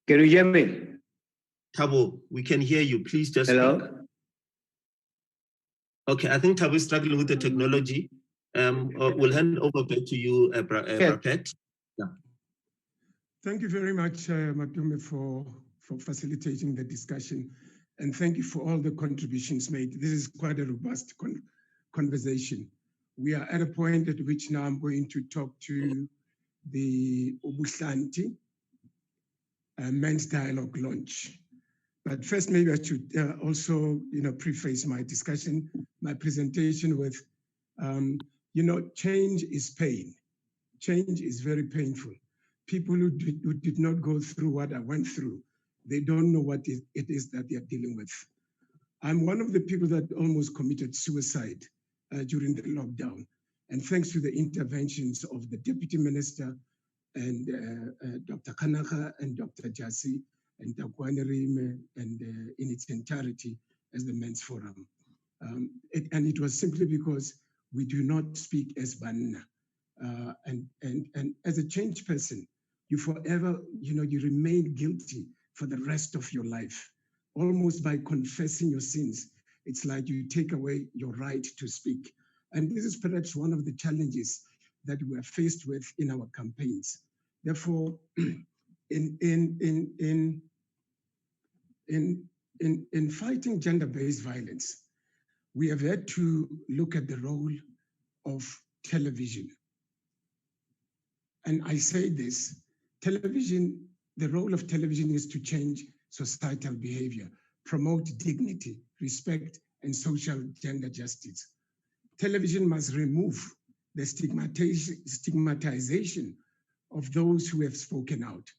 you hear me? Tabo, we can hear you. Please just speak. Okay, I think Tabo is struggling with the technology. We'll hand over back to you, Brapet. Yeah. Thank you very much, Matume, for facilitating the discussion. And thank you for all the contributions made. This is quite a robust conversation. We are at a point at which now I'm going to talk to the Obuhlanti Men's Dialogue launch. But first, maybe I should also, preface my discussion, my presentation with, change is pain. Change is very painful. People who did not go through what I went through, they don't know what it is that they're dealing with. I'm one of the people that almost committed suicide during the lockdown. And thanks to the interventions of the Deputy Minister and Dr. Kanaka and Dr. Jasi and Dakwane Rime and in its entirety as the Men's Forum. And it was simply because we do not speak as Banna. And as a changed person, you forever, you remain guilty for the rest of your life. Almost by confessing your sins, it's like you take away your right to speak. And this is perhaps one of the challenges that we are faced with in our campaigns. Therefore, in fighting gender-based violence, we have had to look at the role of television. And I say this, television, the role of television is to change societal behavior, promote dignity, respect, and social gender justice. Television must remove the stigmatization of those who have spoken out.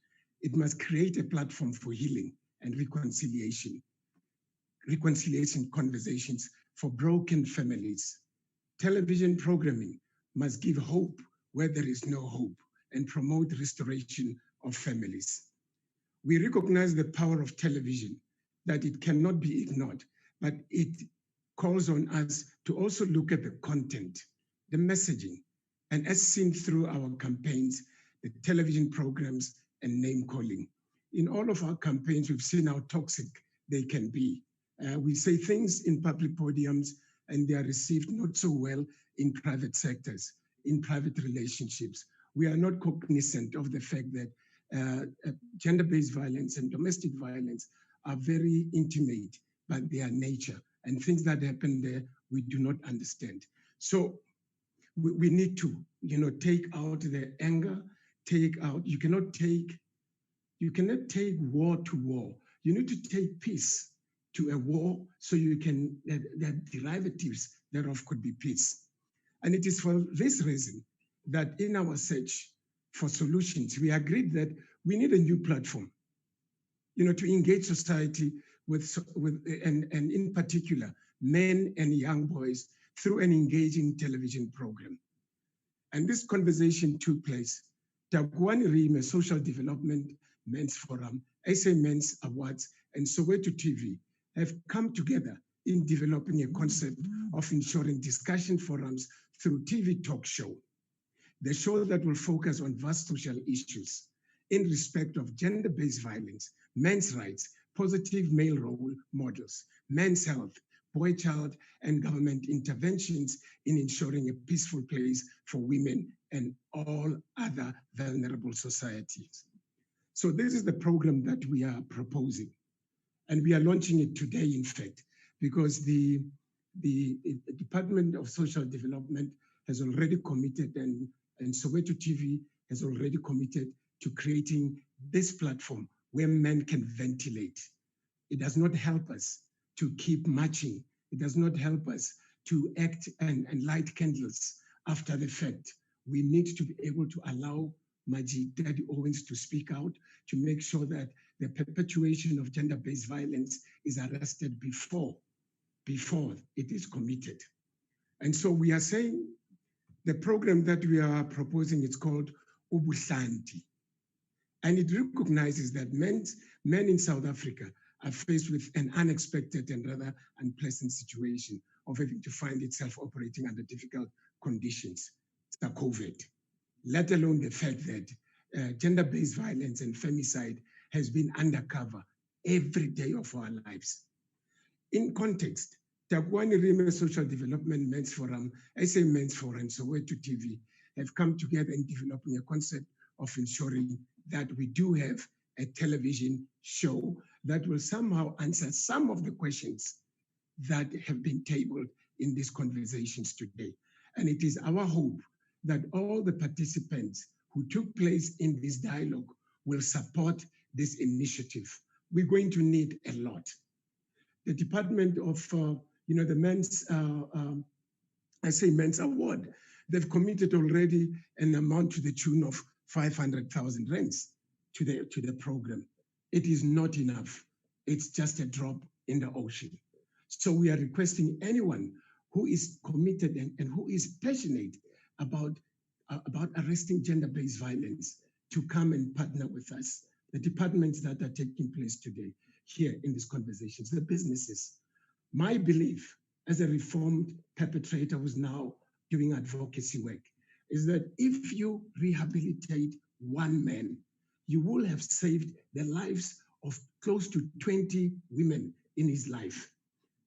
It must create a platform for healing and reconciliation conversations for broken families. Television programming must give hope where there is no hope and promote restoration of families. We recognize the power of television, that it cannot be ignored, but it calls on us to also look at the content, the messaging, and as seen through our campaigns, the television programs and name calling. In all of our campaigns, we've seen how toxic they can be. We say things in public podiums and they are received not so well in private sectors, in private relationships. We are not cognizant of the fact that gender-based violence and domestic violence are very intimate by their nature, and things that happen there, we do not understand. So we need to, take out the anger, you cannot take war to war. You need to take peace to a war so you can, the derivatives thereof could be peace. And it is for this reason that in our search for solutions, we agreed that we need a new platform, to engage society and in particular, men and young boys through an engaging television program. And this conversation took place. Dakwane Rime, Social Development Men's Forum, SA Men's Awards, and Soweto TV have come together in developing a concept of ensuring discussion forums through TV talk show. The show that will focus on vast social issues in respect of gender-based violence, men's rights, positive male role models, men's health, boy child, and government interventions in ensuring a peaceful place for women and all other vulnerable societies. So this is the program that we are proposing. And we are launching it today, in fact, because the Department of Social Development has already committed, and Soweto TV has already committed to creating this platform where men can ventilate. It does not help us to keep marching. It does not help us to act and light candles after the fact. We need to be able to allow Maji Daddy Owens to speak out, to make sure that the perpetuation of gender-based violence is arrested before it is committed. And so we are saying the program that we are proposing is called Ubuhlanti. And it recognizes that men in South Africa are faced with an unexpected and rather unpleasant situation of having to find itself operating under difficult conditions, the COVID, let alone the fact that gender-based violence and femicide has been undercover every day of our lives. In context, Takwani Rime Social Development Men's Forum, SA Men's Forum, Soweto TV have come together in developing a concept of ensuring that we do have a television show that will somehow answer some of the questions that have been tabled in these conversations today. And it is our hope that all the participants who took place in this dialogue will support this initiative. We're going to need a lot. The Department of, the Men's, Men's Award, they've committed already an amount to the tune of 500,000 rands to the program. It is not enough. It's just a drop in the ocean. So we are requesting anyone who is committed and who is passionate about arresting gender-based violence to come and partner with us. The departments that are taking place today here in these conversations, the businesses. My belief as a reformed perpetrator who's now doing advocacy work is that if you rehabilitate one man, you will have saved the lives of close to 20 women in his life.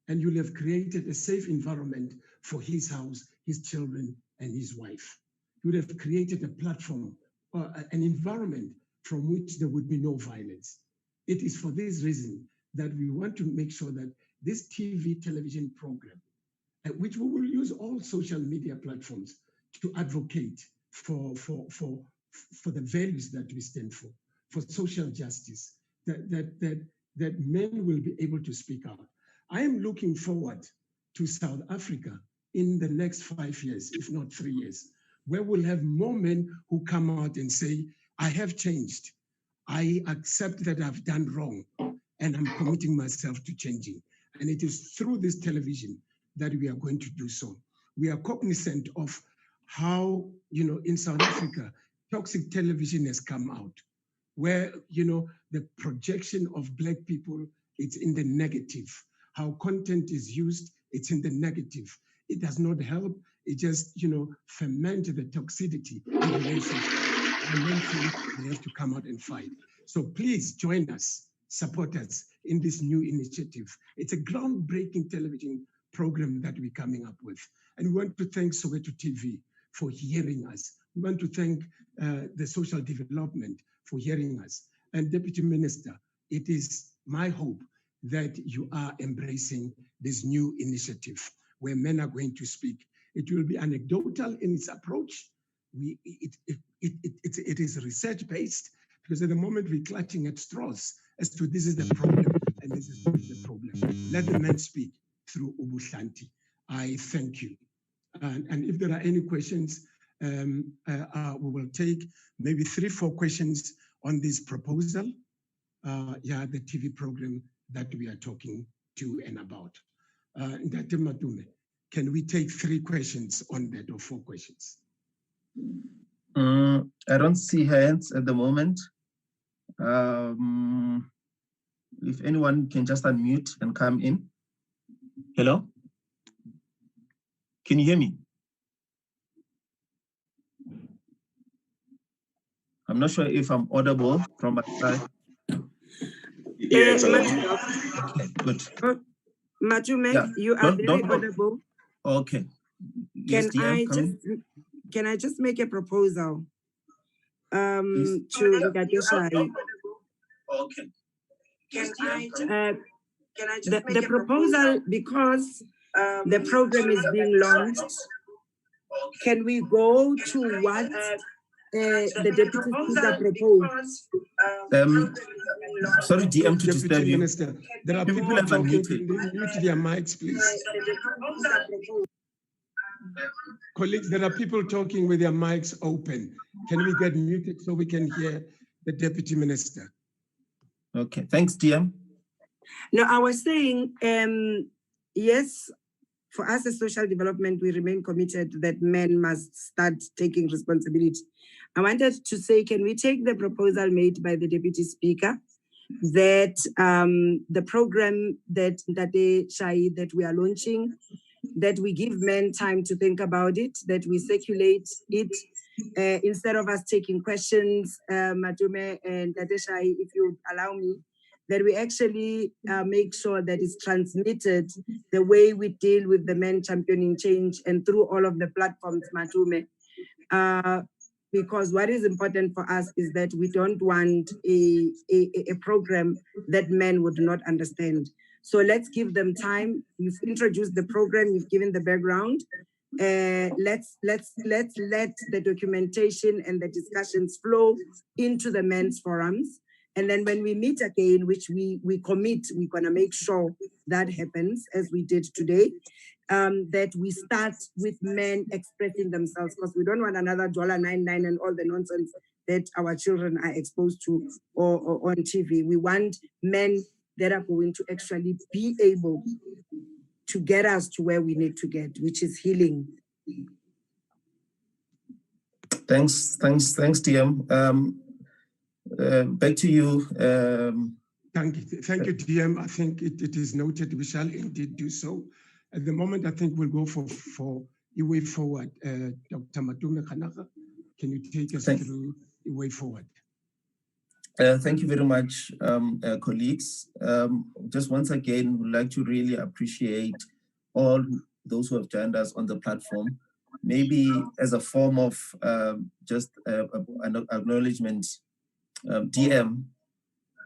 And you'll have created a safe environment for his house, his children, and his wife. You would have created a platform, an environment from which there would be no violence. It is for this reason that we want to make sure that this television program, which we will use all social media platforms to advocate for the values that we stand for social justice, that men will be able to speak out. I am looking forward to South Africa in the next 5 years, if not 3 years, where we'll have more men who come out and say, I have changed. I accept that I've done wrong and I'm committing myself to changing. And it is through this television that we are going to do so. We are cognizant of how, in South Africa, toxic television has come out, where, the projection of Black people, it's in the negative. How content is used, it's in the negative. It does not help. It just, ferment the toxicity in relationships. And then they have to come out and fight. So please join us, support us in this new initiative. It's a groundbreaking television program that we're coming up with. And we want to thank Soweto TV for hearing us. We want to thank the social development for hearing us. And Deputy Minister, it is my hope that you are embracing this new initiative where men are going to speak. It will be anecdotal in its approach. It is research-based, because at the moment we're clutching at straws as to this is the problem and this is the problem. Let the men speak through Ubuhlanti. I thank you. And if there are any questions, we will take maybe 3-4 questions on this proposal. The TV program that we are talking to and about. Ndate Matume, can we take 3 questions on that or 4 questions? I don't see hands at the moment. If anyone can just unmute and come in. Hello? Can you hear me? I'm not sure if I'm audible from my side. Yeah, Okay, good. Matume, Yeah. you are very audible. Okay. Yes, Can I just make a proposal to Ngakeshai? Okay. The proposal, because the program is being launched, can we go to what the deputy speaker proposed? Sorry, DM, to disturb Deputy you. Minister, there are people have talking. unmuted. Mute their mics, please. Colleagues, there are people talking with their mics open. Can we get muted so we can hear the Deputy Minister? Okay, thanks, DM. No, I was saying, yes, for us as social development, we remain committed that men must start taking responsibility. I wanted to say, can we take the proposal made by the Deputy Speaker that the program that we are launching, that we give men time to think about it, that we circulate it, instead of us taking questions, Matume and Shai, if you allow me, that we actually make sure that it's transmitted the way we deal with the men championing change and through all of the platforms, Matume. Because what is important for us is that we don't want a program that men would not understand. So let's give them time. You've introduced the program, you've given the background. Let's let the documentation and the discussions flow into the men's forums. And then when we meet again, which we commit, we're gonna make sure that happens as we did today, that we start with men expressing themselves, because we don't want another $99 and all the nonsense that our children are exposed to or on TV. We want men that are going to actually be able to get us to where we need to get, which is healing. Thanks, DM. Back to you. Thank you, DM. I think it is noted. We shall indeed do so. At the moment, I think we'll go for a way forward. Dr. Matume Kanaka, can you take us through a way forward? Thank you very much, colleagues. Just once again, we'd like to really appreciate all those who have joined us on the platform. Maybe as a form of just an acknowledgement, DM,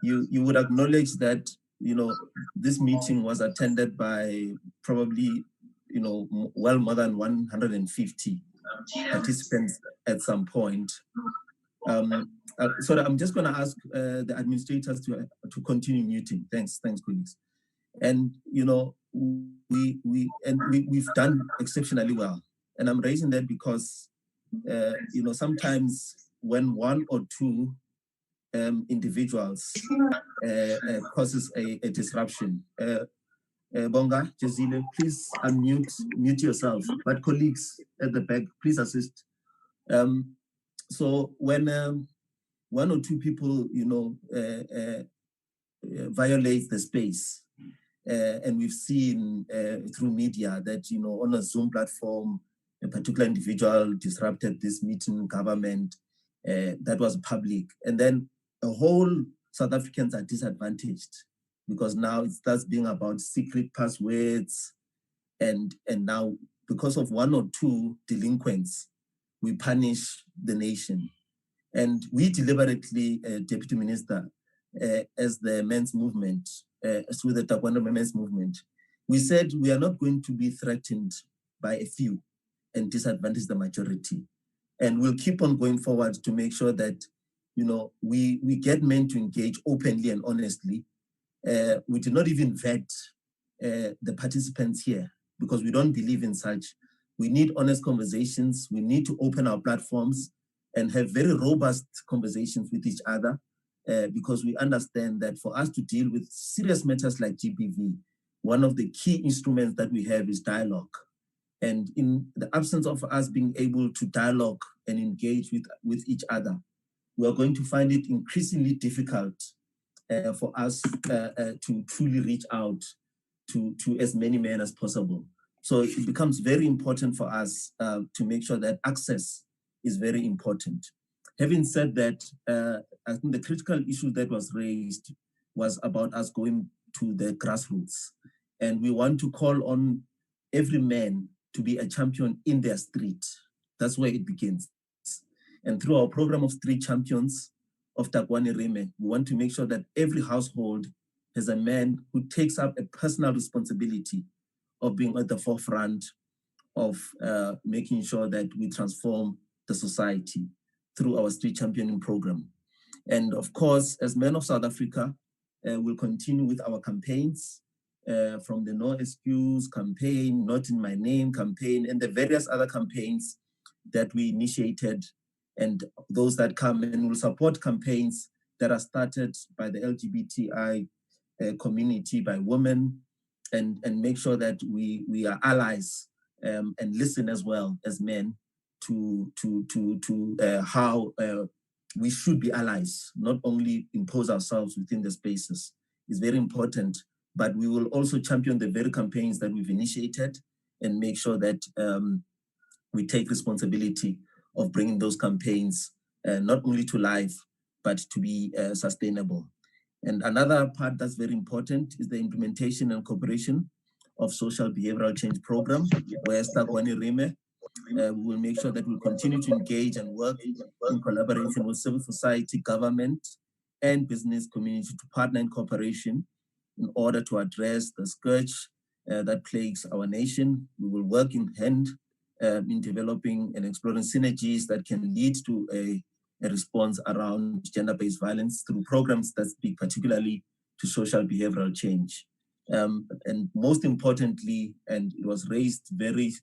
you would acknowledge that, you know, this meeting was attended by probably, you know, well more than 150 participants at some point. So I'm just going to ask the administrators to continue muting. Thanks, colleagues. And you know, we've done exceptionally well. And I'm raising that because you know, sometimes when one or two individuals causes a disruption. Bonga, Jazile, please mute yourself. But colleagues at the back, please assist. So when one or two people, you know, violate the space, and we've seen through media that, you know, on a Zoom platform, a particular individual disrupted this meeting, government, that was public. And then a whole South Africans are disadvantaged because now it starts being about secret passwords. And now because of one or two delinquents, we punish the nation. And we deliberately, Deputy Minister, as the men's movement, through the Taekwondo men's movement, we said we are not going to be threatened by a few and disadvantage the majority. And we'll keep on going forward to make sure that, you know, we get men to engage openly and honestly. We do not even vet the participants here because we don't believe in such. We need honest conversations. We need to open our platforms and have very robust conversations with each other because we understand that for us to deal with serious matters like GBV, one of the key instruments that we have is dialogue. And in the absence of us being able to dialogue and engage with each other, we are going to find it increasingly difficult for us to truly reach out to as many men as possible. So it becomes very important for us to make sure that access is very important. Having said that, I think the critical issue that was raised was about us going to the grassroots. And we want to call on every man to be a champion in their street. That's where it begins. And through our program of street champions of Takwani Reme, we want to make sure that every household has a man who takes up a personal responsibility of being at the forefront of making sure that we transform the society through our street championing program. And of course, as Men of South Africa, we'll continue with our campaigns from the No Excuse campaign, Not in My Name campaign, and the various other campaigns that we initiated, and those that come and will support campaigns that are started by the LGBTI community, by women, and make sure that we are allies and listen as well as men to how we should be allies, not only impose ourselves within the spaces. It's very important, but we will also champion the very campaigns that we've initiated and make sure that we take responsibility of bringing those campaigns not only to life, but to be sustainable. And another part that's very important is the implementation and cooperation of social behavioral change program, where Takwani Reme will make sure that we'll continue to engage and work in collaboration with civil society, government, and business community to partner in cooperation in order to address the scourge that plagues our nation. We will work in hand in developing and exploring synergies that can lead to a response around gender-based violence through programs that speak particularly to social behavioral change. And most importantly, and it was raised very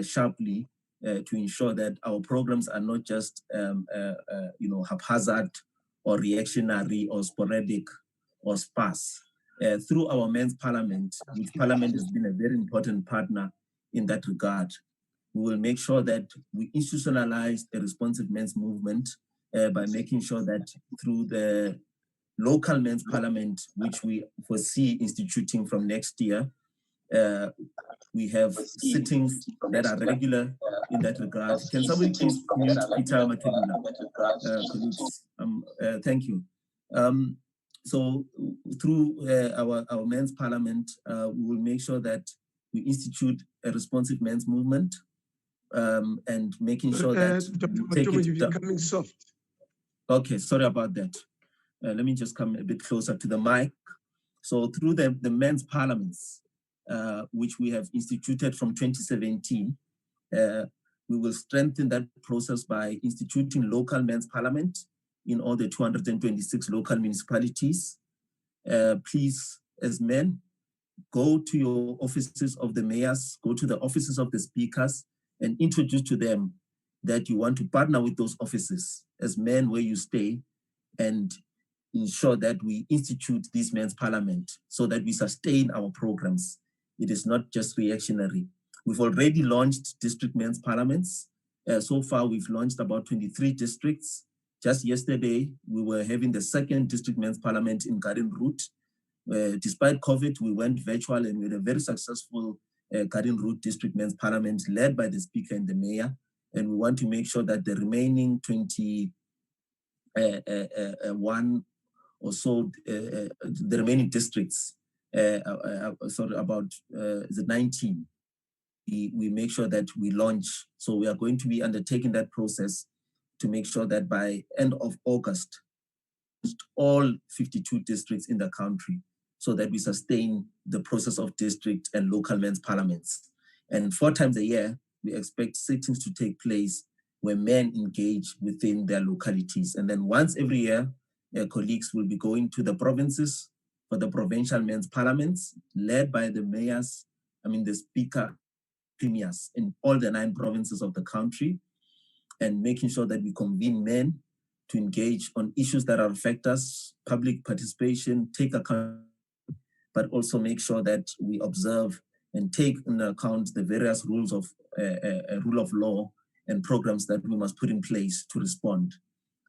sharply, to ensure that our programs are not just haphazard or reactionary or sporadic or sparse. Through our men's parliament, which parliament has been a very important partner in that regard, we will make sure that we institutionalize a responsive men's movement by making sure that through the local men's parliament, which we foresee instituting from next year, we have sittings that are regular in that regard. Can somebody please mute Peter Matebula? Thank you. So through our men's parliament, we will make sure that we institute a responsive men's movement and making sure that you're coming soft. Okay, sorry about that. Let me just come a bit closer to the mic. So through the men's parliaments, which we have instituted from 2017, we will strengthen that process by instituting local men's parliament in all the 226 local municipalities. Please, as men, go to your offices of the mayors, go to the offices of the speakers, and introduce to them that you want to partner with those offices as men where you stay, and ensure that we institute this men's parliament so that we sustain our programs. It is not just reactionary. We've already launched district men's parliaments. So far, we've launched about 23 districts. Just yesterday, we were having the second district men's parliament in Garden Route. Despite COVID, we went virtual and we had a very successful Garden Route district men's parliament led by the speaker and the mayor. And we want to make sure that the remaining 21 or so, the remaining districts, sorry, about the 19, we make sure that we launch. So we are going to be undertaking that process to make sure that by end of August, all 52 districts in the country, so that we sustain the process of district and local men's parliaments. And 4 times a year, we expect sittings to take place where men engage within their localities. And then once every year, colleagues will be going to the provinces for the provincial men's parliaments, led by the mayors, the speaker, premiers in all the 9 provinces of the country, and making sure that we convene men to engage on issues that affect us, public participation, take account, but also make sure that we observe and take into account the various rules of rule of law and programs that we must put in place to respond.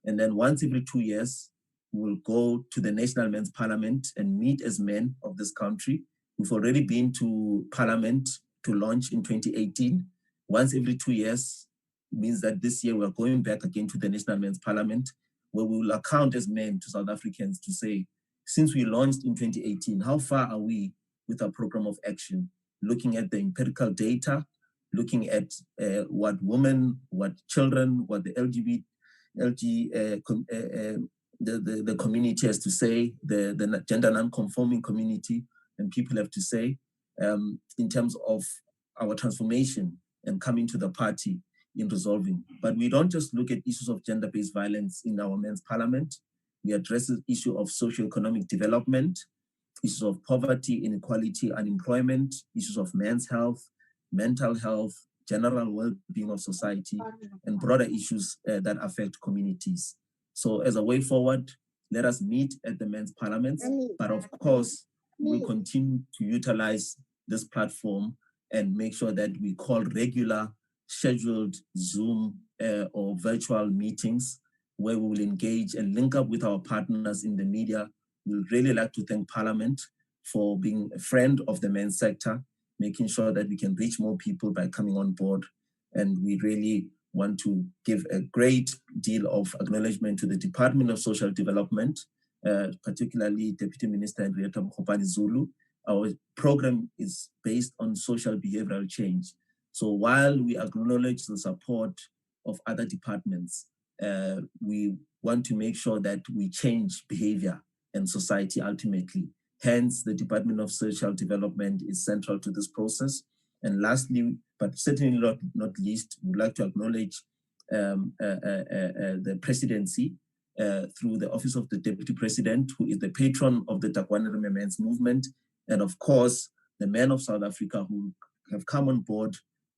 And then once every 2 years, we'll go to the National Men's Parliament and meet as men of this country. We've already been to Parliament to launch in 2018. Once every 2 years, means that this year we're going back again to the National Men's Parliament, where we will account as men to South Africans to say, since we launched in 2018, how far are we with our program of action? Looking at the empirical data, looking at what women, what children, what the the community has to say, the gender non-conforming community and people have to say in terms of our transformation and coming to the party in resolving. But we don't just look at issues of gender-based violence in our men's parliament. We address the issue of socio-economic development, issues of poverty, inequality, unemployment, issues of men's health, mental health, general well-being of society, and broader issues that affect communities. So as a way forward, let us meet at the men's parliaments, but of course, we'll continue to utilize this platform and make sure that we call regular scheduled Zoom or virtual meetings where we will engage and link up with our partners in the media. We'd really like to thank Parliament for being a friend of the men's sector, making sure that we can reach more people by coming on board. And we really want to give a great deal of acknowledgement to the Department of Social Development, particularly Deputy Minister Henrietta Mokgopane-Zulu. Our program is based on social behavioral change. So while we acknowledge the support of other departments, we want to make sure that we change behavior and society ultimately. Hence, the Department of Social Development is central to this process. And lastly, but certainly not least, we'd like to acknowledge the presidency through the Office of the Deputy President, who is the patron of the Takwanere Men's Movement, and of course, the men of South Africa who have come on board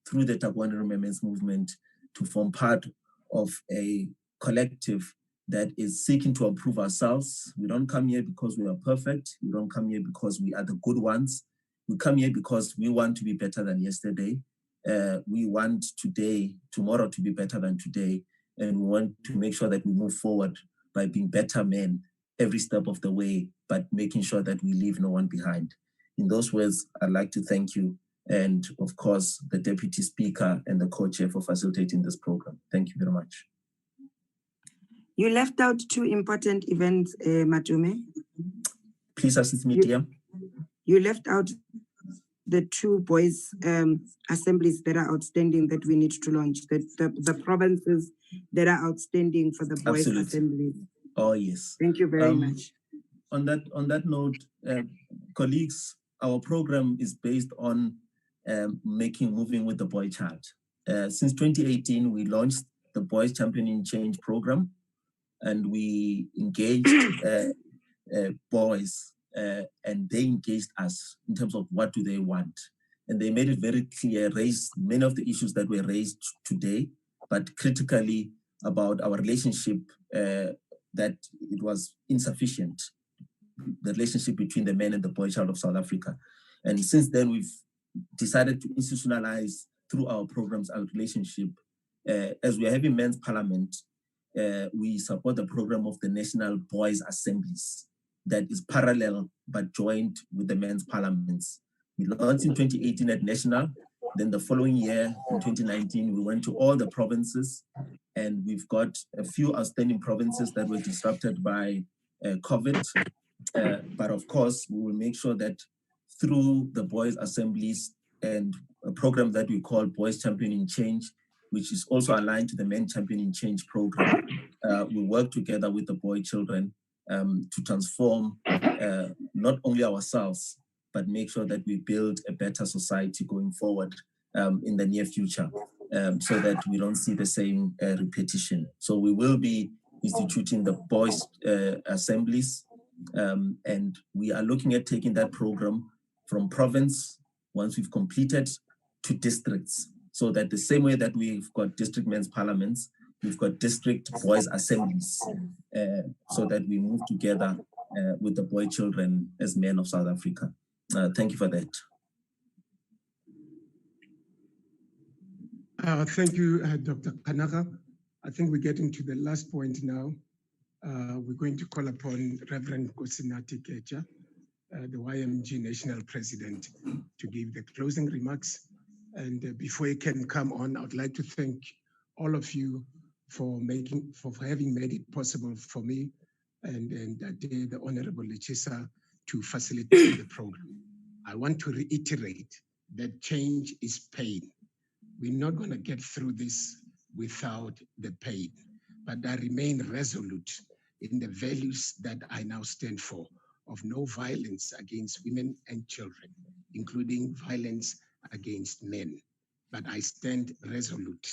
through the Takwanere Men's Movement to form part of a collective that is seeking to improve ourselves. We don't come here because we are perfect. We don't come here because we are the good ones. We come here because we want to be better than yesterday. We want tomorrow to be better than today. And we want to make sure that we move forward by being better men every step of the way, but making sure that we leave no one behind. In those words, I'd like to thank you. And of course, the Deputy Speaker and the Co-Chair for facilitating this program. Thank you very much. You left out two important events, Matume. Please assist me, dear. You left out the two boys' assemblies that are outstanding that we need to launch, the provinces that are outstanding for the boys' assemblies. Oh, yes. Thank you very much. On that note, colleagues, our program is based on moving with the boy child. Since 2018, we launched the Boys Championing Change program, and we engaged boys, and they engaged us in terms of what do they want. And they made it very clear, raised many of the issues that were raised today, but critically about our relationship, that it was insufficient, the relationship between the men and the boy child of South Africa. And since then, we've decided to institutionalize through our programs our relationship. As we are having men's parliament, we support the program of the National Boys Assemblies that is parallel but joined with the men's parliaments. We launched in 2018 at national. Then the following year, in 2019, we went to all the provinces, and we've got a few outstanding provinces that were disrupted by COVID. But of course, we will make sure that through the boys' assemblies and a program that we call Boys Championing Change, which is also aligned to the Men Championing Change program, we work together with the boy children to transform not only ourselves, but make sure that we build a better society going forward in the near future, so that we don't see the same repetition. So we will be instituting the boys' assemblies, and we are looking at taking that program from province, once we've completed, to districts, so that the same way that we've got district men's parliaments, we've got district boys' assemblies, so that we move together with the boy children as men of South Africa. Thank you for that. Thank you, Dr. Kanaka. I think we're getting to the last point now. We're going to call upon Reverend Kosinati Kecha, the YMG National President, to give the closing remarks. And before he can come on, I'd like to thank all of you for having made it possible for me and the Honorable Lechisa to facilitate the program. I want to reiterate that change is pain. We're not going to get through this without the pain, but I remain resolute in the values that I now stand for, of no violence against women and children, including violence against men. But I stand resolute,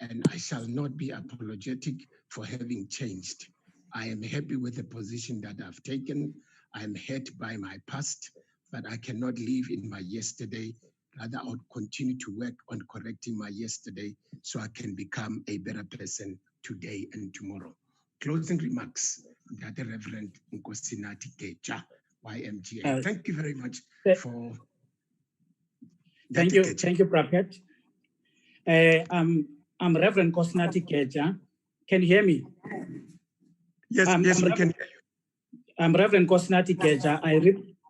and I shall not be apologetic for having changed. I am happy with the position that I've taken. I am hurt by my past, but I cannot live in my yesterday. Rather, I would continue to work on correcting my yesterday so I can become a better person today and tomorrow. Closing remarks, the Reverend Nkosinati Kecha, YMGA. Thank you very much for Thank you, Prophet. I'm Reverend Kosinati Kecha. Can you hear me? Yes, yes, we can hear you. I'm Reverend Kosinati Kecha.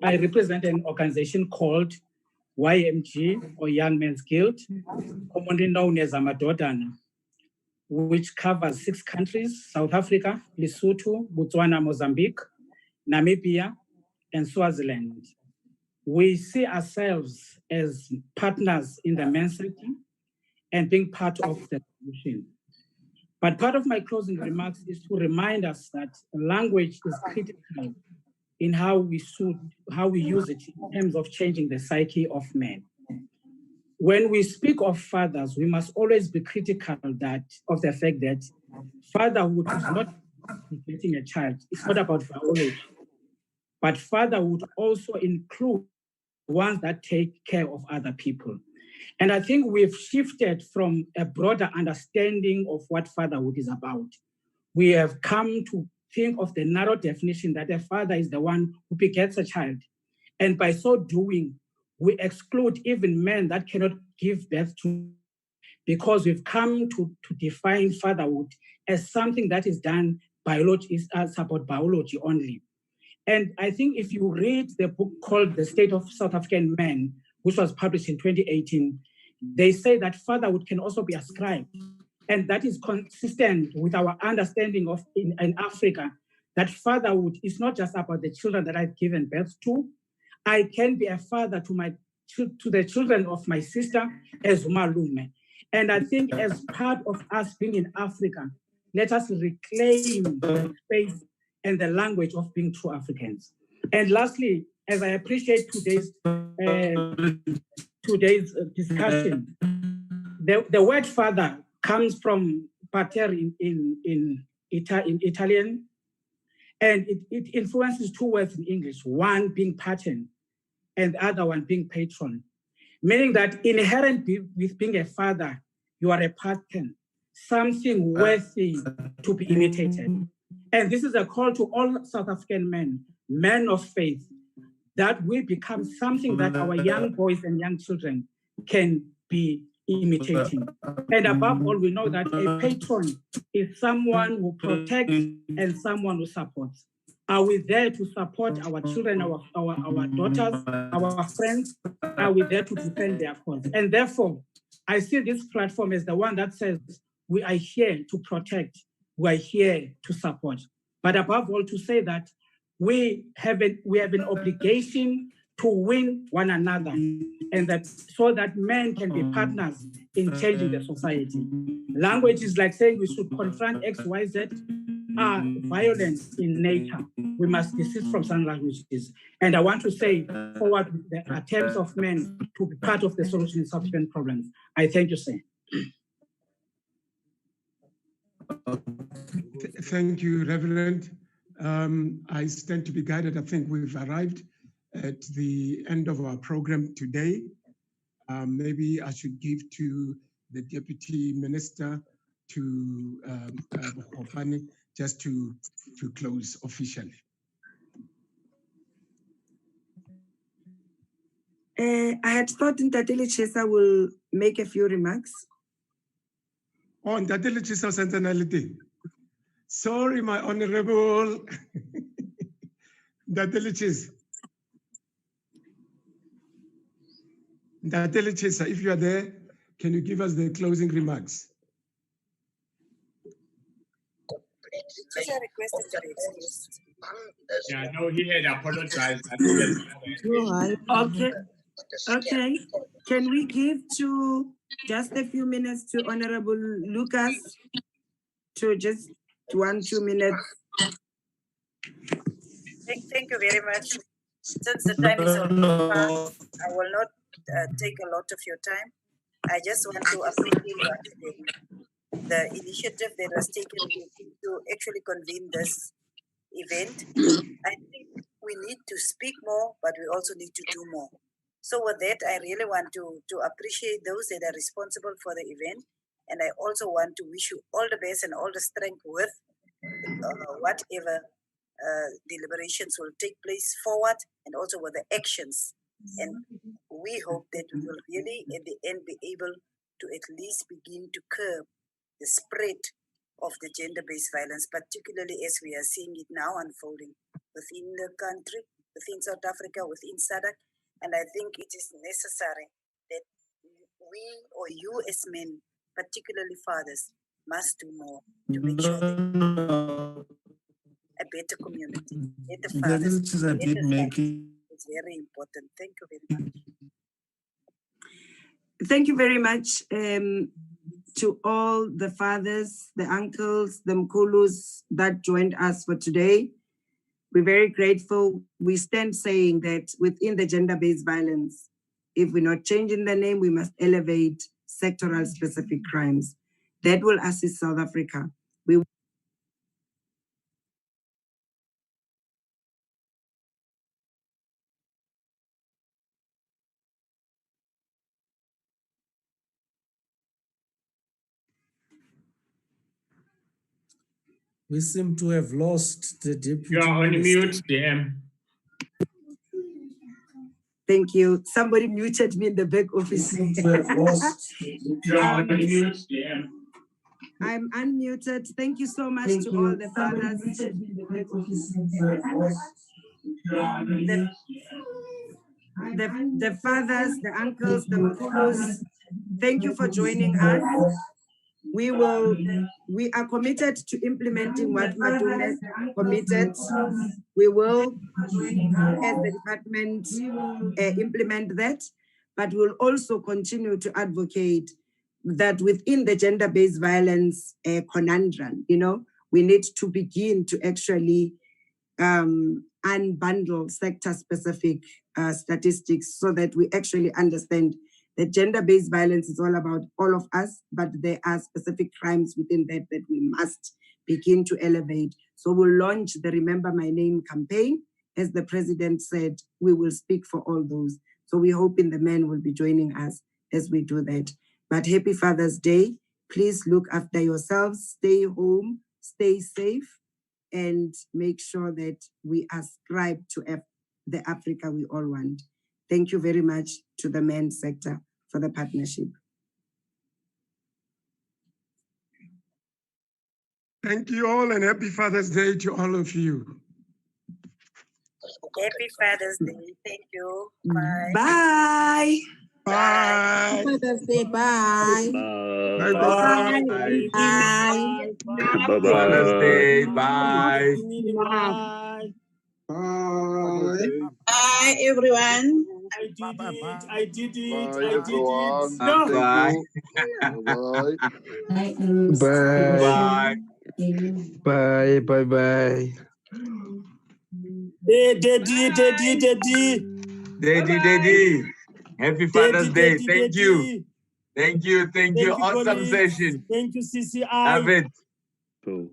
I represent an organization called YMG, or Young Men's Guild, commonly known as Amadodana, which covers 6 countries: South Africa, Lesotho, Botswana, Mozambique, Namibia, and Swaziland. We see ourselves as partners in the men's sector and being part of the solution. But part of my closing remarks is to remind us that language is critical in how we use it in terms of changing the psyche of men. When we speak of fathers, we must always be critical of the fact that fatherhood is not getting a child. It's not about biology, but fatherhood also includes ones that take care of other people. And I think we've shifted from a broader understanding of what fatherhood is about. We have come to think of the narrow definition that a father is the one who begets a child. And by so doing, we exclude even men that cannot give birth to, because we've come to define fatherhood as something that is done about biology only. And I think if you read the book called The State of South African Men, which was published in 2018, they say that fatherhood can also be ascribed. And that is consistent with our understanding of in Africa, that fatherhood is not just about the children that I've given birth to. I can be a father to the children of my sister as Umalume. And I think as part of us being in Africa, let us reclaim the space and the language of being true Africans. And lastly, as I appreciate today's discussion, the word father comes from pater in Italian, and it influences 2 words in English, one being patern and the other one being patron, meaning that inherent with being a father, you are a pattern, something worthy to be imitated. And this is a call to all South African men of faith, that we become something that our young boys and young children can be imitating. And above all, we know that a patron is someone who protects and someone who supports. Are we there to support our children, our daughters, our friends? Are we there to defend their cause? And therefore, I see this platform as the one that says we are here to protect, we are here to support. But above all, to say that we have an obligation to win one another, and that so that men can be partners in changing the society. Language is like saying we should confront X, Y, Z are violence in nature. We must desist from some languages. And I want to say forward with the attempts of men to be part of the solution in subsequent problems. I thank you, sir. Thank you, Reverend. I stand to be guided. I think we've arrived at the end of our program today. Maybe I should give to the Deputy Minister to Bokopane just to close officially. I had thought Ntatili Chesa will make a few remarks. On that legislative centenality. Sorry, my honorable. That legislative. If you are there, can you give us the closing remarks? Yeah, no, he had apologized. Okay. Okay. Can we give to just a few minutes to Honorable Lucas to just 1-2 minutes? Thank you very much. Since the time is already far, I will not take a lot of your time. I just want to appreciate the initiative that was taken to actually convene this event. I think we need to speak more, but we also need to do more. So with that, I really want to appreciate those that are responsible for the event. And I also want to wish you all the best and all the strength with whatever deliberations will take place forward and also with the actions. And we hope that we will really at the end be able to at least begin to curb the spread of the gender-based violence, particularly as we are seeing it now unfolding within the country, within South Africa, within SADC. And I think it is necessary that we or you as men, particularly fathers, must do more to make sure that a better community, better fathers, better sons is very important. Thank you very much. Thank you very much to all the fathers, the uncles, the mkulus that joined us for today. We're very grateful. We stand saying that within the gender-based violence, if we're not changing the name, we must elevate sectoral specific crimes. That will assist South Africa. We seem to have lost the deputy. You are on minister. mute, DM. Thank you. Somebody muted me in the back office. You are on mute, DM. I'm unmuted. Thank you so much to all the fathers. The fathers, the uncles, the mkulus, thank you for joining us. We are committed to implementing what Matume committed. We will, as the department, implement that, but we'll also continue to advocate that within the gender-based violence conundrum, we need to begin to actually unbundle sector-specific statistics so that we actually understand that gender-based violence is all about all of us, but there are specific crimes within that we must begin to elevate. So we'll launch the Remember My Name campaign. As the president said, we will speak for all those. So we're hoping the men will be joining us as we do that. But happy Father's Day. Please look after yourselves, stay home, stay safe, and make sure that we ascribe to the Africa we all want. Thank you very much to the men's sector for the partnership. Thank you all and happy Father's Day to all of you. Happy Father's Day. Thank you. Bye. Bye. Bye. Father's Day. Bye. Bye. Bye. Bye. Bye. Father's Day. Bye. Bye. Bye, everyone. I did it. I did it. Bye, I did everyone. it. No. Bye. Bye. Bye. Bye. Bye. Bye. Daddy. Happy Father's Day. Thank you. Thank you. Awesome colleagues. session. Thank you, CCI. Have it.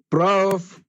Prof.